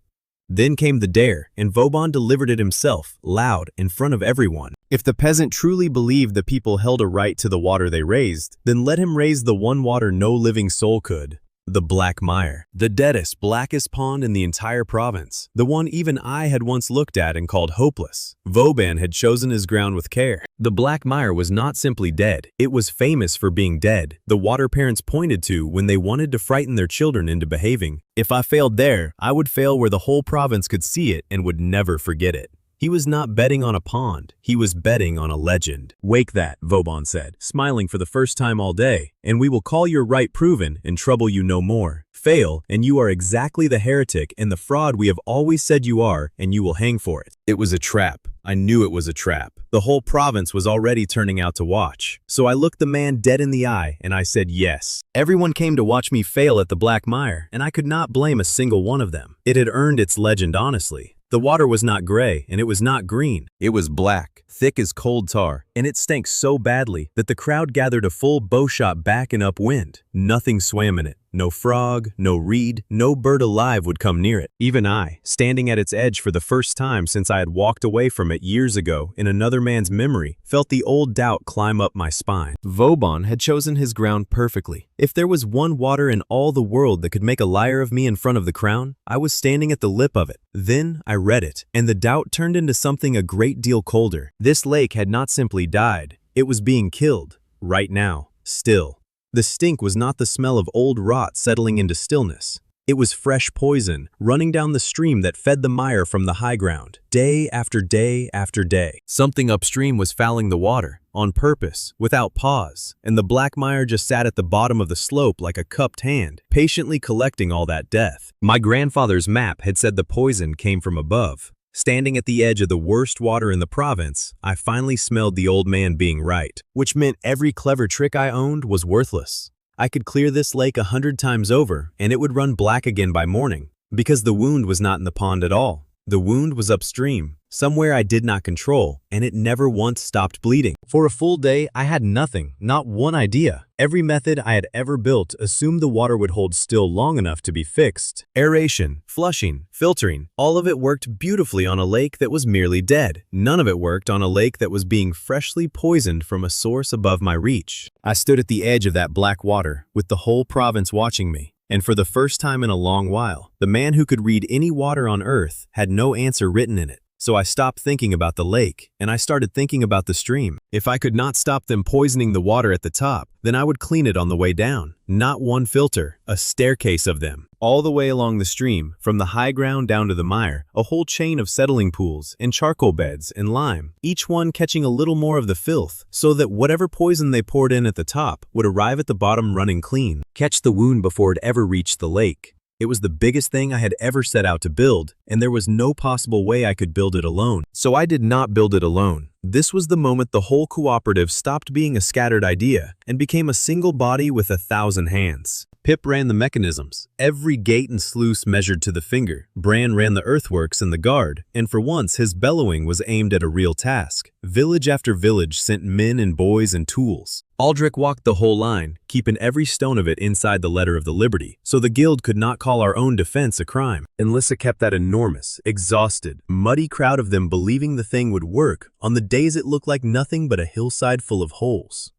Speaker 1: Then came the dare, and Vauban delivered it himself, loud, in front of everyone. If the peasant truly believed the people held a right to the water they raised, then let him raise the one water no living soul could. The Black Mire, the deadest, blackest pond in the entire province, the one even I had once looked at and called hopeless. Vauban had chosen his ground with care. The Black Mire was not simply dead, it was famous for being dead, the water parents pointed to when they wanted to frighten their children into behaving. If I failed there, I would fail where the whole province could see it and would never forget it. He was not betting on a pond, he was betting on a legend. "Wake that," Vauban said, smiling for the first time all day, "and we will call your right proven and trouble you no more. Fail, and you are exactly the heretic and the fraud we have always said you are, and you will hang for it." It was a trap. I knew it was a trap. The whole province was already turning out to watch. So I looked the man dead in the eye, and I said yes. Everyone came to watch me fail at the Black Mire, and I could not blame a single one of them. It had earned its legend honestly. The water was not gray, and it was not green. It was black, thick as cold tar, and it stank so badly that the crowd gathered a full bow shot back and upwind. Nothing swam in it. No frog, no reed, no bird alive would come near it. Even I, standing at its edge for the first time since I had walked away from it years ago in another man's memory, felt the old doubt climb up my spine. Vauban had chosen his ground perfectly. If there was one water in all the world that could make a liar of me in front of the crown, I was standing at the lip of it. Then I read it, and the doubt turned into something a great deal colder. This lake had not simply died, it was being killed. Right now. Still. The stink was not the smell of old rot settling into stillness. It was fresh poison running down the stream that fed the mire from the high ground, day after day after day. Something upstream was fouling the water, on purpose, without pause, and the black mire just sat at the bottom of the slope like a cupped hand, patiently collecting all that death. My grandfather's map had said the poison came from above. Standing at the edge of the worst water in the province, I finally smelled the old man being right, which meant every clever trick I owned was worthless. I could clear this lake 100 times over, and it would run black again by morning, because the wound was not in the pond at all. The wound was upstream, somewhere I did not control, and it never once stopped bleeding. For a full day, I had nothing, not one idea. Every method I had ever built assumed the water would hold still long enough to be fixed. Aeration, flushing, filtering, all of it worked beautifully on a lake that was merely dead. None of it worked on a lake that was being freshly poisoned from a source above my reach. I stood at the edge of that black water, with the whole province watching me. And for the first time in a long while, the man who could read any water on earth had no answer written in it. So I stopped thinking about the lake, and I started thinking about the stream. If I could not stop them poisoning the water at the top, then I would clean it on the way down. Not one filter, a staircase of them. All the way along the stream, from the high ground down to the mire, a whole chain of settling pools and charcoal beds and lime, each one catching a little more of the filth, so that whatever poison they poured in at the top would arrive at the bottom running clean, catch the wound before it ever reached the lake. It was the biggest thing I had ever set out to build, and there was no possible way I could build it alone. So I did not build it alone. This was the moment the whole cooperative stopped being a scattered idea and became a single body with 1,000 hands. Pip ran the mechanisms. Every gate and sluice measured to the finger. Bran ran the earthworks and the guard, and for once his bellowing was aimed at a real task. Village after village sent men and boys and tools. Aldrich walked the whole line, keeping every stone of it inside the letter of the Liberty, so the guild could not call our own defense a crime. And Lissa kept that enormous, exhausted, muddy crowd of them believing the thing would work on the days it looked like nothing but a hillside full of holes.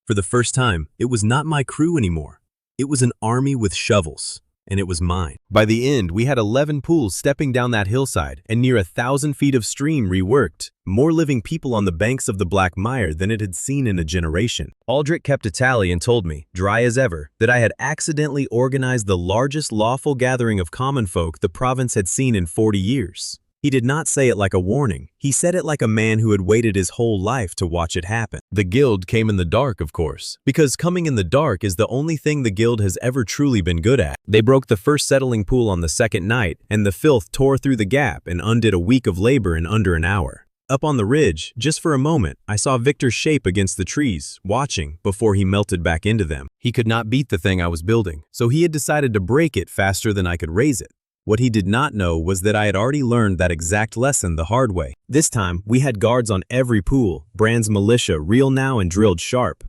Speaker 1: For the first time, it was not my crew anymore. It was an army with shovels, and it was mine. By the end, we had 11 pools stepping down that hillside, and near 1,000 feet of stream reworked. More living people on the banks of the Black Mire than it had seen in a generation. Aldrich kept a tally and told me, dry as ever, that I had accidentally organized the largest lawful gathering of common folk the province had seen in 40 years. He did not say it like a warning. He said it like a man who had waited his whole life to watch it happen. The guild came in the dark, of course, because coming in the dark is the only thing the guild has ever truly been good at. They broke the first settling pool on the second night, and the filth tore through the gap and undid a week of labor in under an hour. Up on the ridge, just for a moment, I saw Victor's shape against the trees, watching before he melted back into them. He could not beat the thing I was building, so he had decided to break it faster than I could raise it. What he did not know was that I had already learned that exact lesson the hard way. This time, we had guards on every pool, Brand's militia real now and drilled sharp.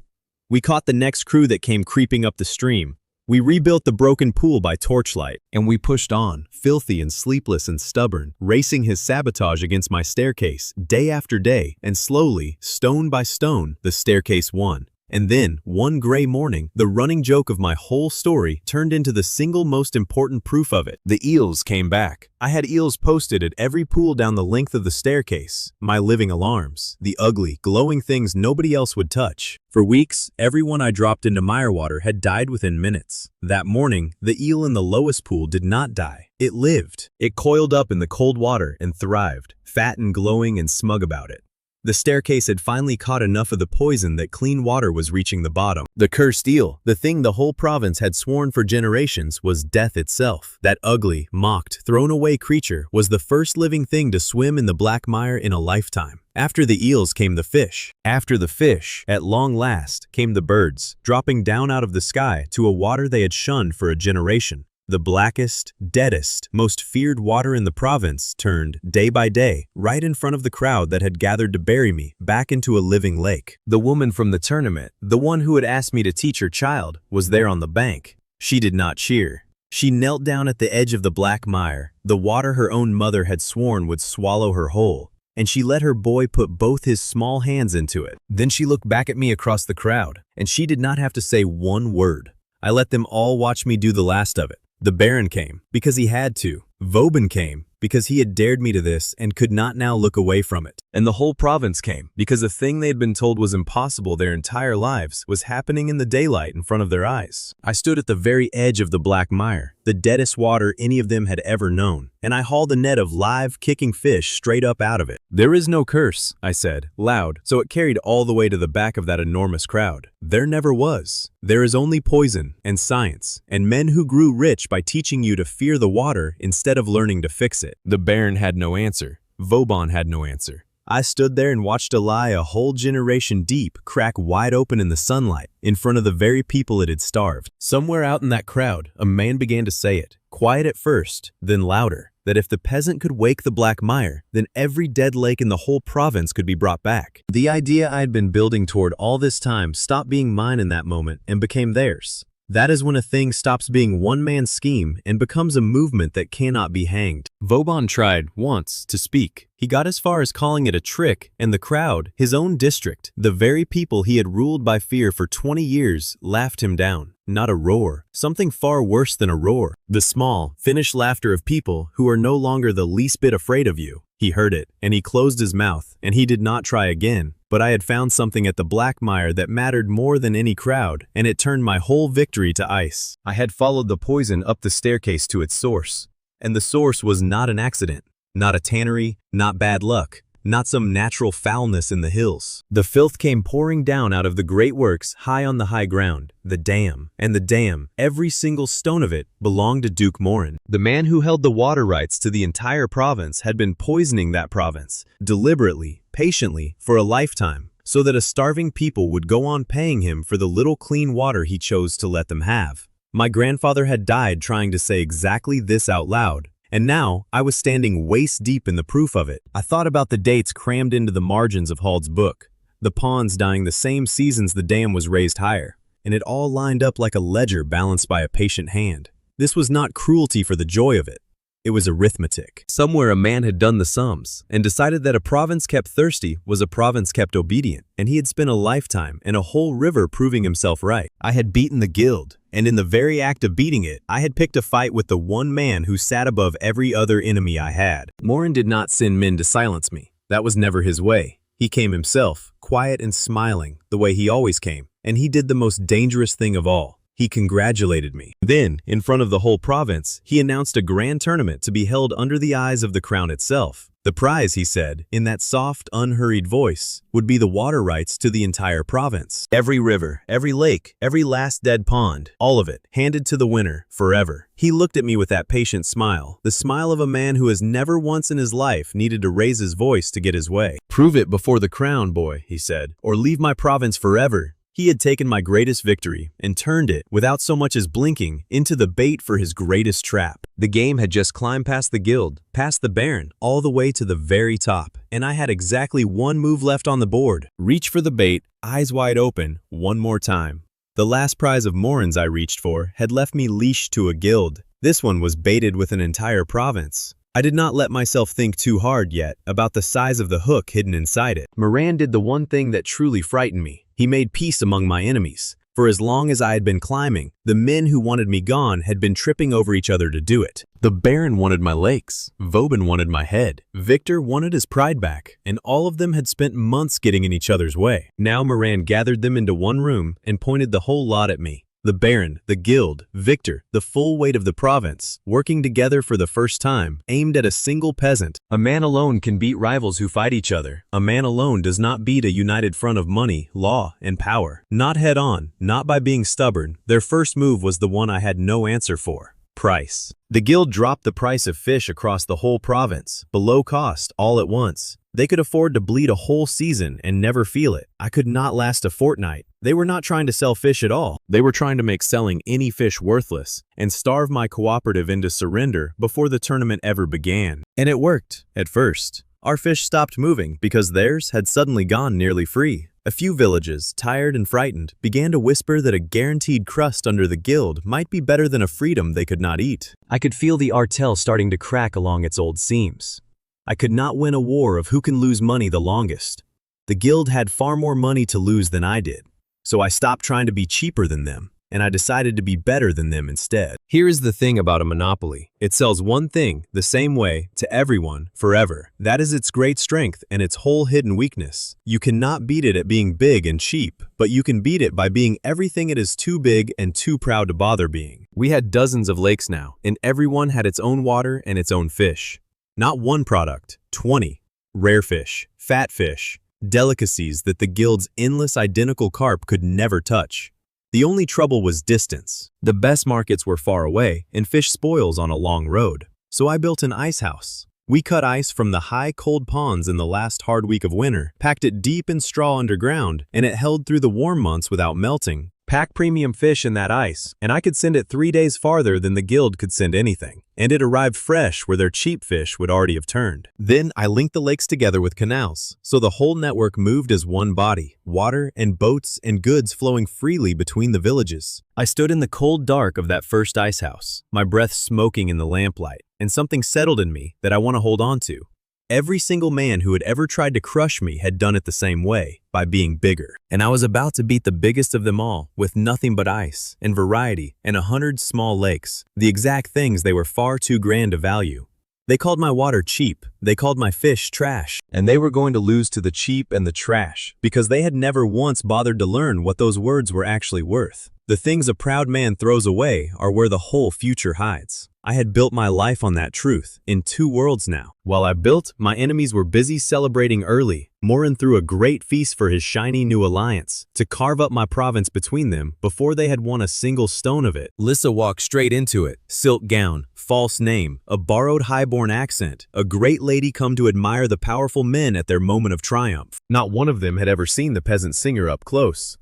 Speaker 1: We caught the next crew that came creeping up the stream. We rebuilt the broken pool by torchlight, and we pushed on, filthy and sleepless and stubborn, racing his sabotage against my staircase, day after day, and slowly, stone by stone, the staircase won. And then, one gray morning, the running joke of my whole story turned into the single most important proof of it. The eels came back. I had eels posted at every pool down the length of the staircase, my living alarms, the ugly, glowing things nobody else would touch. For weeks, everyone I dropped into mire water had died within minutes. That morning, the eel in the lowest pool did not die. It lived. It coiled up in the cold water and thrived, fat and glowing and smug about it. The staircase had finally caught enough of the poison that clean water was reaching the bottom. The cursed eel, the thing the whole province had sworn for generations was death itself. That ugly, mocked, thrown-away creature was the first living thing to swim in the black mire in a lifetime. After the eels came the fish. After the fish, at long last, came the birds, dropping down out of the sky to a water they had shunned for a generation. The blackest, deadest, most feared water in the province turned, day by day, right in front of the crowd that had gathered to bury me, back into a living lake. The woman from the tournament, the one who had asked me to teach her child, was there on the bank. She did not cheer. She knelt down at the edge of the black mire, the water her own mother had sworn would swallow her whole, and she let her boy put both his small hands into it. Then she looked back at me across the crowd, and she did not have to say one word. I let them all watch me do the last of it. The Baron came, because he had to. Vauban came, because he had dared me to this and could not now look away from it. And the whole province came, because the thing they had been told was impossible their entire lives was happening in the daylight in front of their eyes. I stood at the very edge of the black mire, the deadest water any of them had ever known, and I hauled a net of live, kicking fish straight up out of it. "There is no curse," I said, loud, so it carried all the way to the back of that enormous crowd. "There never was. There is only poison and science, and men who grew rich by teaching you to fear the water instead of learning to fix it." The Baron had no answer. Vauban had no answer. I stood there and watched a lie a whole generation deep crack wide open in the sunlight, in front of the very people it had starved. Somewhere out in that crowd, a man began to say it, quiet at first, then louder, that if the peasant could wake the black mire, then every dead lake in the whole province could be brought back. The idea I had been building toward all this time stopped being mine in that moment and became theirs. That is when a thing stops being one man's scheme and becomes a movement that cannot be hanged. Vauban tried, once, to speak. He got as far as calling it a trick, and the crowd, his own district, the very people he had ruled by fear for 20 years, laughed him down. Not a roar, something far worse than a roar. The small, finished laughter of people who are no longer the least bit afraid of you. He heard it, and he closed his mouth, and he did not try again. But I had found something at the black mire that mattered more than any crowd, and it turned my whole victory to ice. I had followed the poison up the staircase to its source, and the source was not an accident, not a tannery, not bad luck, not some natural foulness in the hills. The filth came pouring down out of the great works high on the high ground, the dam, and the dam, every single stone of it, belonged to Duke Morin. The man who held the water rights to the entire province had been poisoning that province, deliberately, patiently, for a lifetime, so that a starving people would go on paying him for the little clean water he chose to let them have. My grandfather had died trying to say exactly this out loud, and now I was standing waist deep in the proof of it. I thought about the dates crammed into the margins of Halde's book, the ponds dying the same seasons the dam was raised higher, and it all lined up like a ledger balanced by a patient hand. This was not cruelty for the joy of it. It was arithmetic. Somewhere a man had done the sums and decided that a province kept thirsty was a province kept obedient, and he had spent a lifetime and a whole river proving himself right. I had beaten the guild, and in the very act of beating it, I had picked a fight with the one man who sat above every other enemy I had. Morin did not send men to silence me. That was never his way. He came himself, quiet and smiling, the way he always came, and he did the most dangerous thing of all. He congratulated me. Then, in front of the whole province, he announced a grand tournament to be held under the eyes of the crown itself. The prize, he said, in that soft, unhurried voice, would be the water rights to the entire province. Every river, every lake, every last dead pond, all of it, handed to the winner, forever. He looked at me with that patient smile, the smile of a man who has never once in his life needed to raise his voice to get his way. "Prove it before the crown, boy," he said, "or leave my province forever." He had taken my greatest victory and turned it, without so much as blinking, into the bait for his greatest trap. The game had just climbed past the guild, past the Baron, all the way to the very top, and I had exactly one move left on the board. Reach for the bait, eyes wide open, one more time. The last prize of Morin's I reached for had left me leashed to a guild. This one was baited with an entire province. I did not let myself think too hard yet about the size of the hook hidden inside it. Morin did the one thing that truly frightened me. He made peace among my enemies. For as long as I had been climbing, the men who wanted me gone had been tripping over each other to do it. The Baron wanted my legs, Vauban wanted my head, Victor wanted his pride back, and all of them had spent months getting in each other's way. Now Morin gathered them into one room and pointed the whole lot at me. The Baron, the Guild, Victor, the full weight of the province, working together for the first time, aimed at a single peasant. A man alone can beat rivals who fight each other. A man alone does not beat a united front of money, law, and power. Not head on, not by being stubborn. Their first move was the one I had no answer for. Price. The guild dropped the price of fish across the whole province, below cost, all at once. They could afford to bleed a whole season and never feel it. I could not last a fortnight. They were not trying to sell fish at all. They were trying to make selling any fish worthless and starve my cooperative into surrender before the tournament ever began. And it worked, at first. Our fish stopped moving because theirs had suddenly gone nearly free. A few villages, tired and frightened, began to whisper that a guaranteed crust under the guild might be better than a freedom they could not eat. I could feel the artel starting to crack along its old seams. I could not win a war of who can lose money the longest. The guild had far more money to lose than I did, so I stopped trying to be cheaper than them, and I decided to be better than them instead. Here is the thing about a monopoly. It sells one thing the same way to everyone forever. That is its great strength and its whole hidden weakness. You cannot beat it at being big and cheap, but you can beat it by being everything it is too big and too proud to bother being. We had dozens of lakes now, and everyone had its own water and its own fish. Not one product, 20. Rare fish, fat fish, delicacies that the guild's endless identical carp could never touch. The only trouble was distance. The best markets were far away, and fish spoils on a long road. So I built an ice house. We cut ice from the high, cold ponds in the last hard week of winter, packed it deep in straw underground, and it held through the warm months without melting. Pack premium fish in that ice, and I could send it 3 days farther than the guild could send anything. And it arrived fresh where their cheap fish would already have turned. Then I linked the lakes together with canals, so the whole network moved as one body, water and boats and goods flowing freely between the villages. I stood in the cold dark of that first ice house, my breath smoking in the lamplight, and something settled in me that I want to hold on to. Every single man who had ever tried to crush me had done it the same way, by being bigger. And I was about to beat the biggest of them all, with nothing but ice, and variety, and 100 small lakes, the exact things they were far too grand to value. They called my water cheap, they called my fish trash, and they were going to lose to the cheap and the trash, because they had never once bothered to learn what those words were actually worth. The things a proud man throws away are where the whole future hides. I had built my life on that truth, in 2 worlds now. While I built, my enemies were busy celebrating early. Morin threw a great feast for his shiny new alliance, to carve up my province between them before they had won a single stone of it. Lissa walked straight into it. Silk gown, false name, a borrowed highborn accent, a great lady come to admire the powerful men at their moment of triumph. Not one of them had ever seen the peasant singer up close.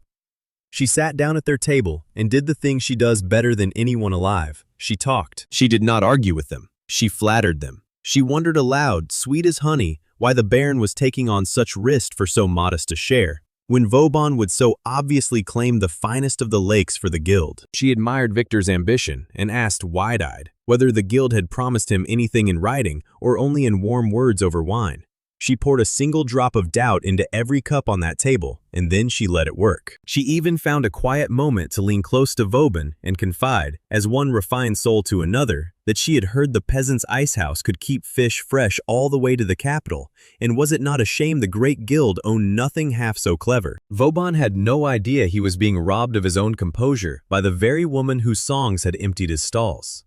Speaker 1: She sat down at their table and did the thing she does better than anyone alive. She talked. She did not argue with them. She flattered them. She wondered aloud, sweet as honey, why the Baron was taking on such risk for so modest a share, when Vauban would so obviously claim the finest of the lakes for the guild. She admired Victor's ambition and asked wide-eyed whether the guild had promised him anything in writing or only in warm words over wine. She poured a single drop of doubt into every cup on that table, and then she let it work. She even found a quiet moment to lean close to Vauban and confide, as one refined soul to another, that she had heard the peasant's ice house could keep fish fresh all the way to the capital, and was it not a shame the great guild owned nothing half so clever? Vauban had no idea he was being robbed of his own composure by the very woman whose songs had emptied his stalls.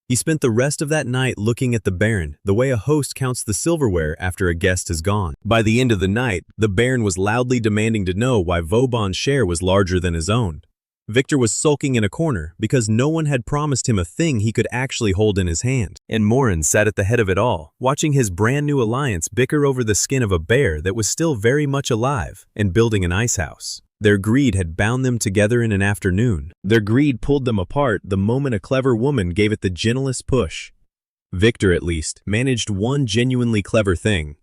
Speaker 1: He spent the rest of that night looking at the Baron, the way a host counts the silverware after a guest has gone. By the end of the night, the Baron was loudly demanding to know why Vauban's share was larger than his own. Victor was sulking in a corner because no one had promised him a thing he could actually hold in his hand. And Morin sat at the head of it all, watching his brand new alliance bicker over the skin of a bear that was still very much alive and building an ice house. Their greed had bound them together in an afternoon. Their greed pulled them apart the moment a clever woman gave it the gentlest push. Victor, at least, managed one genuinely clever thing.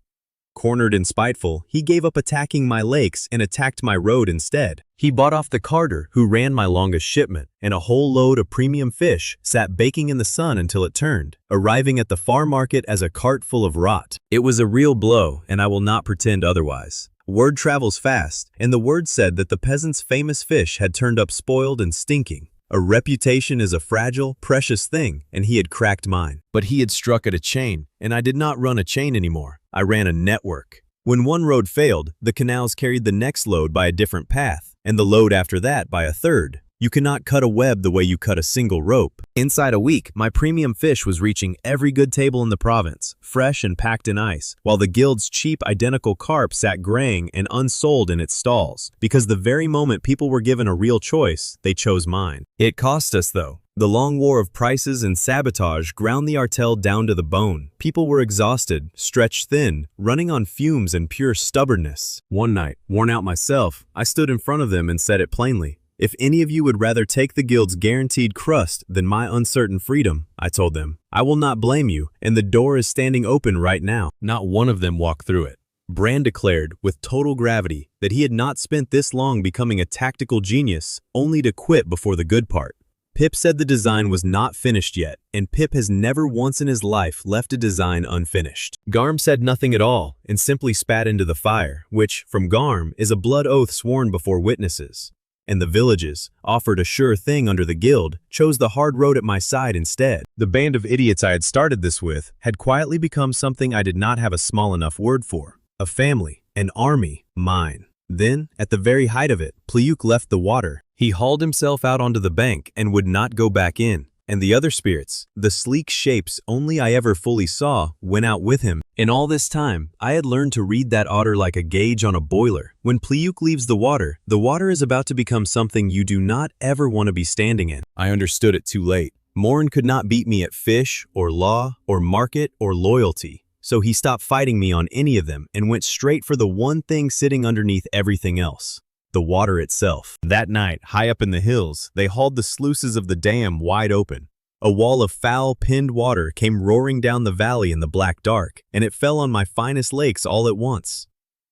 Speaker 1: Cornered and spiteful, he gave up attacking my lakes and attacked my road instead. He bought off the carter who ran my longest shipment, and a whole load of premium fish sat baking in the sun until it turned, arriving at the far market as a cart full of rot. It was a real blow, and I will not pretend otherwise. Word travels fast, and the word said that the peasant's famous fish had turned up spoiled and stinking. A reputation is a fragile, precious thing, and he had cracked mine. But he had struck at a chain, and I did not run a chain anymore. I ran a network. When one road failed, the canals carried the next load by a different path, and the load after that by a third. You cannot cut a web the way you cut a single rope. Inside a week, my premium fish was reaching every good table in the province, fresh and packed in ice, while the guild's cheap identical carp sat graying and unsold in its stalls, because the very moment people were given a real choice, they chose mine. It cost us, though. The long war of prices and sabotage ground the artel down to the bone. People were exhausted, stretched thin, running on fumes and pure stubbornness. One night, worn out myself, I stood in front of them and said it plainly. If any of you would rather take the guild's guaranteed crust than my uncertain freedom, I told them, I will not blame you, and the door is standing open right now. Not one of them walked through it. Bran declared, with total gravity, that he had not spent this long becoming a tactical genius, only to quit before the good part. Pip said the design was not finished yet, and Pip has never once in his life left a design unfinished. Garm said nothing at all, and simply spat into the fire, which, from Garm, is a blood oath sworn before witnesses. And the villages, offered a sure thing under the guild, chose the hard road at my side instead. The band of idiots I had started this with had quietly become something I did not have a small enough word for. A family, an army, mine. Then, at the very height of it, Pliuk left the water. He hauled himself out onto the bank and would not go back in. And the other spirits, the sleek shapes only I ever fully saw, went out with him. In all this time, I had learned to read that otter like a gauge on a boiler. When Pliuk leaves the water is about to become something you do not ever want to be standing in. I understood it too late. Morn could not beat me at fish, or law, or market, or loyalty. So he stopped fighting me on any of them and went straight for the one thing sitting underneath everything else. The water itself. That night, high up in the hills, they hauled the sluices of the dam wide open. A wall of foul, pinned water came roaring down the valley in the black dark, and it fell on my finest lakes all at once.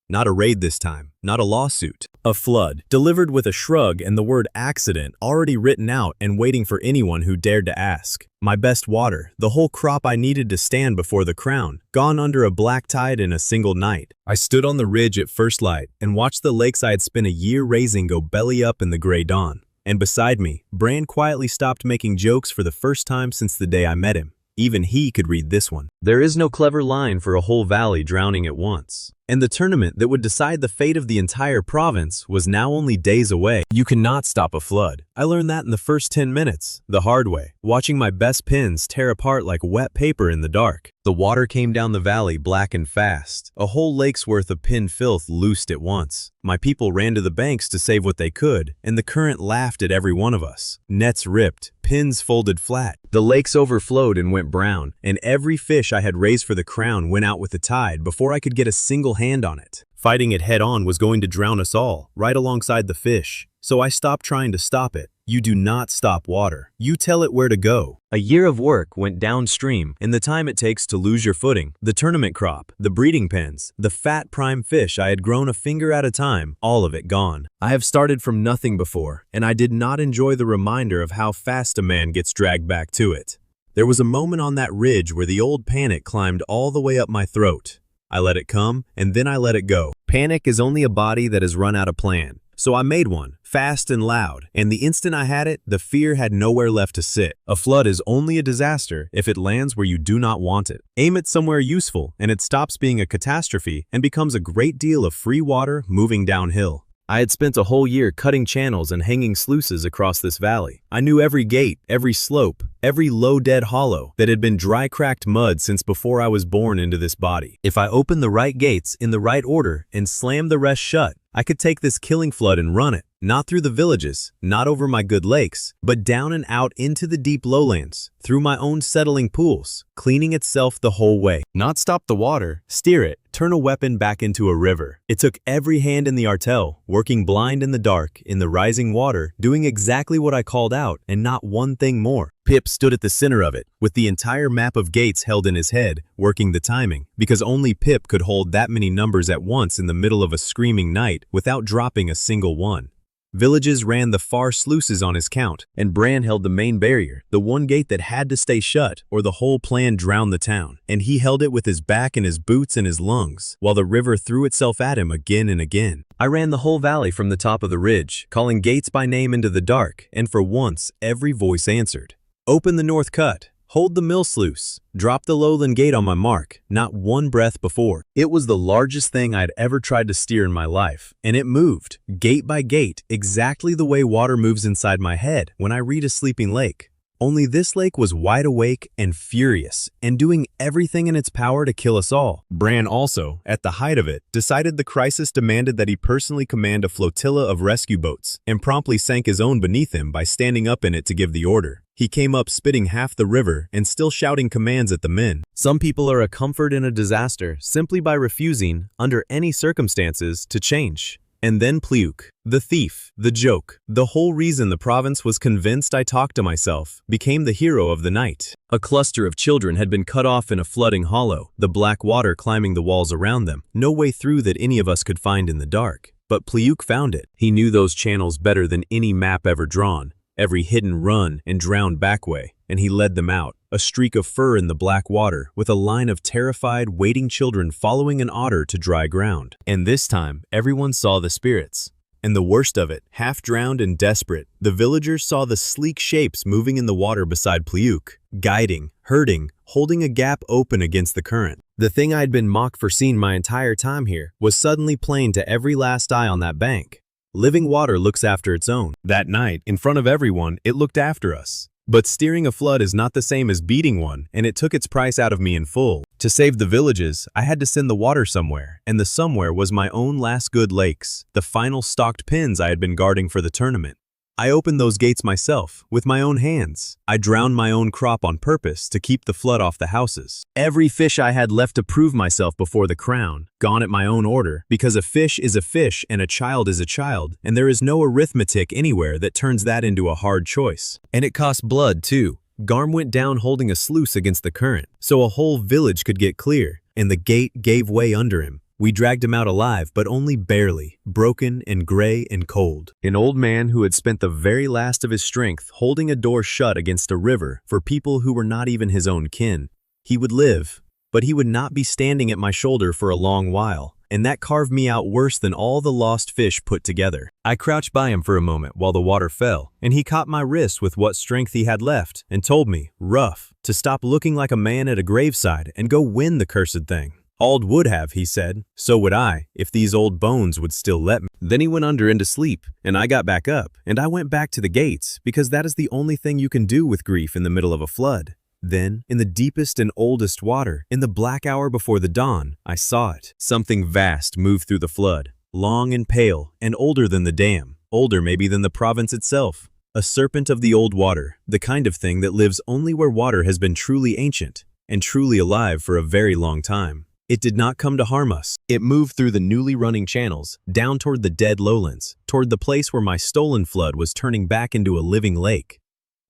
Speaker 1: Not a raid this time, not a lawsuit. A flood, delivered with a shrug and the word accident already written out and waiting for anyone who dared to ask. My best water, the whole crop I needed to stand before the crown, gone under a black tide in a single night. I stood on the ridge at first light and watched the lakes I had spent a year raising go belly up in the gray dawn. And beside me, Bran quietly stopped making jokes for the first time since the day I met him. Even he could read this one. There is no clever line for a whole valley drowning at once. And the tournament that would decide the fate of the entire province was now only days away. You cannot stop a flood. I learned that in the first 10 minutes, the hard way, watching my best pins tear apart like wet paper in the dark. The water came down the valley black and fast, a whole lake's worth of pin filth loosed at once. My people ran to the banks to save what they could, and the current laughed at every one of us. Nets ripped, pins folded flat. The lakes overflowed and went brown, and every fish I had raised for the crown went out with the tide before I could get a single hand on it. Fighting it head-on was going to drown us all, right alongside the fish. So I stopped trying to stop it. You do not stop water. You tell it where to go. A year of work went downstream in the time it takes to lose your footing. The tournament crop, the breeding pens, the fat prime fish I had grown a finger at a time, all of it gone. I have started from nothing before, and I did not enjoy the reminder of how fast a man gets dragged back to it. There was a moment on that ridge where the old panic climbed all the way up my throat. I let it come, and then I let it go. Panic is only a body that has run out of plan. So I made one, fast and loud, and the instant I had it, the fear had nowhere left to sit. A flood is only a disaster if it lands where you do not want it. Aim it somewhere useful, and it stops being a catastrophe and becomes a great deal of free water moving downhill. I had spent a whole year cutting channels and hanging sluices across this valley. I knew every gate, every slope, every low dead hollow that had been dry cracked mud since before I was born into this body. If I opened the right gates in the right order and slammed the rest shut, I could take this killing flood and run it, not through the villages, not over my good lakes, but down and out into the deep lowlands, through my own settling pools, cleaning itself the whole way. Not stop the water, steer it, turn a weapon back into a river. It took every hand in the artel, working blind in the dark, in the rising water, doing exactly what I called out, and not one thing more. Pip stood at the center of it, with the entire map of gates held in his head, working the timing, because only Pip could hold that many numbers at once in the middle of a screaming night without dropping a single one. Villages ran the far sluices on his count, and Bran held the main barrier, the one gate that had to stay shut, or the whole plan drowned the town, and he held it with his back and his boots and his lungs, while the river threw itself at him again and again. I ran the whole valley from the top of the ridge, calling gates by name into the dark, and for once, every voice answered. Open the north cut. Hold the mill sluice. Drop the lowland gate on my mark. Not one breath before. It was the largest thing I'd ever tried to steer in my life, and it moved, gate by gate, exactly the way water moves inside my head when I read a sleeping lake. Only this lake was wide awake and furious, and doing everything in its power to kill us all. Bran also, at the height of it, decided the crisis demanded that he personally command a flotilla of rescue boats, and promptly sank his own beneath him by standing up in it to give the order. He came up spitting half the river and still shouting commands at the men. Some people are a comfort in a disaster simply by refusing, under any circumstances, to change. And then Pliuk, the thief, the joke, the whole reason the province was convinced I talked to myself, became the hero of the night. A cluster of children had been cut off in a flooding hollow, the black water climbing the walls around them, no way through that any of us could find in the dark. But Pliuk found it. He knew those channels better than any map ever drawn, every hidden run and drowned backway, and he led them out, a streak of fur in the black water, with a line of terrified, waiting children following an otter to dry ground. And this time, everyone saw the spirits. And the worst of it, half drowned and desperate, the villagers saw the sleek shapes moving in the water beside Pliuk, guiding, herding, holding a gap open against the current. The thing I'd been mocked for seeing my entire time here was suddenly plain to every last eye on that bank. Living water looks after its own. That night, in front of everyone, it looked after us. But steering a flood is not the same as beating one, and it took its price out of me in full. To save the villages, I had to send the water somewhere, and the somewhere was my own last good lakes, the final stocked pens I had been guarding for the tournament. I opened those gates myself, with my own hands. I drowned my own crop on purpose to keep the flood off the houses. Every fish I had left to prove myself before the crown, gone at my own order, because a fish is a fish and a child is a child, and there is no arithmetic anywhere that turns that into a hard choice. And it cost blood, too. Garm went down holding a sluice against the current, so a whole village could get clear, and the gate gave way under him. We dragged him out alive, but only barely, broken and gray and cold. An old man who had spent the very last of his strength holding a door shut against a river for people who were not even his own kin. He would live, but he would not be standing at my shoulder for a long while, and that carved me out worse than all the lost fish put together. I crouched by him for a moment while the water fell, and he caught my wrist with what strength he had left and told me, rough, to stop looking like a man at a graveside and go win the cursed thing. Ald would have, he said. So would I, if these old bones would still let me. Then he went under into sleep, and I got back up, and I went back to the gates, because that is the only thing you can do with grief in the middle of a flood. Then, in the deepest and oldest water, in the black hour before the dawn, I saw it. Something vast moved through the flood, long and pale, and older than the dam, older maybe than the province itself. A serpent of the old water, the kind of thing that lives only where water has been truly ancient, and truly alive for a very long time. It did not come to harm us. It moved through the newly running channels, down toward the dead lowlands, toward the place where my stolen flood was turning back into a living lake.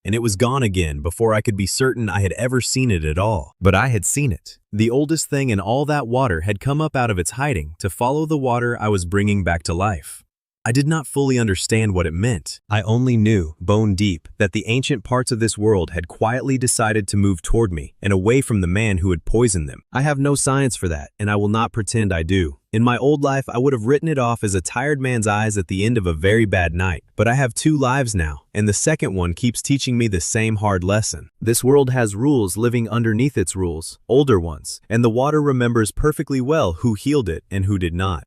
Speaker 1: And it was gone again before I could be certain I had ever seen it at all. But I had seen it. The oldest thing in all that water had come up out of its hiding to follow the water I was bringing back to life. I did not fully understand what it meant. I only knew, bone deep, that the ancient parts of this world had quietly decided to move toward me and away from the man who had poisoned them. I have no science for that, and I will not pretend I do. In my old life, I would have written it off as a tired man's eyes at the end of a very bad night. But I have 2 lives now, and the second one keeps teaching me the same hard lesson. This world has rules living underneath its rules, older ones, and the water remembers perfectly well who healed it and who did not.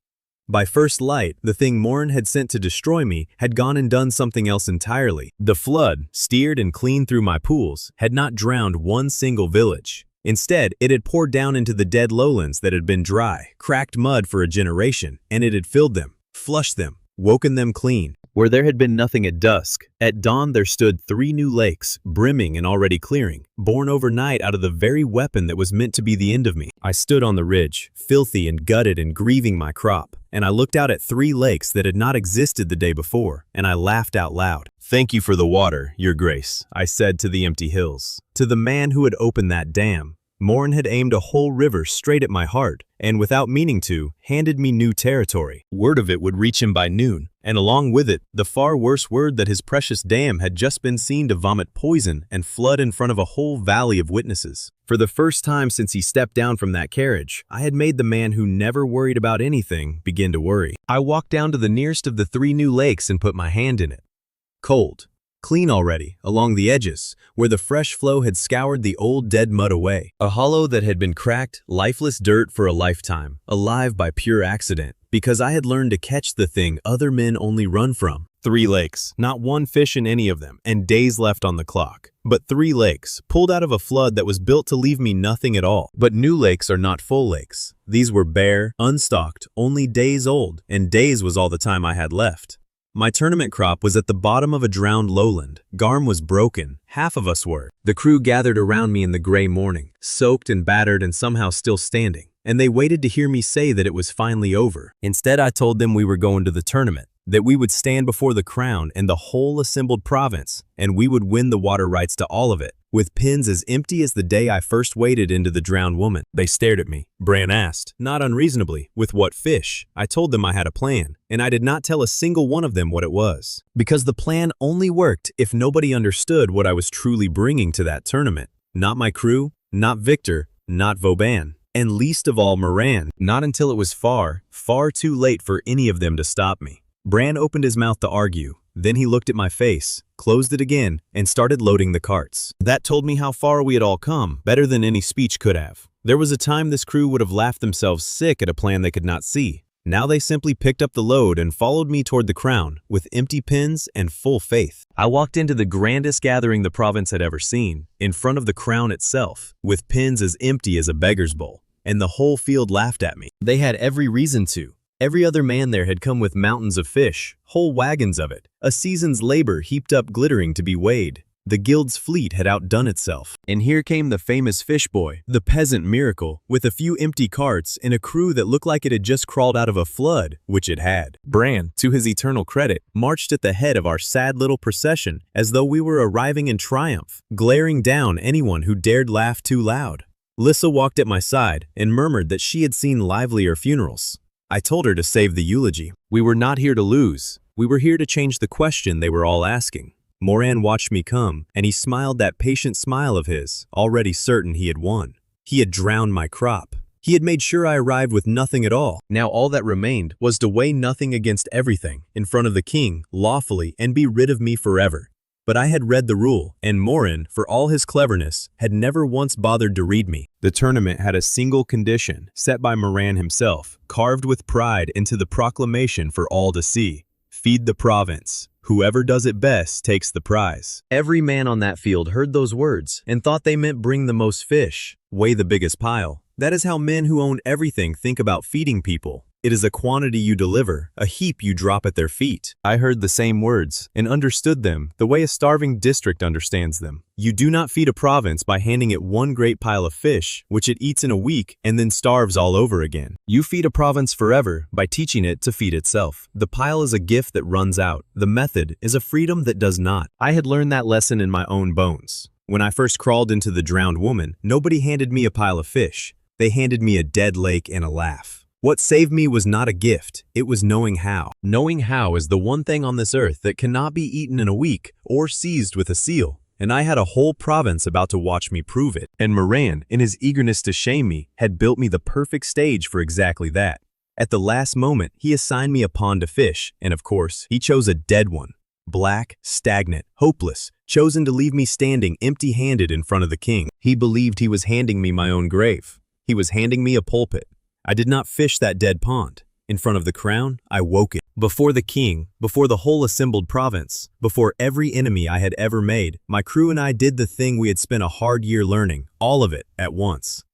Speaker 1: By first light, the thing Morin had sent to destroy me had gone and done something else entirely. The flood, steered and cleaned through my pools, had not drowned one single village. Instead, it had poured down into the dead lowlands that had been dry, cracked mud for a generation, and it had filled them, flushed them, woken them clean. Where there had been nothing at dusk, at dawn there stood 3 new lakes, brimming and already clearing, born overnight out of the very weapon that was meant to be the end of me. I stood on the ridge, filthy and gutted and grieving my crop, and I looked out at 3 lakes that had not existed the day before, and I laughed out loud. "Thank you for the water, Your Grace," I said to the empty hills. To the man who had opened that dam, Morin had aimed a whole river straight at my heart, and without meaning to, handed me new territory. Word of it would reach him by noon, and along with it, the far worse word that his precious dam had just been seen to vomit poison and flood in front of a whole valley of witnesses. For the first time since he stepped down from that carriage, I had made the man who never worried about anything begin to worry. I walked down to the nearest of the 3 new lakes and put my hand in it. Cold. Clean already, along the edges, where the fresh flow had scoured the old dead mud away. A hollow that had been cracked, lifeless dirt for a lifetime, alive by pure accident. because I had learned to catch the thing other men only run from. 3 lakes, not one fish in any of them, and days left on the clock. But 3 lakes, pulled out of a flood that was built to leave me nothing at all. But new lakes are not full lakes. These were bare, unstocked, only days old, and days was all the time I had left. My tournament crop was at the bottom of a drowned lowland. Garm was broken. Half of us were. The crew gathered around me in the gray morning, soaked and battered and somehow still standing, and they waited to hear me say that it was finally over. Instead, I told them we were going to the tournament, that we would stand before the crown and the whole assembled province, and we would win the water rights to all of it, with pins as empty as the day I first waded into the drowned woman. They stared at me. Bran asked, not unreasonably, with what fish. I told them I had a plan, and I did not tell a single one of them what it was, because the plan only worked if nobody understood what I was truly bringing to that tournament. Not my crew, not Victor, not Vauban, and least of all Moran, not until it was far, far too late for any of them to stop me. Bran opened his mouth to argue, then he looked at my face, closed it again, and started loading the carts. That told me how far we had all come, better than any speech could have. There was a time this crew would have laughed themselves sick at a plan they could not see. Now they simply picked up the load and followed me toward the crown, with empty pins and full faith. I walked into the grandest gathering the province had ever seen, in front of the crown itself, with pins as empty as a beggar's bowl, and the whole field laughed at me. They had every reason to. Every other man there had come with mountains of fish, whole wagons of it, a season's labor heaped up glittering to be weighed. The guild's fleet had outdone itself. And here came the famous fish boy, the peasant miracle, with a few empty carts and a crew that looked like it had just crawled out of a flood, which it had. Bran, to his eternal credit, marched at the head of our sad little procession as though we were arriving in triumph, glaring down anyone who dared laugh too loud. Lissa walked at my side and murmured that she had seen livelier funerals. I told her to save the eulogy. We were not here to lose. We were here to change the question they were all asking. Moran watched me come, and he smiled that patient smile of his, already certain he had won. He had drowned my crop. He had made sure I arrived with nothing at all. Now all that remained was to weigh nothing against everything in front of the king, lawfully, and be rid of me forever. But I had read the rule, and Morin, for all his cleverness, had never once bothered to read me. The tournament had a single condition, set by Moran himself, carved with pride into the proclamation for all to see. Feed the province. Whoever does it best takes the prize. Every man on that field heard those words and thought they meant bring the most fish, weigh the biggest pile. That is how men who own everything think about feeding people. It is a quantity you deliver, a heap you drop at their feet. I heard the same words and understood them the way a starving district understands them. You do not feed a province by handing it one great pile of fish, which it eats in a week and then starves all over again. You feed a province forever by teaching it to feed itself. The pile is a gift that runs out. The method is a freedom that does not. I had learned that lesson in my own bones. When I first crawled into the drowned woman, nobody handed me a pile of fish. They handed me a dead lake and a laugh. What saved me was not a gift, it was knowing how. Knowing how is the one thing on this earth that cannot be eaten in a week or seized with a seal, and I had a whole province about to watch me prove it. And Moran, in his eagerness to shame me, had built me the perfect stage for exactly that. At the last moment, he assigned me a pond to fish, and of course, he chose a dead one. Black, stagnant, hopeless, chosen to leave me standing empty-handed in front of the king. He believed he was handing me my own grave. He was handing me a pulpit. I did not fish that dead pond. In front of the crown, I woke it. Before the king, before the whole assembled province, before every enemy I had ever made, my crew and I did the thing we had spent a hard year learning, all of it, at once.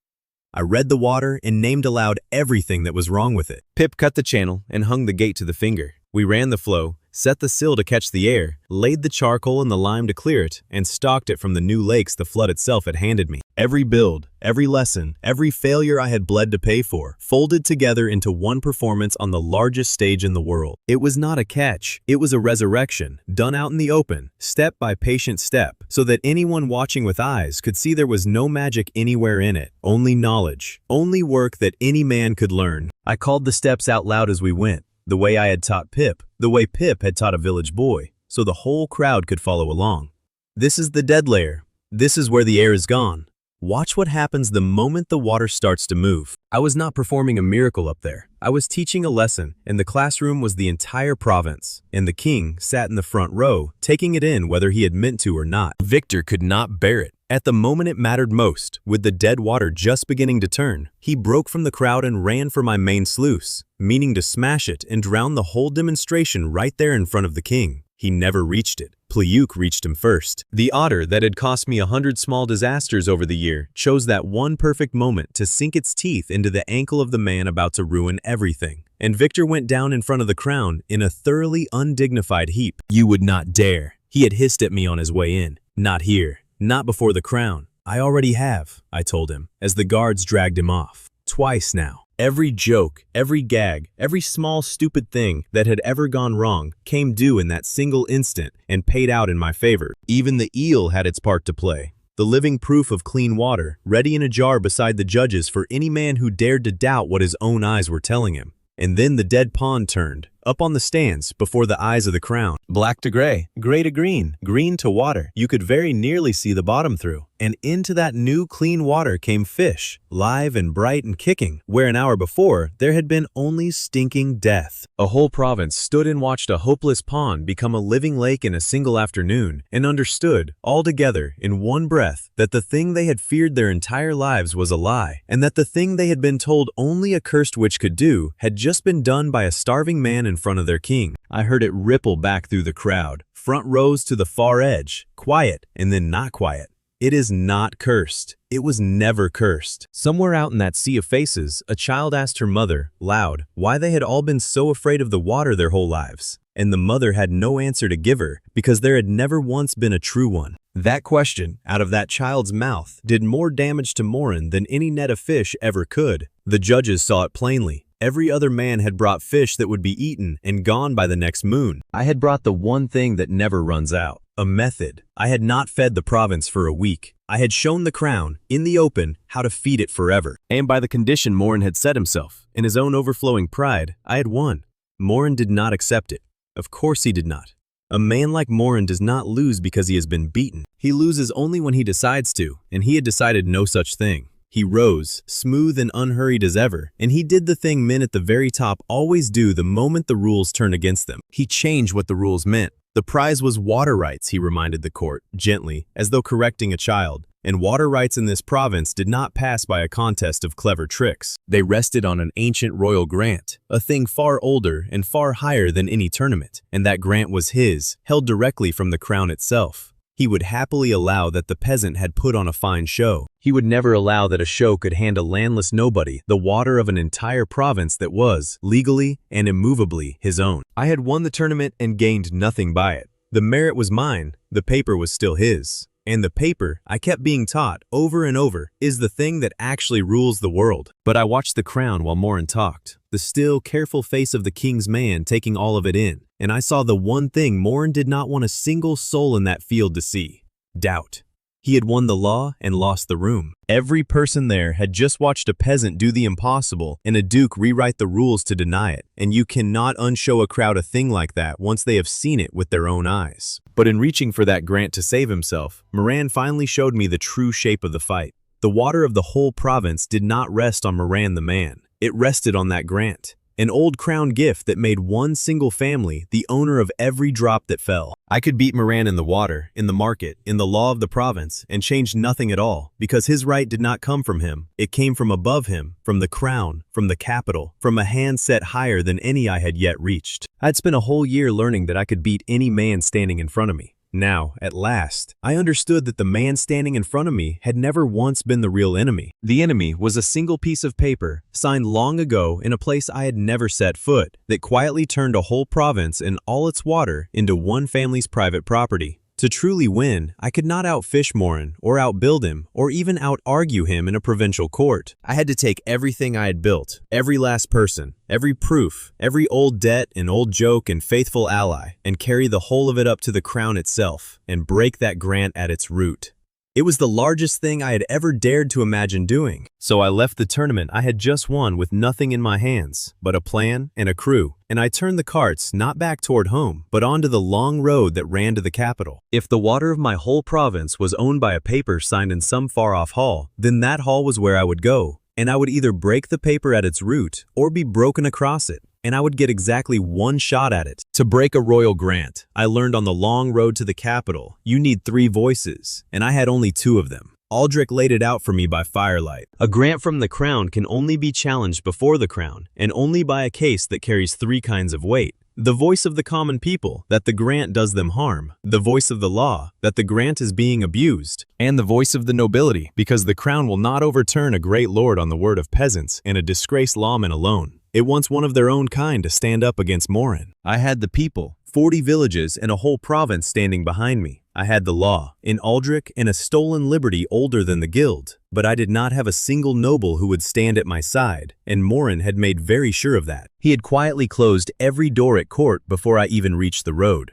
Speaker 1: I read the water and named aloud everything that was wrong with it. Pip cut the channel and hung the gate to the finger. We ran the flow, set the sill to catch the air, laid the charcoal and the lime to clear it, and stocked it from the new lakes the flood itself had handed me. Every build, every lesson, every failure I had bled to pay for, folded together into one performance on the largest stage in the world. It was not a catch, it was a resurrection, done out in the open, step by patient step, so that anyone watching with eyes could see there was no magic anywhere in it, only knowledge, only work that any man could learn. I called the steps out loud as we went, the way I had taught Pip, the way Pip had taught a village boy, so the whole crowd could follow along. This is the dead layer. This is where the air is gone. Watch what happens the moment the water starts to move. I was not performing a miracle up there. I was teaching a lesson, and the classroom was the entire province. And the king sat in the front row, taking it in whether he had meant to or not. Victor could not bear it. At the moment it mattered most, with the dead water just beginning to turn, he broke from the crowd and ran for my main sluice, meaning to smash it and drown the whole demonstration right there in front of the king. He never reached it. Pliuk reached him first. The otter that had cost me 100 small disasters over the year chose that one perfect moment to sink its teeth into the ankle of the man about to ruin everything. And Victor went down in front of the crown in a thoroughly undignified heap. "You would not dare." He had hissed at me on his way in. "Not here. Not before the crown." "I already have," I told him, as the guards dragged him off. Twice now. Every joke, every gag, every small stupid thing that had ever gone wrong came due in that single instant and paid out in my favor. Even the eel had its part to play. The living proof of clean water, ready in a jar beside the judges for any man who dared to doubt what his own eyes were telling him. And then the dead pond turned, up on the stands before the eyes of the crown. Black to gray to green, green to water. You could very nearly see the bottom through. And into that new clean water came fish, live and bright and kicking, where an hour before there had been only stinking death. A whole province stood and watched a hopeless pond become a living lake in a single afternoon, and understood, all together, in one breath, that the thing they had feared their entire lives was a lie, and that the thing they had been told only a cursed witch could do had just been done by a starving man in front of their king. I heard it ripple back through the crowd, front rows to the far edge, quiet and then not quiet. It is not cursed. It was never cursed. Somewhere out in that sea of faces, a child asked her mother, loud, why they had all been so afraid of the water their whole lives. And the mother had no answer to give her, because there had never once been a true one. That question, out of that child's mouth, did more damage to Morin than any net of fish ever could. The judges saw it plainly. Every other man had brought fish that would be eaten and gone by the next moon. I had brought the one thing that never runs out. A method. I had not fed the province for a week. I had shown the crown, in the open, how to feed it forever. And by the condition Morin had set himself, in his own overflowing pride, I had won. Morin did not accept it. Of course he did not. A man like Morin does not lose because he has been beaten. He loses only when he decides to, and he had decided no such thing. He rose, smooth and unhurried as ever, and he did the thing men at the very top always do the moment the rules turn against them. He changed what the rules meant. The prize was water rights, he reminded the court, gently, as though correcting a child. And water rights in this province did not pass by a contest of clever tricks. They rested on an ancient royal grant, a thing far older and far higher than any tournament. And that grant was his, held directly from the crown itself. He would happily allow that the peasant had put on a fine show. He would never allow that a show could hand a landless nobody the water of an entire province that was, legally and immovably, his own. I had won the tournament and gained nothing by it. The merit was mine, the paper was still his. And the paper, I kept being taught over and over, is the thing that actually rules the world. But I watched the crown while Morin talked, the still, careful face of the king's man taking all of it in, and I saw the one thing Morin did not want a single soul in that field to see: doubt. He had won the law and lost the room. Every person there had just watched a peasant do the impossible and a duke rewrite the rules to deny it, and you cannot unshow a crowd a thing like that once they have seen it with their own eyes. But in reaching for that grant to save himself, Moran finally showed me the true shape of the fight. The water of the whole province did not rest on Moran the man. It rested on that grant. An old crown gift that made one single family the owner of every drop that fell. I could beat Moran in the water, in the market, in the law of the province, and change nothing at all, because his right did not come from him. It came from above him, from the crown, from the capital, from a hand set higher than any I had yet reached. I'd spent a whole year learning that I could beat any man standing in front of me. Now, at last, I understood that the man standing in front of me had never once been the real enemy. The enemy was a single piece of paper, signed long ago in a place I had never set foot, that quietly turned a whole province and all its water into one family's private property. To truly win, I could not outfish Morin, or outbuild him, or even out-argue him in a provincial court. I had to take everything I had built, every last person, every proof, every old debt and old joke and faithful ally, and carry the whole of it up to the crown itself, and break that grant at its root. It was the largest thing I had ever dared to imagine doing. So I left the tournament I had just won with nothing in my hands, but a plan and a crew, and I turned the carts not back toward home, but onto the long road that ran to the capital. If the water of my whole province was owned by a paper signed in some far-off hall, then that hall was where I would go, and I would either break the paper at its root or be broken across it, and I would get exactly one shot at it. To break a royal grant, I learned on the long road to the capital, you need 3 voices, and I had only 2 of them. Aldrich laid it out for me by firelight. A grant from the crown can only be challenged before the crown, and only by a case that carries 3 kinds of weight. The voice of the common people, that the grant does them harm. The voice of the law, that the grant is being abused. And the voice of the nobility, because the crown will not overturn a great lord on the word of peasants and a disgraced lawman alone. It wants one of their own kind to stand up against Morin. I had the people, 40 villages and a whole province standing behind me. I had the law, an Aldrich and a stolen liberty older than the guild, but I did not have a single noble who would stand at my side, and Morin had made very sure of that. He had quietly closed every door at court before I even reached the road.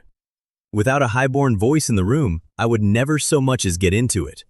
Speaker 1: Without a highborn voice in the room, I would never so much as get into it.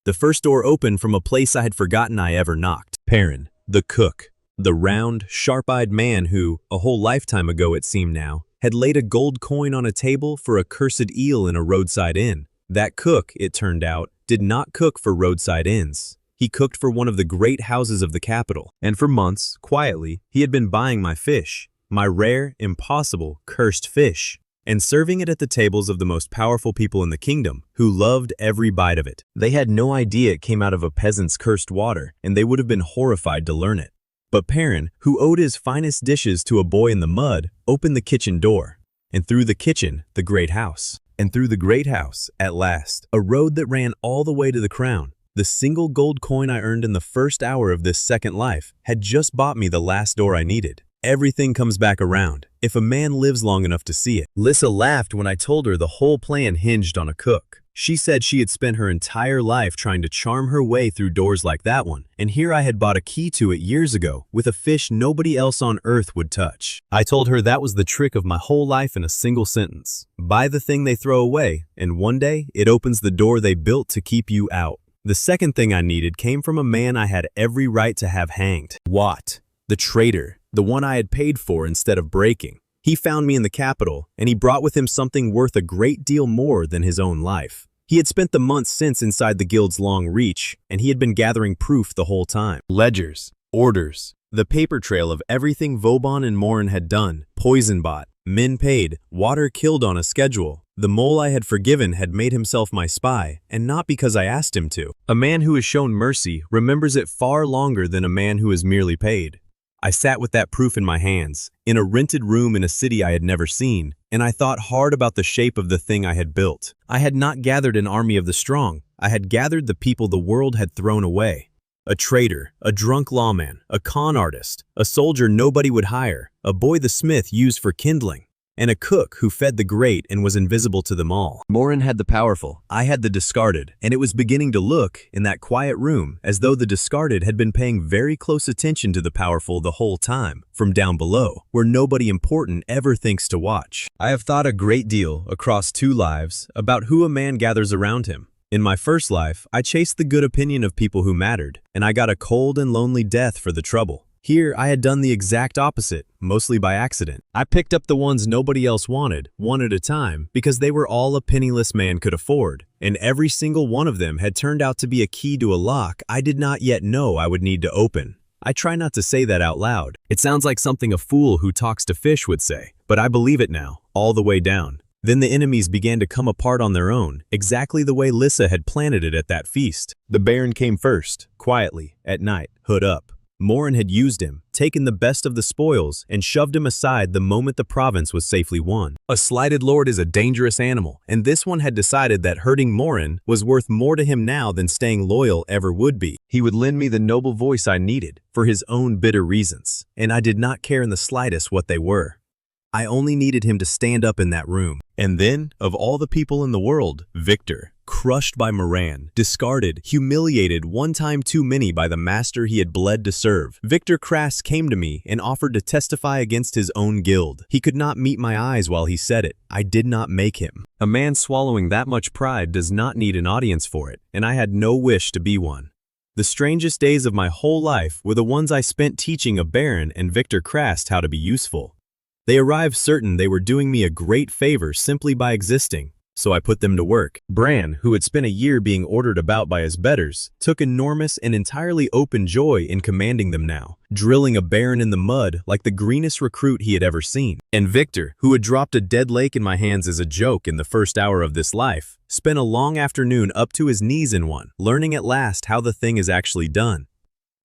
Speaker 1: The first door opened from a place I had forgotten I ever knocked. Perrin, the cook. The round, sharp-eyed man who, a whole lifetime ago it seemed now, had laid a gold coin on a table for a cursed eel in a roadside inn. That cook, it turned out, did not cook for roadside inns. He cooked for one of the great houses of the capital, and for months, quietly, he had been buying my fish, my rare, impossible, cursed fish, and serving it at the tables of the most powerful people in the kingdom, who loved every bite of it. They had no idea it came out of a peasant's cursed water, and they would have been horrified to learn it. But Perrin, who owed his finest dishes to a boy in the mud, opened the kitchen door. And through the kitchen, the great house. And through the great house, at last, a road that ran all the way to the crown. The single gold coin I earned in the first hour of this second life had just bought me the last door I needed. Everything comes back around, if a man lives long enough to see it. Lissa laughed when I told her the whole plan hinged on a cook. She said she had spent her entire life trying to charm her way through doors like that one, and here I had bought a key to it years ago with a fish nobody else on earth would touch. I told her that was the trick of my whole life in a single sentence. Buy the thing they throw away, and one day it opens the door they built to keep you out. The second thing I needed came from a man I had every right to have hanged. Watt, the traitor, the one I had paid for instead of breaking. He found me in the capital, and he brought with him something worth a great deal more than his own life. He had spent the months since inside the guild's long reach, and he had been gathering proof the whole time. Ledgers, orders, the paper trail of everything Vauban and Morin had done, poison bought, men paid, water killed on a schedule. The mole I had forgiven had made himself my spy, and not because I asked him to. A man who has shown mercy remembers it far longer than a man who is merely paid. I sat with that proof in my hands, in a rented room in a city I had never seen, and I thought hard about the shape of the thing I had built. I had not gathered an army of the strong. I had gathered the people the world had thrown away. A traitor, a drunk lawman, a con artist, a soldier nobody would hire, a boy the smith used for kindling, and a cook who fed the great and was invisible to them all. Morin had the powerful, I had the discarded, and it was beginning to look, in that quiet room, as though the discarded had been paying very close attention to the powerful the whole time, from down below, where nobody important ever thinks to watch. I have thought a great deal, across 2 lives, about who a man gathers around him. In my first life, I chased the good opinion of people who mattered, and I got a cold and lonely death for the trouble. Here, I had done the exact opposite, mostly by accident. I picked up the ones nobody else wanted, one at a time, because they were all a penniless man could afford, and every single one of them had turned out to be a key to a lock I did not yet know I would need to open. I try not to say that out loud. It sounds like something a fool who talks to fish would say, but I believe it now, all the way down. Then the enemies began to come apart on their own, exactly the way Lissa had planted it at that feast. The Baron came first, quietly, at night, hood up. Morin had used him, taken the best of the spoils, and shoved him aside the moment the province was safely won. A slighted lord is a dangerous animal, and this one had decided that hurting Morin was worth more to him now than staying loyal ever would be. He would lend me the noble voice I needed, for his own bitter reasons, and I did not care in the slightest what they were. I only needed him to stand up in that room. And then, of all the people in the world, Victor, crushed by Moran, discarded, humiliated one time too many by the master he had bled to serve. Victor Crass came to me and offered to testify against his own guild. He could not meet my eyes while he said it. I did not make him. A man swallowing that much pride does not need an audience for it, and I had no wish to be one. The strangest days of my whole life were the ones I spent teaching a Baron and Victor Crass how to be useful. They arrived certain they were doing me a great favor simply by existing, so I put them to work. Bran, who had spent a year being ordered about by his betters, took enormous and entirely open joy in commanding them now, drilling a Baron in the mud like the greenest recruit he had ever seen. And Victor, who had dropped a dead lake in my hands as a joke in the first hour of this life, spent a long afternoon up to his knees in one, learning at last how the thing is actually done.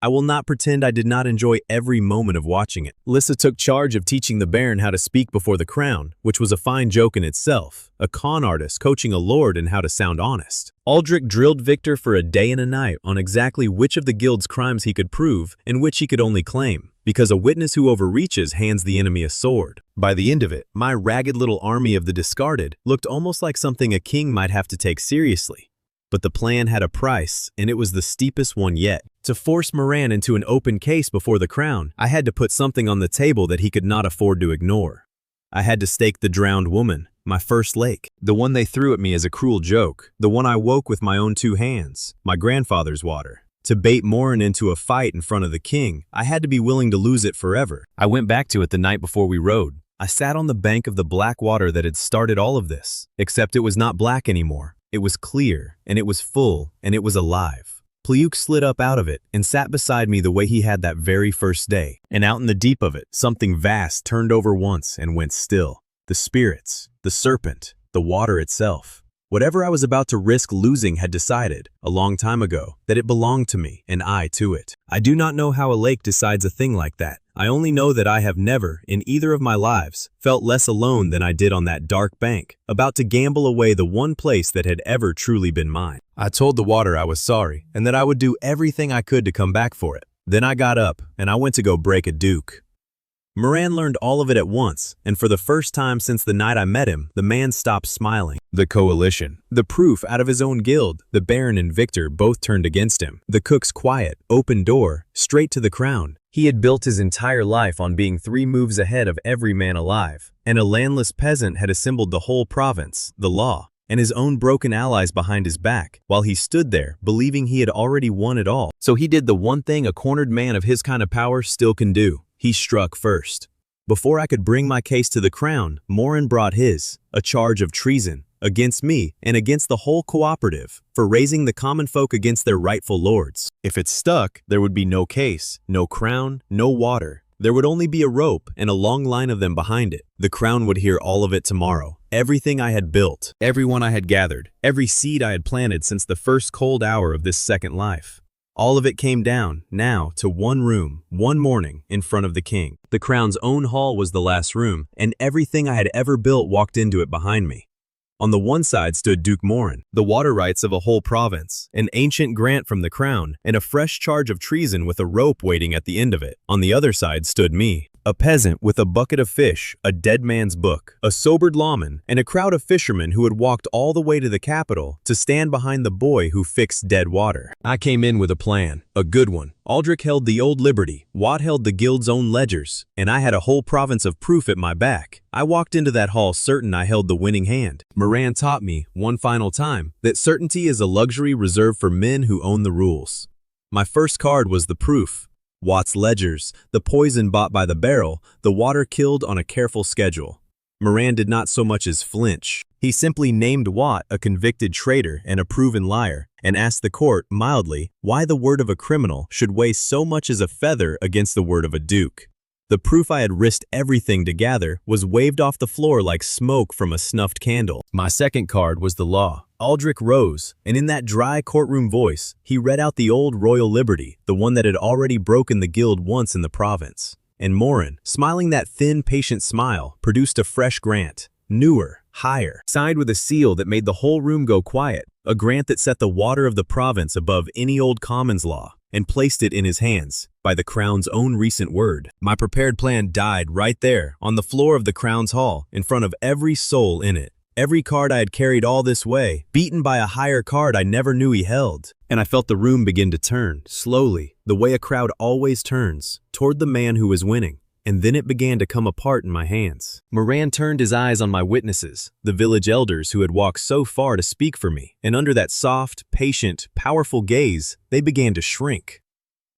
Speaker 1: I will not pretend I did not enjoy every moment of watching it. Lissa took charge of teaching the Baron how to speak before the crown, which was a fine joke in itself, a con artist coaching a lord in how to sound honest. Aldrich drilled Victor for a day and a night on exactly which of the guild's crimes he could prove and which he could only claim, because a witness who overreaches hands the enemy a sword. By the end of it, my ragged little army of the discarded looked almost like something a king might have to take seriously. But the plan had a price, and it was the steepest one yet. To force Moran into an open case before the crown, I had to put something on the table that he could not afford to ignore. I had to stake the drowned woman, my first lake, the one they threw at me as a cruel joke, the one I woke with my own 2 hands, my grandfather's water. To bait Moran into a fight in front of the king, I had to be willing to lose it forever. I went back to it the night before we rode. I sat on the bank of the black water that had started all of this, except it was not black anymore. It was clear, and it was full, and it was alive. Pliuk slid up out of it and sat beside me the way he had that very first day. And out in the deep of it, something vast turned over once and went still. The spirits, the serpent, the water itself. Whatever I was about to risk losing had decided, a long time ago, that it belonged to me and I to it. I do not know how a lake decides a thing like that. I only know that I have never, in either of my lives, felt less alone than I did on that dark bank, about to gamble away the one place that had ever truly been mine. I told the water I was sorry, and that I would do everything I could to come back for it. Then I got up, and I went to go break a duke. Moran learned all of it at once, and for the first time since the night I met him, the man stopped smiling. The coalition. The proof out of his own guild, the Baron and Victor both turned against him. The cook's quiet, open door, straight to the crown. He had built his entire life on being 3 moves ahead of every man alive, and a landless peasant had assembled the whole province, the law, and his own broken allies behind his back, while he stood there, believing he had already won it all. So he did the one thing a cornered man of his kind of power still can do. He struck first. Before I could bring my case to the crown, Moran brought his, a charge of treason, against me and against the whole cooperative, for raising the common folk against their rightful lords. If it stuck, there would be no case, no crown, no water. There would only be a rope and a long line of them behind it. The crown would hear all of it tomorrow. Everything I had built, everyone I had gathered, every seed I had planted since the first cold hour of this second life. All of it came down, now, to one room, one morning, in front of the king. The crown's own hall was the last room, and everything I had ever built walked into it behind me. On the one side stood Duke Moran, the water rights of a whole province, an ancient grant from the crown, and a fresh charge of treason with a rope waiting at the end of it. On the other side stood me, a peasant with a bucket of fish, a dead man's book, a sobered lawman, and a crowd of fishermen who had walked all the way to the capital to stand behind the boy who fixed dead water. I came in with a plan, a good one. Aldrich held the old liberty, Watt held the guild's own ledgers, and I had a whole province of proof at my back. I walked into that hall certain I held the winning hand. Moran taught me, one final time, that certainty is a luxury reserved for men who own the rules. My first card was the proof. Watt's ledgers, the poison bought by the barrel, the water killed on a careful schedule. Moran did not so much as flinch. He simply named Watt a convicted traitor and a proven liar, and asked the court, mildly, why the word of a criminal should weigh so much as a feather against the word of a duke. The proof I had risked everything to gather was waved off the floor like smoke from a snuffed candle. My second card was the law. Aldrich rose, and in that dry courtroom voice, he read out the old royal liberty, the one that had already broken the guild once in the province. And Moran, smiling that thin, patient smile, produced a fresh grant, newer, higher, signed with a seal that made the whole room go quiet, a grant that set the water of the province above any old commons law, and placed it in his hands, by the crown's own recent word. My prepared plan died right there, on the floor of the crown's hall, in front of every soul in it. Every card I had carried all this way, beaten by a higher card I never knew he held. And I felt the room begin to turn, slowly, the way a crowd always turns, toward the man who was winning. And then it began to come apart in my hands. Moran turned his eyes on my witnesses, the village elders who had walked so far to speak for me, and under that soft, patient, powerful gaze, they began to shrink.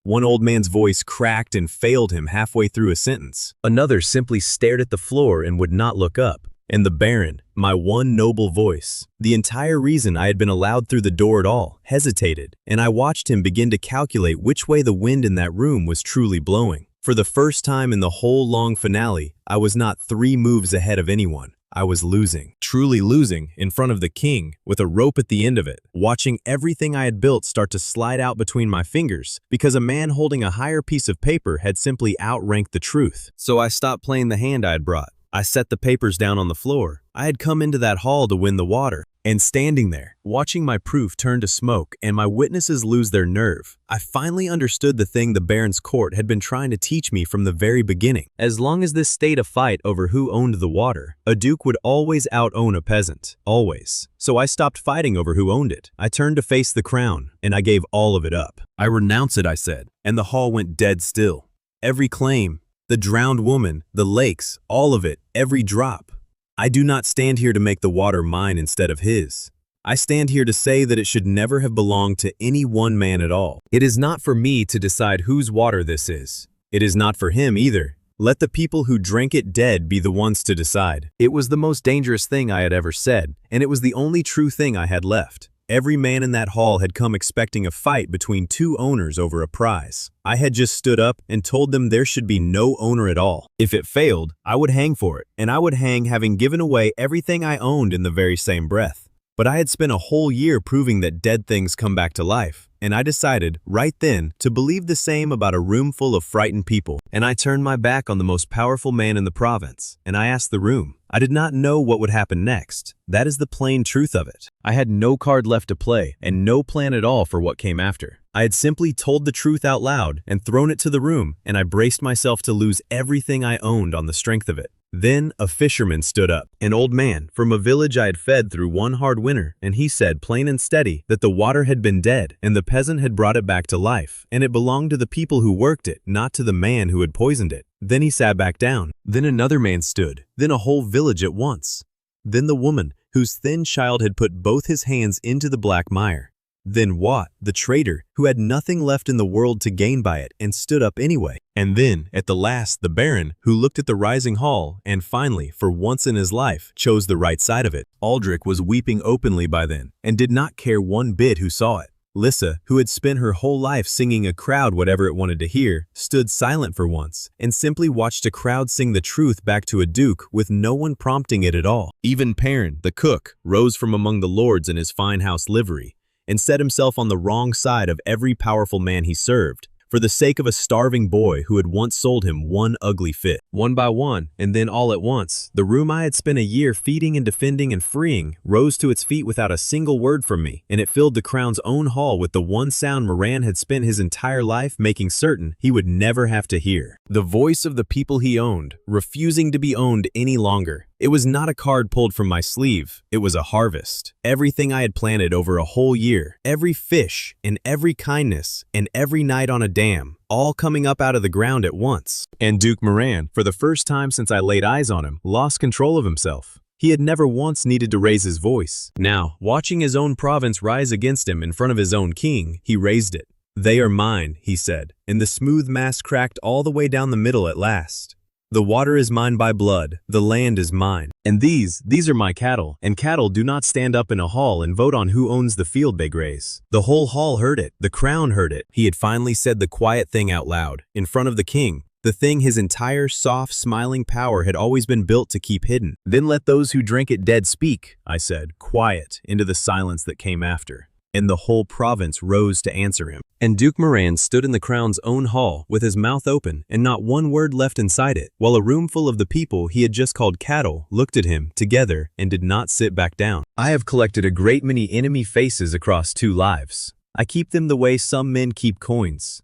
Speaker 1: One old man's voice cracked and failed him halfway through a sentence. Another simply stared at the floor and would not look up. And the Baron, my one noble voice, the entire reason I had been allowed through the door at all, hesitated, and I watched him begin to calculate which way the wind in that room was truly blowing. For the first time in the whole long finale, I was not 3 moves ahead of anyone. I was losing, truly losing, in front of the king, with a rope at the end of it, watching everything I had built start to slide out between my fingers, because a man holding a higher piece of paper had simply outranked the truth. So I stopped playing the hand I had brought. I set the papers down on the floor. I had come into that hall to win the water. And standing there, watching my proof turn to smoke and my witnesses lose their nerve, I finally understood the thing the Baron's court had been trying to teach me from the very beginning. As long as this stayed a fight over who owned the water, a duke would always out-own a peasant. Always. So I stopped fighting over who owned it. I turned to face the crown, and I gave all of it up. I renounce it, I said, and the hall went dead still. Every claim, the drowned woman, the lakes, all of it, every drop. I do not stand here to make the water mine instead of his. I stand here to say that it should never have belonged to any one man at all. It is not for me to decide whose water this is. It is not for him either. Let the people who drank it dead be the ones to decide. It was the most dangerous thing I had ever said, and it was the only true thing I had left. Every man in that hall had come expecting a fight between 2 owners over a prize. I had just stood up and told them there should be no owner at all. If it failed, I would hang for it, and I would hang having given away everything I owned in the very same breath. But I had spent a whole year proving that dead things come back to life, and I decided, right then, to believe the same about a room full of frightened people. And I turned my back on the most powerful man in the province, and I asked the room. I did not know what would happen next. That is the plain truth of it. I had no card left to play, and no plan at all for what came after. I had simply told the truth out loud and thrown it to the room, and I braced myself to lose everything I owned on the strength of it. Then a fisherman stood up, an old man from a village I had fed through one hard winter, and he said plain and steady that the water had been dead and the peasant had brought it back to life, and it belonged to the people who worked it, not to the man who had poisoned it. Then he sat back down. Then another man stood, then a whole village at once. Then the woman, whose thin child had put both his hands into the black mire. Then Watt, the traitor, who had nothing left in the world to gain by it and stood up anyway. And then, at the last, the Baron, who looked at the rising hall and finally, for once in his life, chose the right side of it. Aldrich was weeping openly by then and did not care one bit who saw it. Lissa, who had spent her whole life singing a crowd whatever it wanted to hear, stood silent for once and simply watched a crowd sing the truth back to a duke with no one prompting it at all. Even Perrin, the cook, rose from among the lords in his fine house livery and set himself on the wrong side of every powerful man he served, for the sake of a starving boy who had once sold him one ugly fit. One by one, and then all at once, the room I had spent a year feeding and defending and freeing rose to its feet without a single word from me, and it filled the crown's own hall with the one sound Moran had spent his entire life making certain he would never have to hear. The voice of the people he owned, refusing to be owned any longer. It was not a card pulled from my sleeve, it was a harvest. Everything I had planted over a whole year, every fish, and every kindness, and every night on a dam, all coming up out of the ground at once. And Duke Moran, for the first time since I laid eyes on him, lost control of himself. He had never once needed to raise his voice. Now, watching his own province rise against him in front of his own king, he raised it. "They are mine," he said, and the smooth mass cracked all the way down the middle at last. "The water is mine by blood, the land is mine. And these are my cattle, and cattle do not stand up in a hall and vote on who owns the field they graze." The whole hall heard it, the crown heard it. He had finally said the quiet thing out loud, in front of the king, the thing his entire soft, smiling power had always been built to keep hidden. "Then let those who drank it dead speak," I said, quiet, into the silence that came after. And the whole province rose to answer him. And Duke Moran stood in the crown's own hall with his mouth open and not one word left inside it, while a room full of the people he had just called cattle looked at him together and did not sit back down. I have collected a great many enemy faces across 2 lives. I keep them the way some men keep coins.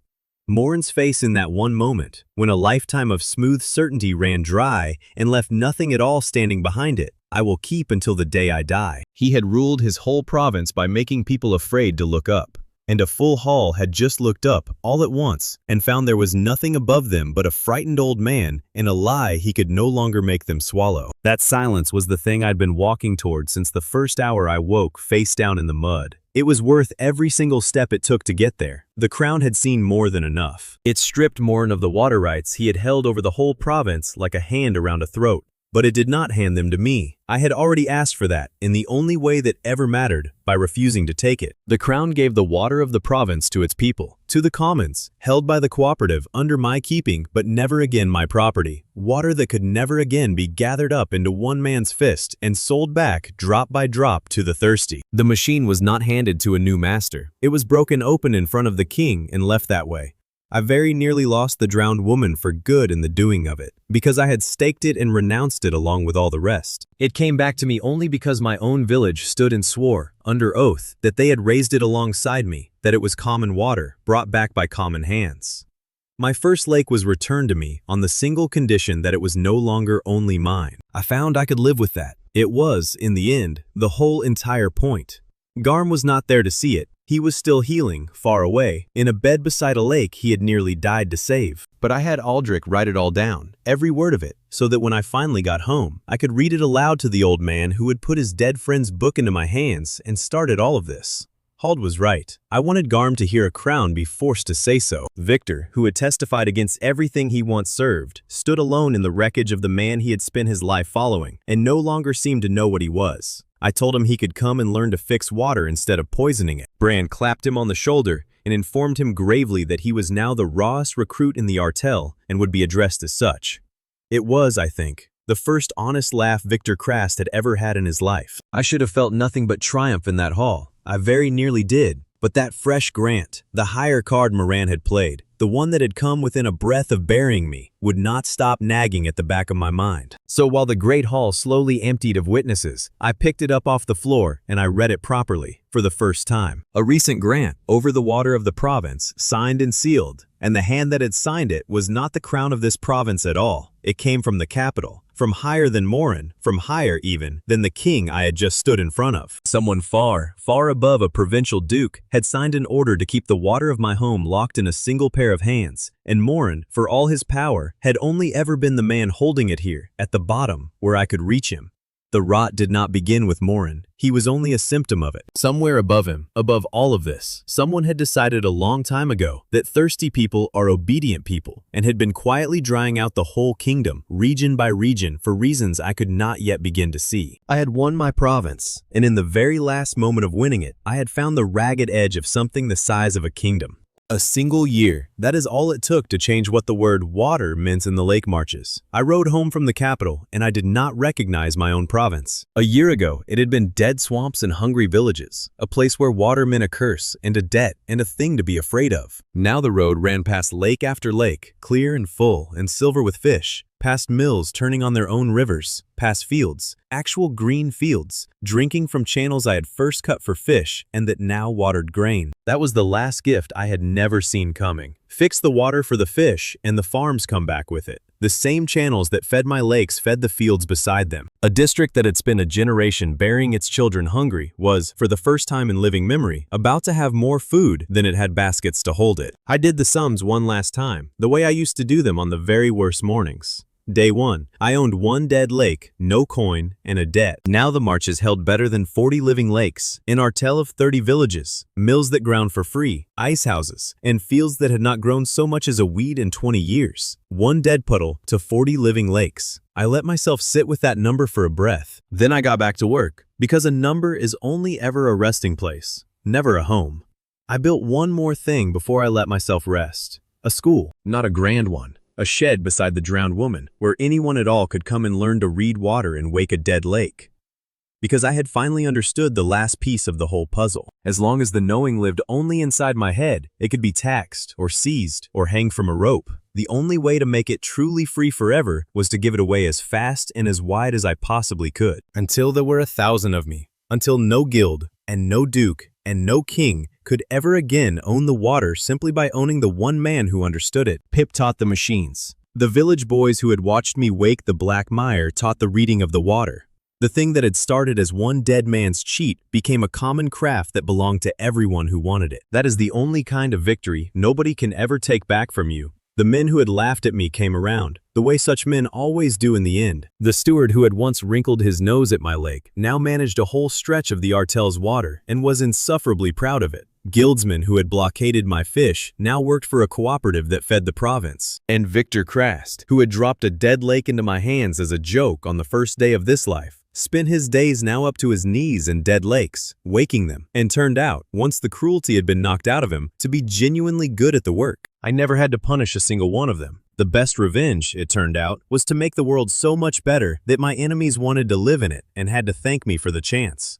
Speaker 1: Moran's face in that one moment, when a lifetime of smooth certainty ran dry and left nothing at all standing behind it, I will keep until the day I die. He had ruled his whole province by making people afraid to look up. And a full hall had just looked up all at once and found there was nothing above them but a frightened old man and a lie he could no longer make them swallow. That silence was the thing I'd been walking toward since the first hour I woke face down in the mud. It was worth every single step it took to get there. The crown had seen more than enough. It stripped Morin of the water rights he had held over the whole province like a hand around a throat. But it did not hand them to me. I had already asked for that, in the only way that ever mattered, by refusing to take it. The crown gave the water of the province to its people, to the commons, held by the cooperative under my keeping but never again my property. Water that could never again be gathered up into one man's fist and sold back drop by drop to the thirsty. The machine was not handed to a new master. It was broken open in front of the king and left that way. I very nearly lost the drowned woman for good in the doing of it, because I had staked it and renounced it along with all the rest. It came back to me only because my own village stood and swore, under oath, that they had raised it alongside me, that it was common water, brought back by common hands. My first lake was returned to me on the single condition that it was no longer only mine. I found I could live with that. It was, in the end, the whole entire point. Garm was not there to see it. He was still healing, far away, in a bed beside a lake he had nearly died to save. But I had Aldrich write it all down, every word of it, so that when I finally got home, I could read it aloud to the old man who had put his dead friend's book into my hands and started all of this. Hald was right. I wanted Garm to hear a crown be forced to say so. Victor, who had testified against everything he once served, stood alone in the wreckage of the man he had spent his life following, and no longer seemed to know what he was. I told him he could come and learn to fix water instead of poisoning it. Bran clapped him on the shoulder and informed him gravely that he was now the rawest recruit in the artel and would be addressed as such. It was, I think, the first honest laugh Victor Krast had ever had in his life. I should have felt nothing but triumph in that hall. I very nearly did. But that fresh grant, the higher card Moran had played, the one that had come within a breath of burying me, would not stop nagging at the back of my mind. So while the great hall slowly emptied of witnesses, I picked it up off the floor and I read it properly, for the first time. A recent grant, over the water of the province, signed and sealed, and the hand that had signed it was not the crown of this province at all. It came from the capital, from higher than Morin, from higher even than the king I had just stood in front of. Someone far, far above a provincial duke had signed an order to keep the water of my home locked in a single pair of hands, and Morin, for all his power, had only ever been the man holding it here, at the bottom, where I could reach him. The rot did not begin with Morin. He was only a symptom of it. Somewhere above him, above all of this, someone had decided a long time ago that thirsty people are obedient people and had been quietly drying out the whole kingdom, region by region, for reasons I could not yet begin to see. I had won my province, and in the very last moment of winning it, I had found the ragged edge of something the size of a kingdom. A single year, that is all it took to change what the word water meant in the lake marches. I rode home from the capital, and I did not recognize my own province. A year ago, it had been dead swamps and hungry villages, a place where water meant a curse and a debt and a thing to be afraid of. Now the road ran past lake after lake, clear and full and silver with fish, past mills turning on their own rivers, past fields, actual green fields, drinking from channels I had first cut for fish and that now watered grain. That was the last gift I had never seen coming. Fix the water for the fish and the farms come back with it. The same channels that fed my lakes fed the fields beside them. A district that had spent a generation burying its children hungry was, for the first time in living memory, about to have more food than it had baskets to hold it. I did the sums one last time, the way I used to do them on the very worst mornings. Day 1, I owned one dead lake, no coin, and a debt. Now the marches held better than 40 living lakes, an artel of 30 villages, mills that ground for free, ice houses, and fields that had not grown so much as a weed in 20 years. One dead puddle to 40 living lakes. I let myself sit with that number for a breath. Then I got back to work, because a number is only ever a resting place, never a home. I built one more thing before I let myself rest. A school, not a grand one. A shed beside the drowned woman, where anyone at all could come and learn to read water and wake a dead lake. Because I had finally understood the last piece of the whole puzzle. As long as the knowing lived only inside my head, it could be taxed, or seized, or hang from a rope. The only way to make it truly free forever was to give it away as fast and as wide as I possibly could. Until there were 1,000 of me. Until no guild, and no duke, and no king could ever again own the water simply by owning the one man who understood it. Pip taught the machines. The village boys who had watched me wake the black mire taught the reading of the water. The thing that had started as one dead man's cheat became a common craft that belonged to everyone who wanted it. That is the only kind of victory nobody can ever take back from you. The men who had laughed at me came around, the way such men always do in the end. The steward who had once wrinkled his nose at my lake now managed a whole stretch of the Artel's water and was insufferably proud of it. Guildsmen who had blockaded my fish now worked for a cooperative that fed the province. And Victor Krast, who had dropped a dead lake into my hands as a joke on the first day of this life, spent his days now up to his knees in dead lakes, waking them, and turned out, once the cruelty had been knocked out of him, to be genuinely good at the work. I never had to punish a single one of them. The best revenge, it turned out, was to make the world so much better that my enemies wanted to live in it and had to thank me for the chance.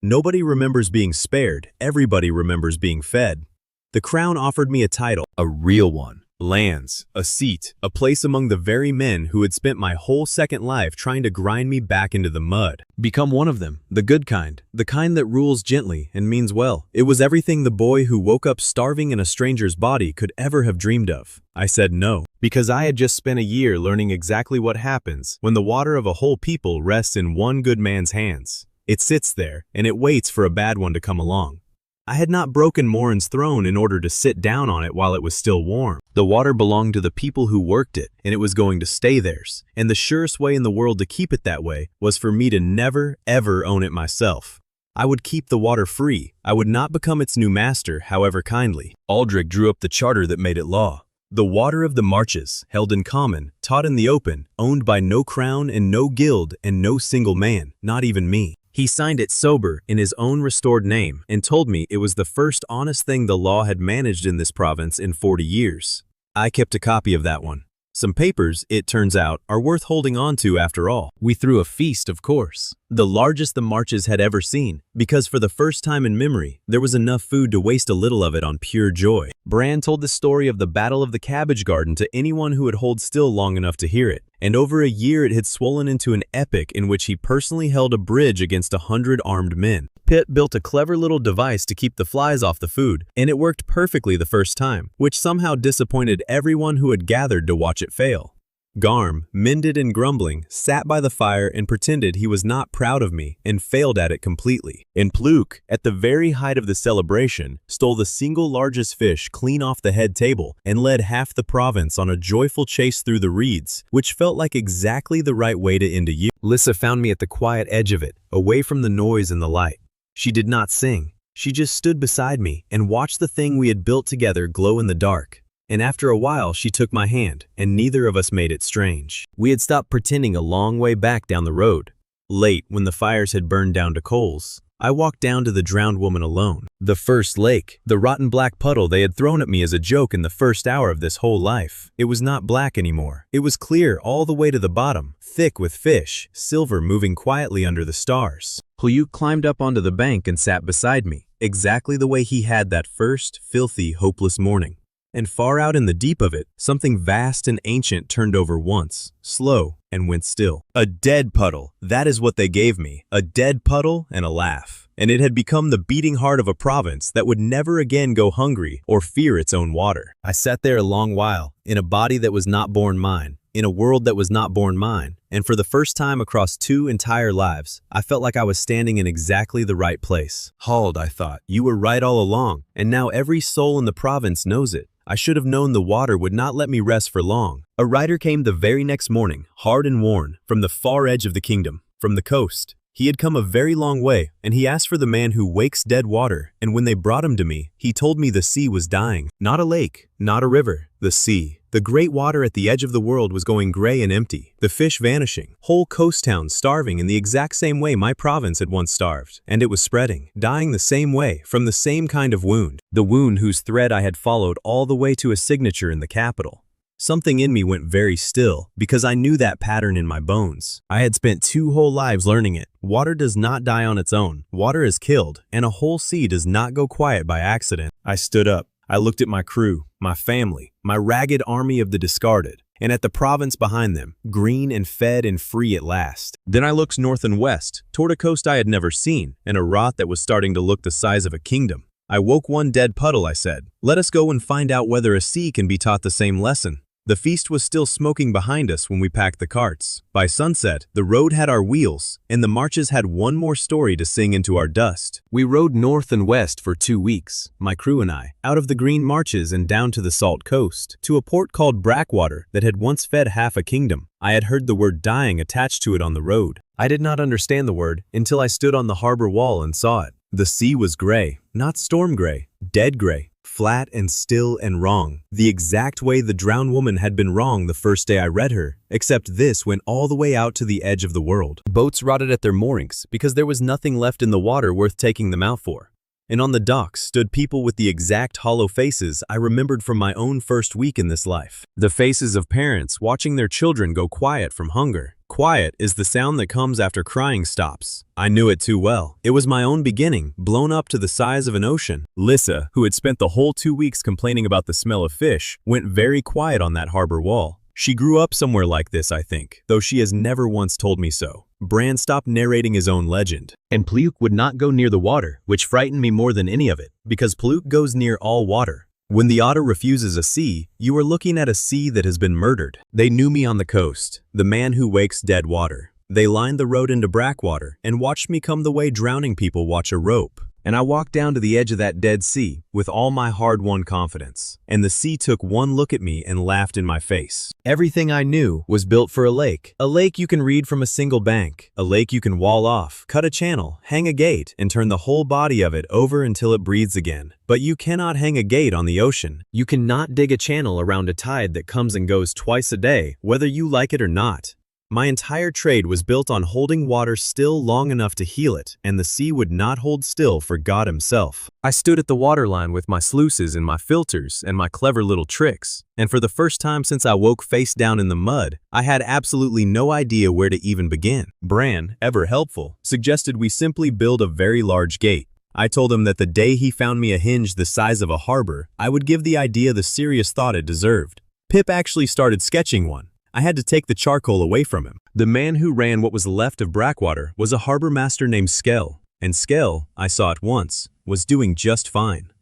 Speaker 1: Nobody remembers being spared, everybody remembers being fed. The crown offered me a title, a real one, lands, a seat, a place among the very men who had spent my whole second life trying to grind me back into the mud. Become one of them, the good kind, the kind that rules gently and means well. It was everything the boy who woke up starving in a stranger's body could ever have dreamed of. I said no, because I had just spent a year learning exactly what happens when the water of a whole people rests in one good man's hands. It sits there, and it waits for a bad one to come along. I had not broken Morin's throne in order to sit down on it while it was still warm. The water belonged to the people who worked it, and it was going to stay theirs. And the surest way in the world to keep it that way was for me to never, ever own it myself. I would keep the water free. I would not become its new master, however kindly. Aldrich drew up the charter that made it law. The water of the marches, held in common, taught in the open, owned by no crown and no guild and no single man, not even me. He signed it sober in his own restored name and told me it was the first honest thing the law had managed in this province in 40 years. I kept a copy of that one. Some papers, it turns out, are worth holding on to after all. We threw a feast, of course. The largest the marches had ever seen, because for the first time in memory, there was enough food to waste a little of it on pure joy. Bran told the story of the Battle of the Cabbage Garden to anyone who would hold still long enough to hear it, and over a year it had swollen into an epic in which he personally held a bridge against 100 armed men. Pitt built a clever little device to keep the flies off the food, and it worked perfectly the first time, which somehow disappointed everyone who had gathered to watch it fail. Garm, mended and grumbling, sat by the fire and pretended he was not proud of me and failed at it completely. And Pluk, at the very height of the celebration, stole the single largest fish clean off the head table and led half the province on a joyful chase through the reeds, which felt like exactly the right way to end a year. Lissa found me at the quiet edge of it, away from the noise and the light. She did not sing. She just stood beside me and watched the thing we had built together glow in the dark. And after a while, she took my hand, and neither of us made it strange. We had stopped pretending a long way back down the road. Late, when the fires had burned down to coals, I walked down to the drowned woman alone. The first lake, the rotten black puddle they had thrown at me as a joke in the first hour of this whole life. It was not black anymore. It was clear all the way to the bottom, thick with fish, silver moving quietly under the stars. Plyuk climbed up onto the bank and sat beside me, exactly the way he had that first, filthy, hopeless morning. And far out in the deep of it, something vast and ancient turned over once, slow, and went still. A dead puddle, that is what they gave me, a dead puddle and a laugh. And it had become the beating heart of a province that would never again go hungry or fear its own water. I sat there a long while, in a body that was not born mine, in a world that was not born mine, and for the first time across 2 entire lives, I felt like I was standing in exactly the right place. Hald, I thought, you were right all along, and now every soul in the province knows it. I should have known the water would not let me rest for long. A rider came the very next morning, hard and worn, from the far edge of the kingdom, from the coast. He had come a very long way, and he asked for the man who wakes dead water, and when they brought him to me, he told me the sea was dying. Not a lake, not a river, the sea. The great water at the edge of the world was going gray and empty, the fish vanishing, whole coast towns starving in the exact same way my province had once starved, and it was spreading, dying the same way, from the same kind of wound, the wound whose thread I had followed all the way to a signature in the capital. Something in me went very still, because I knew that pattern in my bones. I had spent 2 whole lives learning it. Water does not die on its own. Water is killed, and a whole sea does not go quiet by accident. I stood up. I looked at my crew, my family, my ragged army of the discarded, and at the province behind them, green and fed and free at last. Then I looked north and west, toward a coast I had never seen, and a rot that was starting to look the size of a kingdom. I woke one dead puddle, I said. Let us go and find out whether a sea can be taught the same lesson. The feast was still smoking behind us when we packed the carts. By sunset, the road had our wheels, and the marches had one more story to sing into our dust. We rode north and west for 2 weeks, my crew and I, out of the green marches and down to the salt coast, to a port called Brackwater that had once fed half a kingdom. I had heard the word dying attached to it on the road. I did not understand the word until I stood on the harbor wall and saw it. The sea was gray, not storm gray, dead gray. Flat and still and wrong, the exact way the drowned woman had been wrong the first day I read her, except this went all the way out to the edge of the world. Boats rotted at their moorings because there was nothing left in the water worth taking them out for. And on the docks stood people with the exact hollow faces I remembered from my own first week in this life. The faces of parents watching their children go quiet from hunger. Quiet is the sound that comes after crying stops. I knew it too well. It was my own beginning, blown up to the size of an ocean. Lissa, who had spent the whole 2 weeks complaining about the smell of fish, went very quiet on that harbor wall. She grew up somewhere like this, I think, though she has never once told me so. Bran stopped narrating his own legend, and Pleuk would not go near the water, which frightened me more than any of it, because Pleuk goes near all water. When the otter refuses a sea, you are looking at a sea that has been murdered. They knew me on the coast, the man who wakes dead water. They lined the road into Brackwater and watched me come the way drowning people watch a rope. And I walked down to the edge of that dead sea with all my hard-won confidence. And the sea took one look at me and laughed in my face. Everything I knew was built for a lake you can read from a single bank, a lake you can wall off, cut a channel, hang a gate, and turn the whole body of it over until it breathes again. But you cannot hang a gate on the ocean. You cannot dig a channel around a tide that comes and goes twice a day, whether you like it or not. My entire trade was built on holding water still long enough to heal it, and the sea would not hold still for God himself. I stood at the waterline with my sluices and my filters and my clever little tricks, and for the first time since I woke face down in the mud, I had absolutely no idea where to even begin. Bran, ever helpful, suggested we simply build a very large gate. I told him that the day he found me a hinge the size of a harbor, I would give the idea the serious thought it deserved. Pip actually started sketching one. I had to take the charcoal away from him. The man who ran what was left of Brackwater was a harbor master named Kael, and Kael, I saw at once, was doing just fine.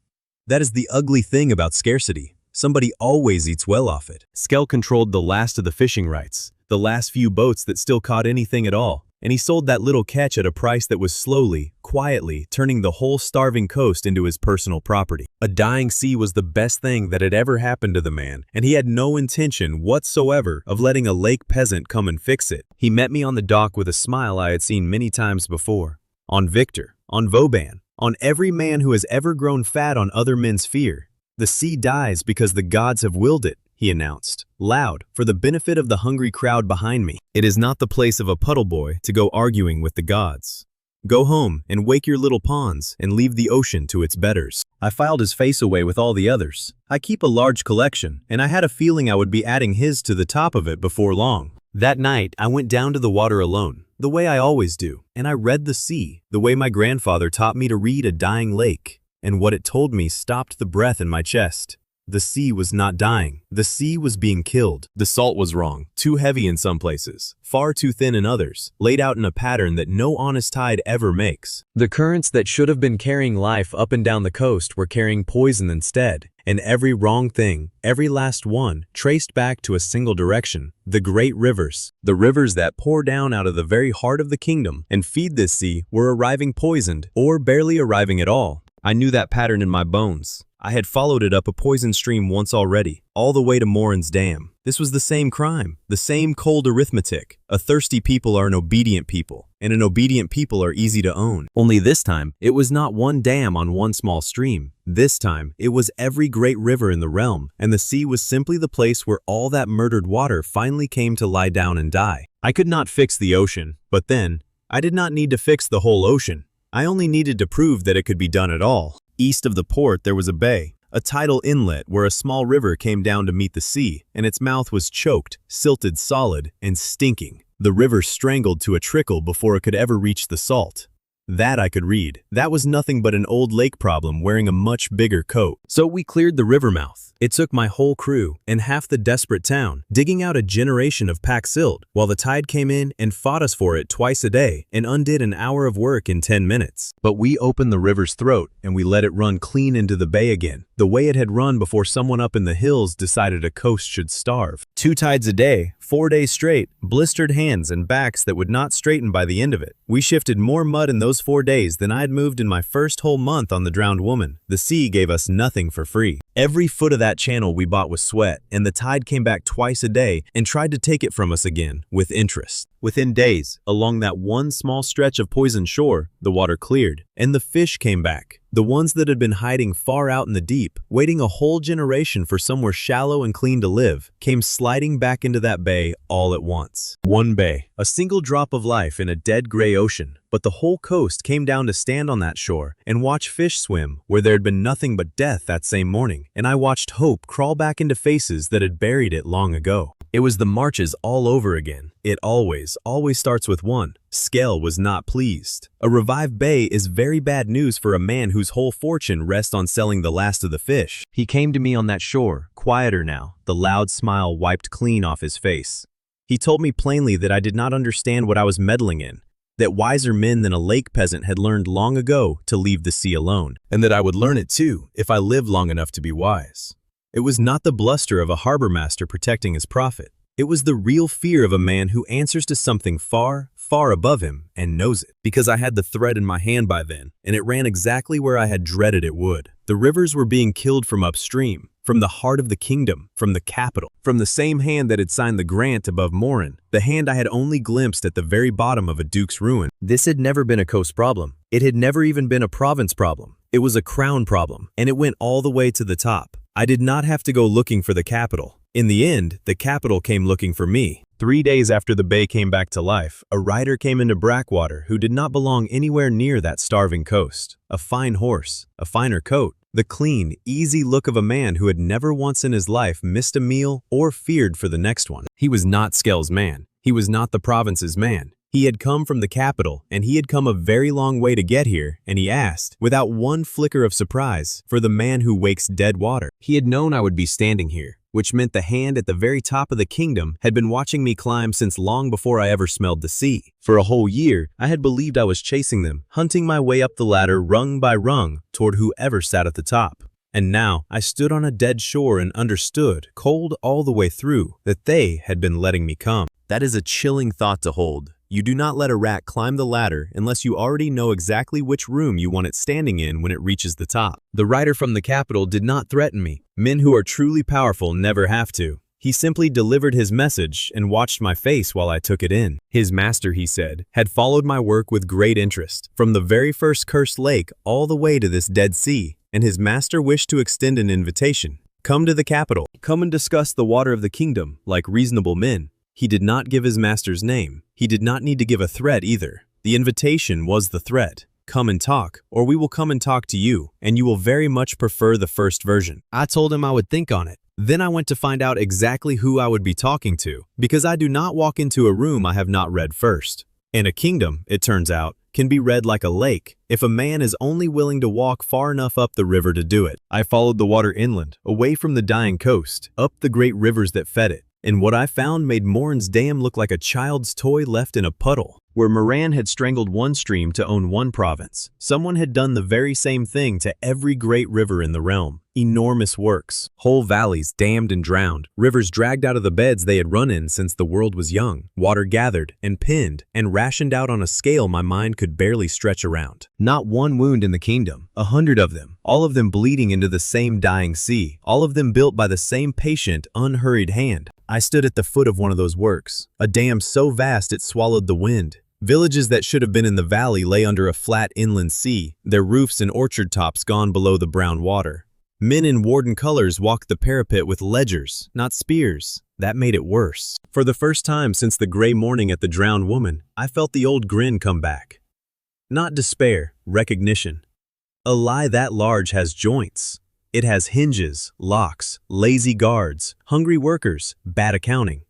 Speaker 1: That is the ugly thing about scarcity. Somebody always eats well off it. Kael controlled the last of the fishing rights, the last few boats that still caught anything at all, and he sold that little catch at a price that was slowly, quietly turning the whole starving coast into his personal property. A dying sea was the best thing that had ever happened to the man, and he had no intention whatsoever of letting a lake peasant come and fix it. He met me on the dock with a smile I had seen many times before. On Victor, on Vauban, on every man who has ever grown fat on other men's fear. The sea dies because the gods have willed it, he announced, loud, for the benefit of the hungry crowd behind me. It is not the place of a puddle boy to go arguing with the gods. Go home and wake your little pawns and leave the ocean to its betters. I filed his face away with all the others. I keep a large collection, and I had a feeling I would be adding his to the top of it before long. That night, I went down to the water alone, the way I always do, and I read the sea, the way my grandfather taught me to read a dying lake, and what it told me stopped the breath in my chest. The sea was not dying. The sea was being killed. The salt was wrong, too heavy in some places, far too thin in others, laid out in a pattern that no honest tide ever makes. The currents that should have been carrying life up and down the coast were carrying poison instead, and every wrong thing, every last one, traced back to a single direction, the great rivers. The rivers that pour down out of the very heart of the kingdom and feed this sea were arriving poisoned, or barely arriving at all. I knew that pattern in my bones. I had followed it up a poison stream once already, all the way to Morin's Dam. This was the same crime, the same cold arithmetic. A thirsty people are an obedient people, and an obedient people are easy to own. Only this time, it was not one dam on one small stream. This time, it was every great river in the realm, and the sea was simply the place where all that murdered water finally came to lie down and die. I could not fix the ocean, but then, I did not need to fix the whole ocean. I only needed to prove that it could be done at all. East of the port there was a bay, a tidal inlet where a small river came down to meet the sea, and its mouth was choked, silted solid, and stinking. The river strangled to a trickle before it could ever reach the salt. That I could read. That was nothing but an old lake problem wearing a much bigger coat. So we cleared the river mouth. It took my whole crew and half the desperate town, digging out a generation of packed silt, while the tide came in and fought us for it twice a day and undid an hour of work in 10 minutes. But we opened the river's throat and we let it run clean into the bay again, the way it had run before someone up in the hills decided a coast should starve. 2 tides a day, 4 days straight, blistered hands and backs that would not straighten by the end of it. We shifted more mud in those 4 days than I had moved in my first whole month on the Drowned Woman. The sea gave us nothing for free. Every foot of that channel we bought with sweat, and the tide came back twice a day and tried to take it from us again, with interest. Within days, along that one small stretch of poisoned shore, the water cleared, and the fish came back. The ones that had been hiding far out in the deep, waiting a whole generation for somewhere shallow and clean to live, came sliding back into that bay all at once. One bay, a single drop of life in a dead gray ocean, but the whole coast came down to stand on that shore and watch fish swim where there had been nothing but death that same morning, and I watched hope crawl back into faces that had buried it long ago. It was the marches all over again. It always starts with one. Kael was not pleased. A revived bay is very bad news for a man whose whole fortune rests on selling the last of the fish. He came to me on that shore, quieter now, the loud smile wiped clean off his face. He told me plainly that I did not understand what I was meddling in, that wiser men than a lake peasant had learned long ago to leave the sea alone, and that I would learn it too if I lived long enough to be wise. It was not the bluster of a harbor master protecting his profit. It was the real fear of a man who answers to something far, far above him and knows it. Because I had the thread in my hand by then, and it ran exactly where I had dreaded it would. The rivers were being killed from upstream, from the heart of the kingdom, from the capital, from the same hand that had signed the grant above Morin, the hand I had only glimpsed at the very bottom of a duke's ruin. This had never been a coast problem. It had never even been a province problem. It was a crown problem, and it went all the way to the top. I did not have to go looking for the capital. In the end, the capital came looking for me. 3 days after the bay came back to life, a rider came into Brackwater who did not belong anywhere near that starving coast. A fine horse, a finer coat, the clean, easy look of a man who had never once in his life missed a meal or feared for the next one. He was not Kael's man. He was not the province's man. He had come from the capital, and he had come a very long way to get here, and he asked, without one flicker of surprise, for the man who wakes dead water. He had known I would be standing here, which meant the hand at the very top of the kingdom had been watching me climb since long before I ever smelled the sea. For a whole year, I had believed I was chasing them, hunting my way up the ladder rung by rung toward whoever sat at the top. And now I stood on a dead shore and understood, cold all the way through, that they had been letting me come. That is a chilling thought to hold. You do not let a rat climb the ladder unless you already know exactly which room you want it standing in when it reaches the top. The rider from the capital did not threaten me. Men who are truly powerful never have to. He simply delivered his message and watched my face while I took it in. His master, he said, had followed my work with great interest, from the very first cursed lake all the way to this dead sea, and his master wished to extend an invitation. Come to the capital. Come and discuss the water of the kingdom like reasonable men. He did not give his master's name. He did not need to give a threat either. The invitation was the threat. Come and talk, or we will come and talk to you, and you will very much prefer the first version. I told him I would think on it. Then I went to find out exactly who I would be talking to, because I do not walk into a room I have not read first. And a kingdom, it turns out, can be read like a lake if a man is only willing to walk far enough up the river to do it. I followed the water inland, away from the dying coast, up the great rivers that fed it. And what I found made Morin's dam look like a child's toy left in a puddle. Where Moran had strangled one stream to own one province, someone had done the very same thing to every great river in the realm. Enormous works, whole valleys dammed and drowned, rivers dragged out of the beds they had run in since the world was young, water gathered and pinned and rationed out on a scale my mind could barely stretch around. Not one wound in the kingdom, 100 of them, all of them bleeding into the same dying sea, all of them built by the same patient, unhurried hand. I stood at the foot of one of those works, a dam so vast it swallowed the wind. Villages that should have been in the valley lay under a flat inland sea, their roofs and orchard tops gone below the brown water. Men in warden colors walked the parapet with ledgers, not spears. That made it worse. For the first time since the gray morning at the Drowned Woman, I felt the old grin come back. Not despair, recognition. A lie that large has joints. It has hinges, locks, lazy guards, hungry workers, bad accounting.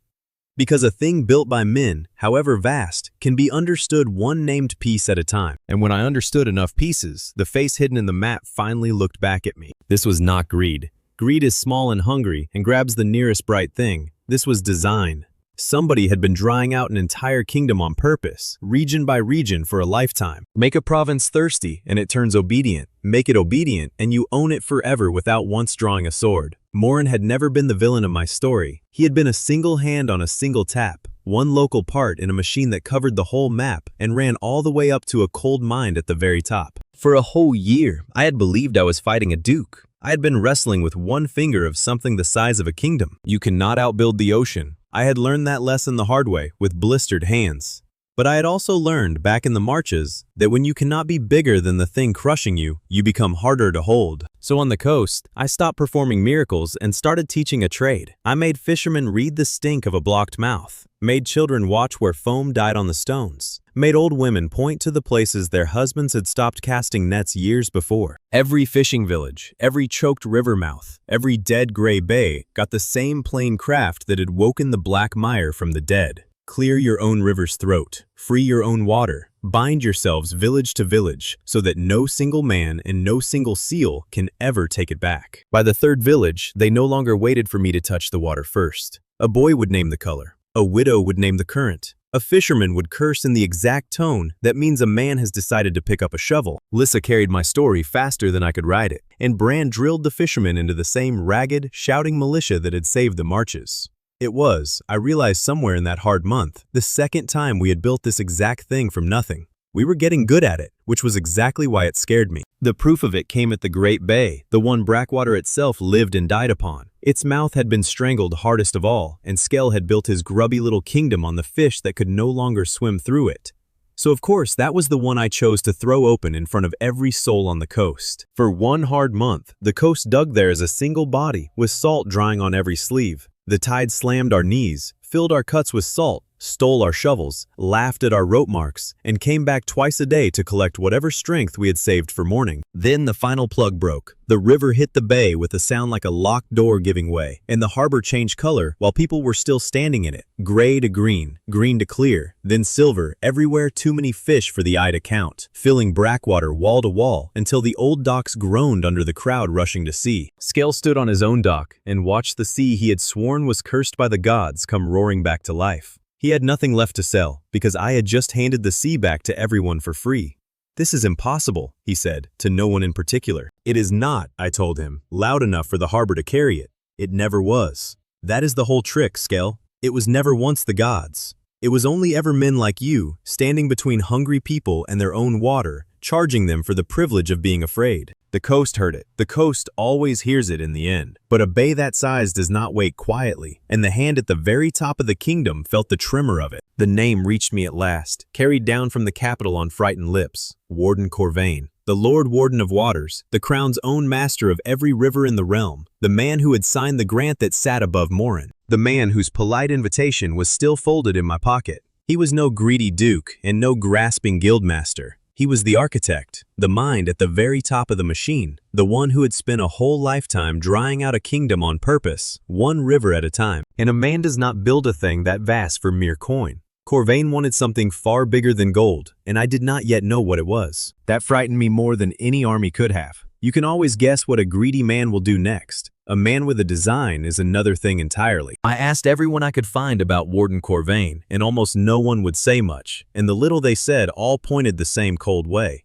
Speaker 1: Because a thing built by men, however vast, can be understood one named piece at a time. And when I understood enough pieces, the face hidden in the map finally looked back at me. This was not greed. Greed is small and hungry and grabs the nearest bright thing. This was design. Somebody had been drying out an entire kingdom on purpose, region by region for a lifetime. Make a province thirsty and it turns obedient. Make it obedient and you own it forever without once drawing a sword. Morin had never been the villain of my story. He had been a single hand on a single tap, one local part in a machine that covered the whole map and ran all the way up to a cold mine at the very top. For a whole year, I had believed I was fighting a duke. I had been wrestling with one finger of something the size of a kingdom. You cannot outbuild the ocean. I had learned that lesson the hard way, with blistered hands. But I had also learned, back in the marches, that when you cannot be bigger than the thing crushing you, you become harder to hold. So on the coast, I stopped performing miracles and started teaching a trade. I made fishermen read the stink of a blocked mouth, made children watch where foam died on the stones, made old women point to the places their husbands had stopped casting nets years before. Every fishing village, every choked river mouth, every dead gray bay got the same plain craft that had woken the black mire from the dead. Clear your own river's throat, free your own water, bind yourselves village to village so that no single man and no single seal can ever take it back. By the third village, they no longer waited for me to touch the water first. A boy would name the color. A widow would name the current. A fisherman would curse in the exact tone that means a man has decided to pick up a shovel. Lissa carried my story faster than I could write it, and Bran drilled the fishermen into the same ragged, shouting militia that had saved the marches. It was, I realized somewhere in that hard month, the second time we had built this exact thing from nothing. We were getting good at it, which was exactly why it scared me. The proof of it came at the Great Bay, the one Blackwater itself lived and died upon. Its mouth had been strangled hardest of all, and Skell had built his grubby little kingdom on the fish that could no longer swim through it. So of course, that was the one I chose to throw open in front of every soul on the coast. For one hard month, the coast dug there as a single body, with salt drying on every sleeve. The tide slammed our knees, filled our cuts with salt, stole our shovels, laughed at our rope marks, and came back twice a day to collect whatever strength we had saved for morning. Then the final plug broke. The river hit the bay with a sound like a locked door giving way, and the harbor changed color while people were still standing in it. Gray to green, green to clear, then silver, everywhere too many fish for the eye to count, filling Blackwater wall to wall until the old docks groaned under the crowd rushing to sea. Skell stood on his own dock and watched the sea he had sworn was cursed by the gods come roaring back to life. He had nothing left to sell, because I had just handed the sea back to everyone for free. "This is impossible," he said, to no one in particular. "It is not," I told him, "loud enough for the harbor to carry it. It never was. That is the whole trick, Skell. It was never once the gods. It was only ever men like you, standing between hungry people and their own water, charging them for the privilege of being afraid." The coast heard it. The coast always hears it in the end. But a bay that size does not wait quietly, and the hand at the very top of the kingdom felt the tremor of it. The name reached me at last, carried down from the capital on frightened lips. Warden Corvain, the Lord Warden of Waters, the crown's own master of every river in the realm, the man who had signed the grant that sat above Morin, the man whose polite invitation was still folded in my pocket. He was no greedy duke and no grasping guildmaster. He was the architect, the mind at the very top of the machine, the one who had spent a whole lifetime drying out a kingdom on purpose, one river at a time. And a man does not build a thing that vast for mere coin. Corvain wanted something far bigger than gold, and I did not yet know what it was. That frightened me more than any army could have. You can always guess what a greedy man will do next. A man with a design is another thing entirely. I asked everyone I could find about Warden Corvain, and almost no one would say much, and the little they said all pointed the same cold way.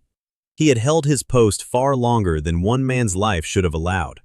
Speaker 1: He had held his post far longer than one man's life should have allowed.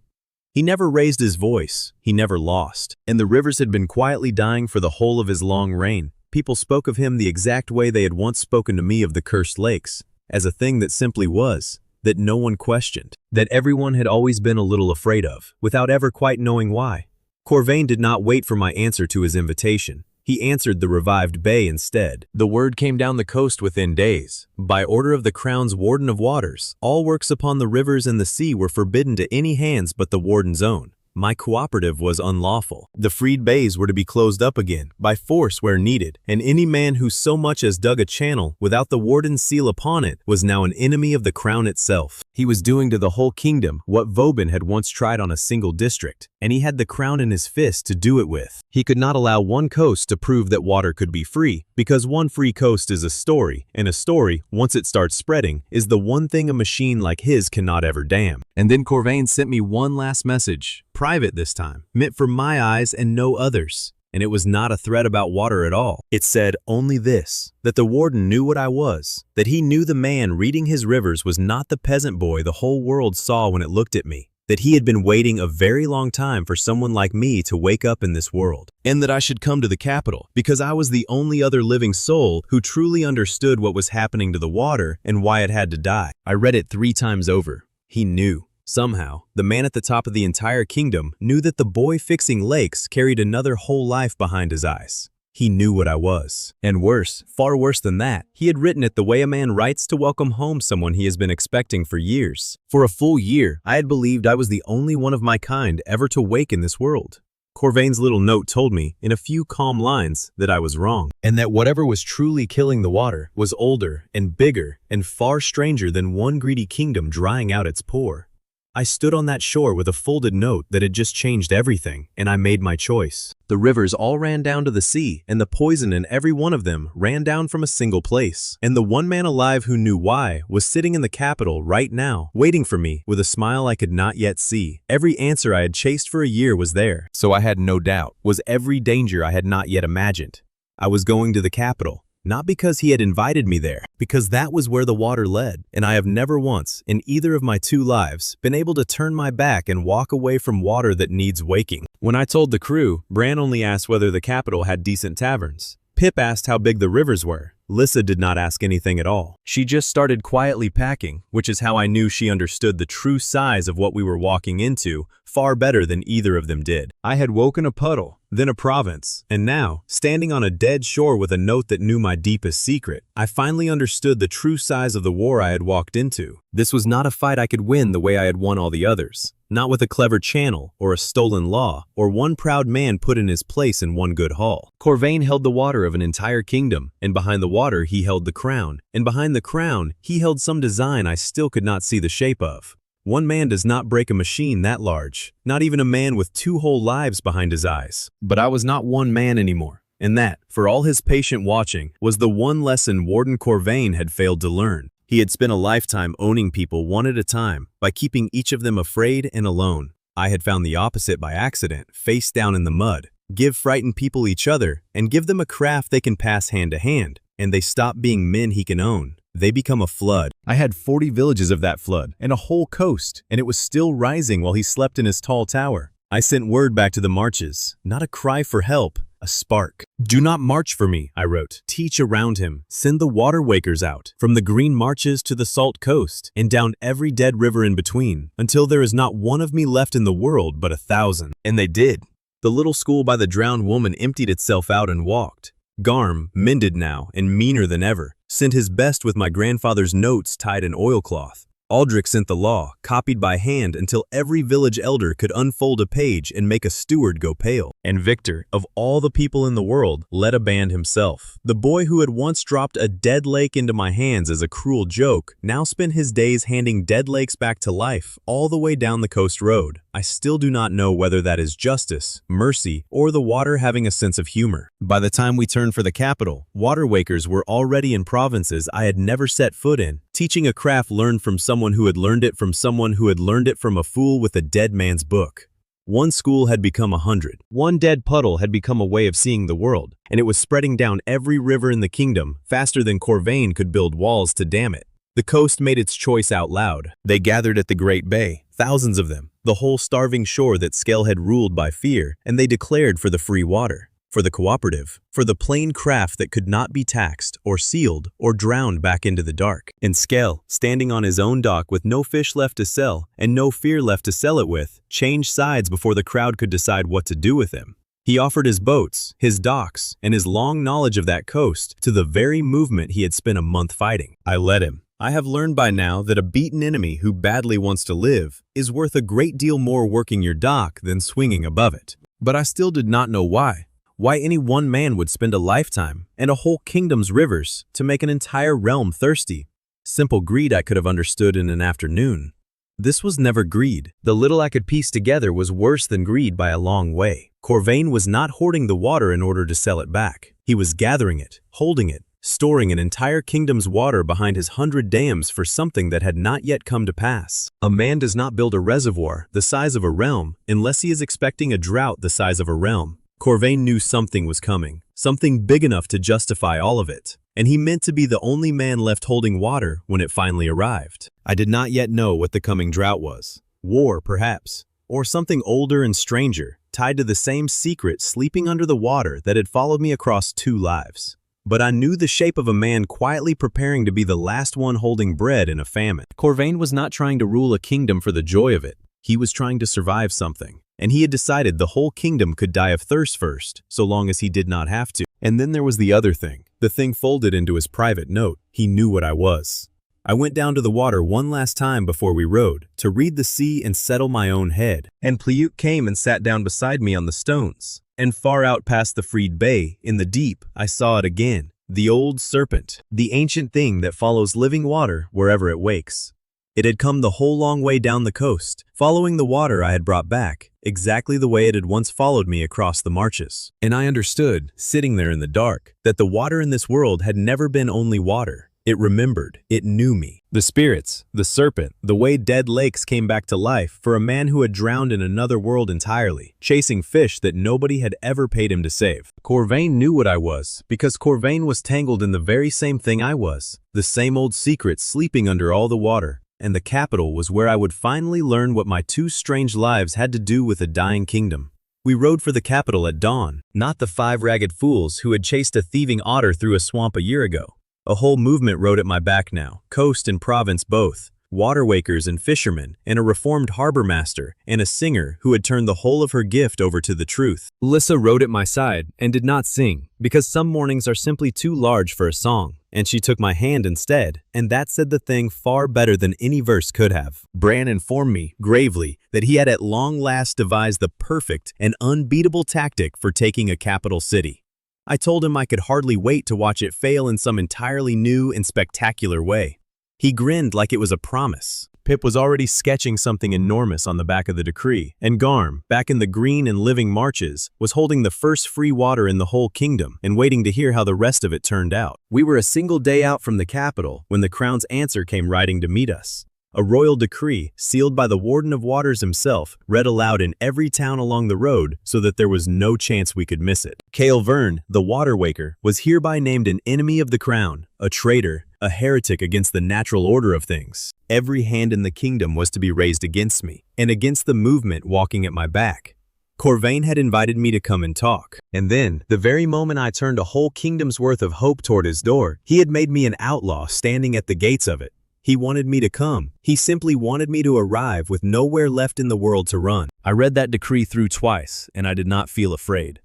Speaker 1: He never raised his voice, he never lost, and the rivers had been quietly dying for the whole of his long reign. People spoke of him the exact way they had once spoken to me of the cursed lakes, as a thing that simply was, that no one questioned, that everyone had always been a little afraid of, without ever quite knowing why. Corvain did not wait for my answer to his invitation. He answered the revived bay instead. The word came down the coast within days. By order of the Crown's Warden of Waters, all works upon the rivers and the sea were forbidden to any hands but the Warden's own. My cooperative was unlawful. The freed bays were to be closed up again, by force where needed, and any man who so much as dug a channel without the Warden's seal upon it was now an enemy of the Crown itself. He was doing to the whole kingdom what Vauban had once tried on a single district, and he had the crown in his fist to do it with. He could not allow one coast to prove that water could be free, because one free coast is a story, and a story, once it starts spreading, is the one thing a machine like his cannot ever dam. And then Kael sent me one last message, private this time, meant for my eyes and no others. And it was not a threat about water at all. It said only this, that the warden knew what I was, that he knew the man reading his rivers was not the peasant boy the whole world saw when it looked at me, that he had been waiting a very long time for someone like me to wake up in this world, and that I should come to the capital, because I was the only other living soul who truly understood what was happening to the water and why it had to die. I read it 3 times over. He knew. Somehow, the man at the top of the entire kingdom knew that the boy fixing lakes carried another whole life behind his eyes. He knew what I was. And worse, far worse than that, he had written it the way a man writes to welcome home someone he has been expecting for years. For a full year, I had believed I was the only one of my kind ever to wake in this world. Kael's little note told me, in a few calm lines, that I was wrong, and that whatever was truly killing the water was older and bigger and far stranger than one greedy kingdom drying out its pour. I stood on that shore with a folded note that had just changed everything, and I made my choice. The rivers all ran down to the sea, and the poison in every one of them ran down from a single place. And the one man alive who knew why was sitting in the capital right now, waiting for me with a smile I could not yet see. Every answer I had chased for a year was there, so I had no doubt, was every danger I had not yet imagined. I was going to the capital. Not because he had invited me there, because that was where the water led, and I have never once, in either of my 2 lives, been able to turn my back and walk away from water that needs waking. When I told the crew, Bran only asked whether the capital had decent taverns. Pip asked how big the rivers were. Lissa did not ask anything at all. She just started quietly packing, which is how I knew she understood the true size of what we were walking into far better than either of them did. I had woken a puddle, then a province, and now, standing on a dead shore with a note that knew my deepest secret, I finally understood the true size of the war I had walked into. This was not a fight I could win the way I had won all the others. Not with a clever channel, or a stolen law, or one proud man put in his place in one good haul. Kael held the water of an entire kingdom, and behind the water he held the crown, and behind the crown he held some design I still could not see the shape of. One man does not break a machine that large, not even a man with 2 whole lives behind his eyes. But I was not one man anymore, and that, for all his patient watching, was the one lesson Warden Kael had failed to learn. He had spent a lifetime owning people one at a time by keeping each of them afraid and alone. I had found the opposite by accident, face down in the mud. Give frightened people each other, and give them a craft they can pass hand to hand, and they stop being men he can own. They become a flood. I had 40 villages of that flood, and a whole coast, and it was still rising while he slept in his tall tower. I sent word back to the marches, not a cry for help, a spark. "Do not march for me," I wrote. "Teach around him. Send the water wakers out, from the green marches to the salt coast, and down every dead river in between, until there is not one of me left in the world but 1,000. And they did. The little school by the drowned woman emptied itself out and walked. Garm, mended now and meaner than ever, sent his best with my grandfather's notes tied in oilcloth. Aldrich sent the law, copied by hand until every village elder could unfold a page and make a steward go pale. And Victor, of all the people in the world, led a band himself. The boy who had once dropped a dead lake into my hands as a cruel joke now spent his days handing dead lakes back to life all the way down the coast road. I still do not know whether that is justice, mercy, or the water having a sense of humor. By the time we turned for the capital, water wakers were already in provinces I had never set foot in, teaching a craft learned from someone who had learned it from someone who had learned it from a fool with a dead man's book. One school had become 100. One dead puddle had become a way of seeing the world, and it was spreading down every river in the kingdom faster than Kael could build walls to dam it. The coast made its choice out loud. They gathered at the Great Bay, thousands of them, the whole starving shore that Kael had ruled by fear, and they declared for the free water, for the cooperative, for the plain craft that could not be taxed or sealed or drowned back into the dark. And Kael, standing on his own dock with no fish left to sell and no fear left to sell it with, changed sides before the crowd could decide what to do with him. He offered his boats, his docks, and his long knowledge of that coast to the very movement he had spent a month fighting. I let him. I have learned by now that a beaten enemy who badly wants to live is worth a great deal more working your dock than swinging above it. But I still did not know why. Why any one man would spend a lifetime and a whole kingdom's rivers to make an entire realm thirsty. Simple greed I could have understood in an afternoon. This was never greed. The little I could piece together was worse than greed by a long way. Corvain was not hoarding the water in order to sell it back. He was gathering it, holding it, storing an entire kingdom's water behind his 100 dams for something that had not yet come to pass. A man does not build a reservoir the size of a realm unless he is expecting a drought the size of a realm. Corvain knew something was coming, something big enough to justify all of it, and he meant to be the only man left holding water when it finally arrived. I did not yet know what the coming drought was. War, perhaps, or something older and stranger, tied to the same secret sleeping under the water that had followed me across 2 lives. But I knew the shape of a man quietly preparing to be the last one holding bread in a famine. Corvain was not trying to rule a kingdom for the joy of it. He was trying to survive something. And he had decided the whole kingdom could die of thirst first, so long as he did not have to. And then there was the other thing. The thing folded into his private note. He knew what I was. I went down to the water one last time before we rowed, to read the sea and settle my own head. And Pliute came and sat down beside me on the stones. And far out past the freed bay, in the deep, I saw it again. The old serpent. The ancient thing that follows living water wherever it wakes. It had come the whole long way down the coast, following the water I had brought back, exactly the way it had once followed me across the marches. And I understood, sitting there in the dark, that the water in this world had never been only water. It remembered. It knew me. The spirits, the serpent, the way dead lakes came back to life for a man who had drowned in another world entirely, chasing fish that nobody had ever paid him to save. Corvain knew what I was, because Corvain was tangled in the very same thing I was, the same old secret sleeping under all the water. And the capital was where I would finally learn what my 2 strange lives had to do with a dying kingdom. We rode for the capital at dawn, not the 5 ragged fools who had chased a thieving otter through a swamp a year ago. A whole movement rode at my back now, coast and province both, water-wakers and fishermen, and a reformed harbor master, and a singer who had turned the whole of her gift over to the truth. Lissa rode at my side and did not sing, because some mornings are simply too large for a song. And she took my hand instead, and that said the thing far better than any verse could have. Bran informed me, gravely, that he had at long last devised the perfect and unbeatable tactic for taking a capital city. I told him I could hardly wait to watch it fail in some entirely new and spectacular way. He grinned like it was a promise. Pip was already sketching something enormous on the back of the decree, and Garm, back in the green and living marches, was holding the first free water in the whole kingdom and waiting to hear how the rest of it turned out. We were a single day out from the capital when the crown's answer came riding to meet us. A royal decree, sealed by the Warden of Waters himself, read aloud in every town along the road so that there was no chance we could miss it. Kael Vern, the water waker, was hereby named an enemy of the crown, a traitor, a heretic against the natural order of things. Every hand in the kingdom was to be raised against me, and against the movement walking at my back. Corvain had invited me to come and talk. And then, the very moment I turned a whole kingdom's worth of hope toward his door, he had made me an outlaw standing at the gates of it. He wanted me to come. He simply wanted me to arrive with nowhere left in the world to run. I read that decree through twice, and I did not feel afraid.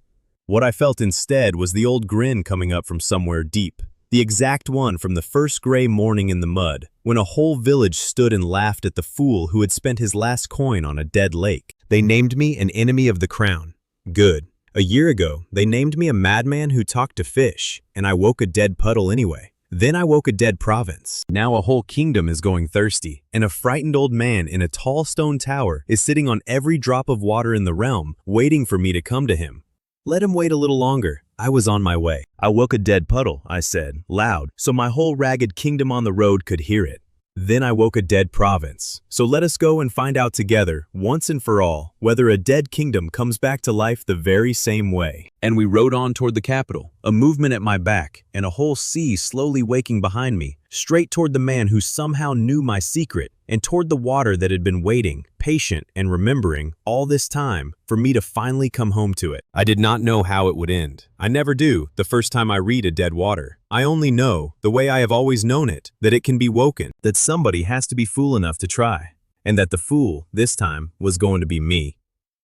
Speaker 1: What I felt instead was the old grin coming up from somewhere deep. The exact one from the first gray morning in the mud, when a whole village stood and laughed at the fool who had spent his last coin on a dead lake. They named me an enemy of the crown. Good. A year ago, they named me a madman who talked to fish, and I woke a dead puddle anyway. Then I woke a dead province. Now a whole kingdom is going thirsty, and a frightened old man in a tall stone tower is sitting on every drop of water in the realm, waiting for me to come to him. Let him wait a little longer. I was on my way. I woke a dead puddle, I said, loud, so my whole ragged kingdom on the road could hear it. Then I woke a dead province. So let us go and find out together, once and for all, whether a dead kingdom comes back to life the very same way. And we rode on toward the capital, a movement at my back, and a whole sea slowly waking behind me, straight toward the man who somehow knew my secret, and toward the water that had been waiting, patient and remembering, all this time, for me to finally come home to it. I did not know how it would end. I never do, the first time I read a dead water. I only know, the way I have always known it, that it can be woken, that somebody has to be fool enough to try, and that the fool, this time, was going to be me.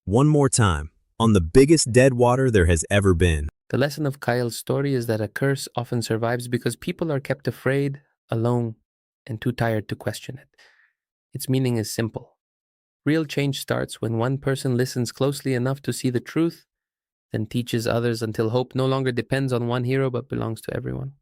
Speaker 1: One more time, on the biggest dead water there has ever been.
Speaker 2: The lesson of Kael's story is that a curse often survives because people are kept afraid, alone, and too tired to question it. Its meaning is simple. Real change starts when one person listens closely enough to see the truth, then teaches others until hope no longer depends on one hero but belongs to everyone.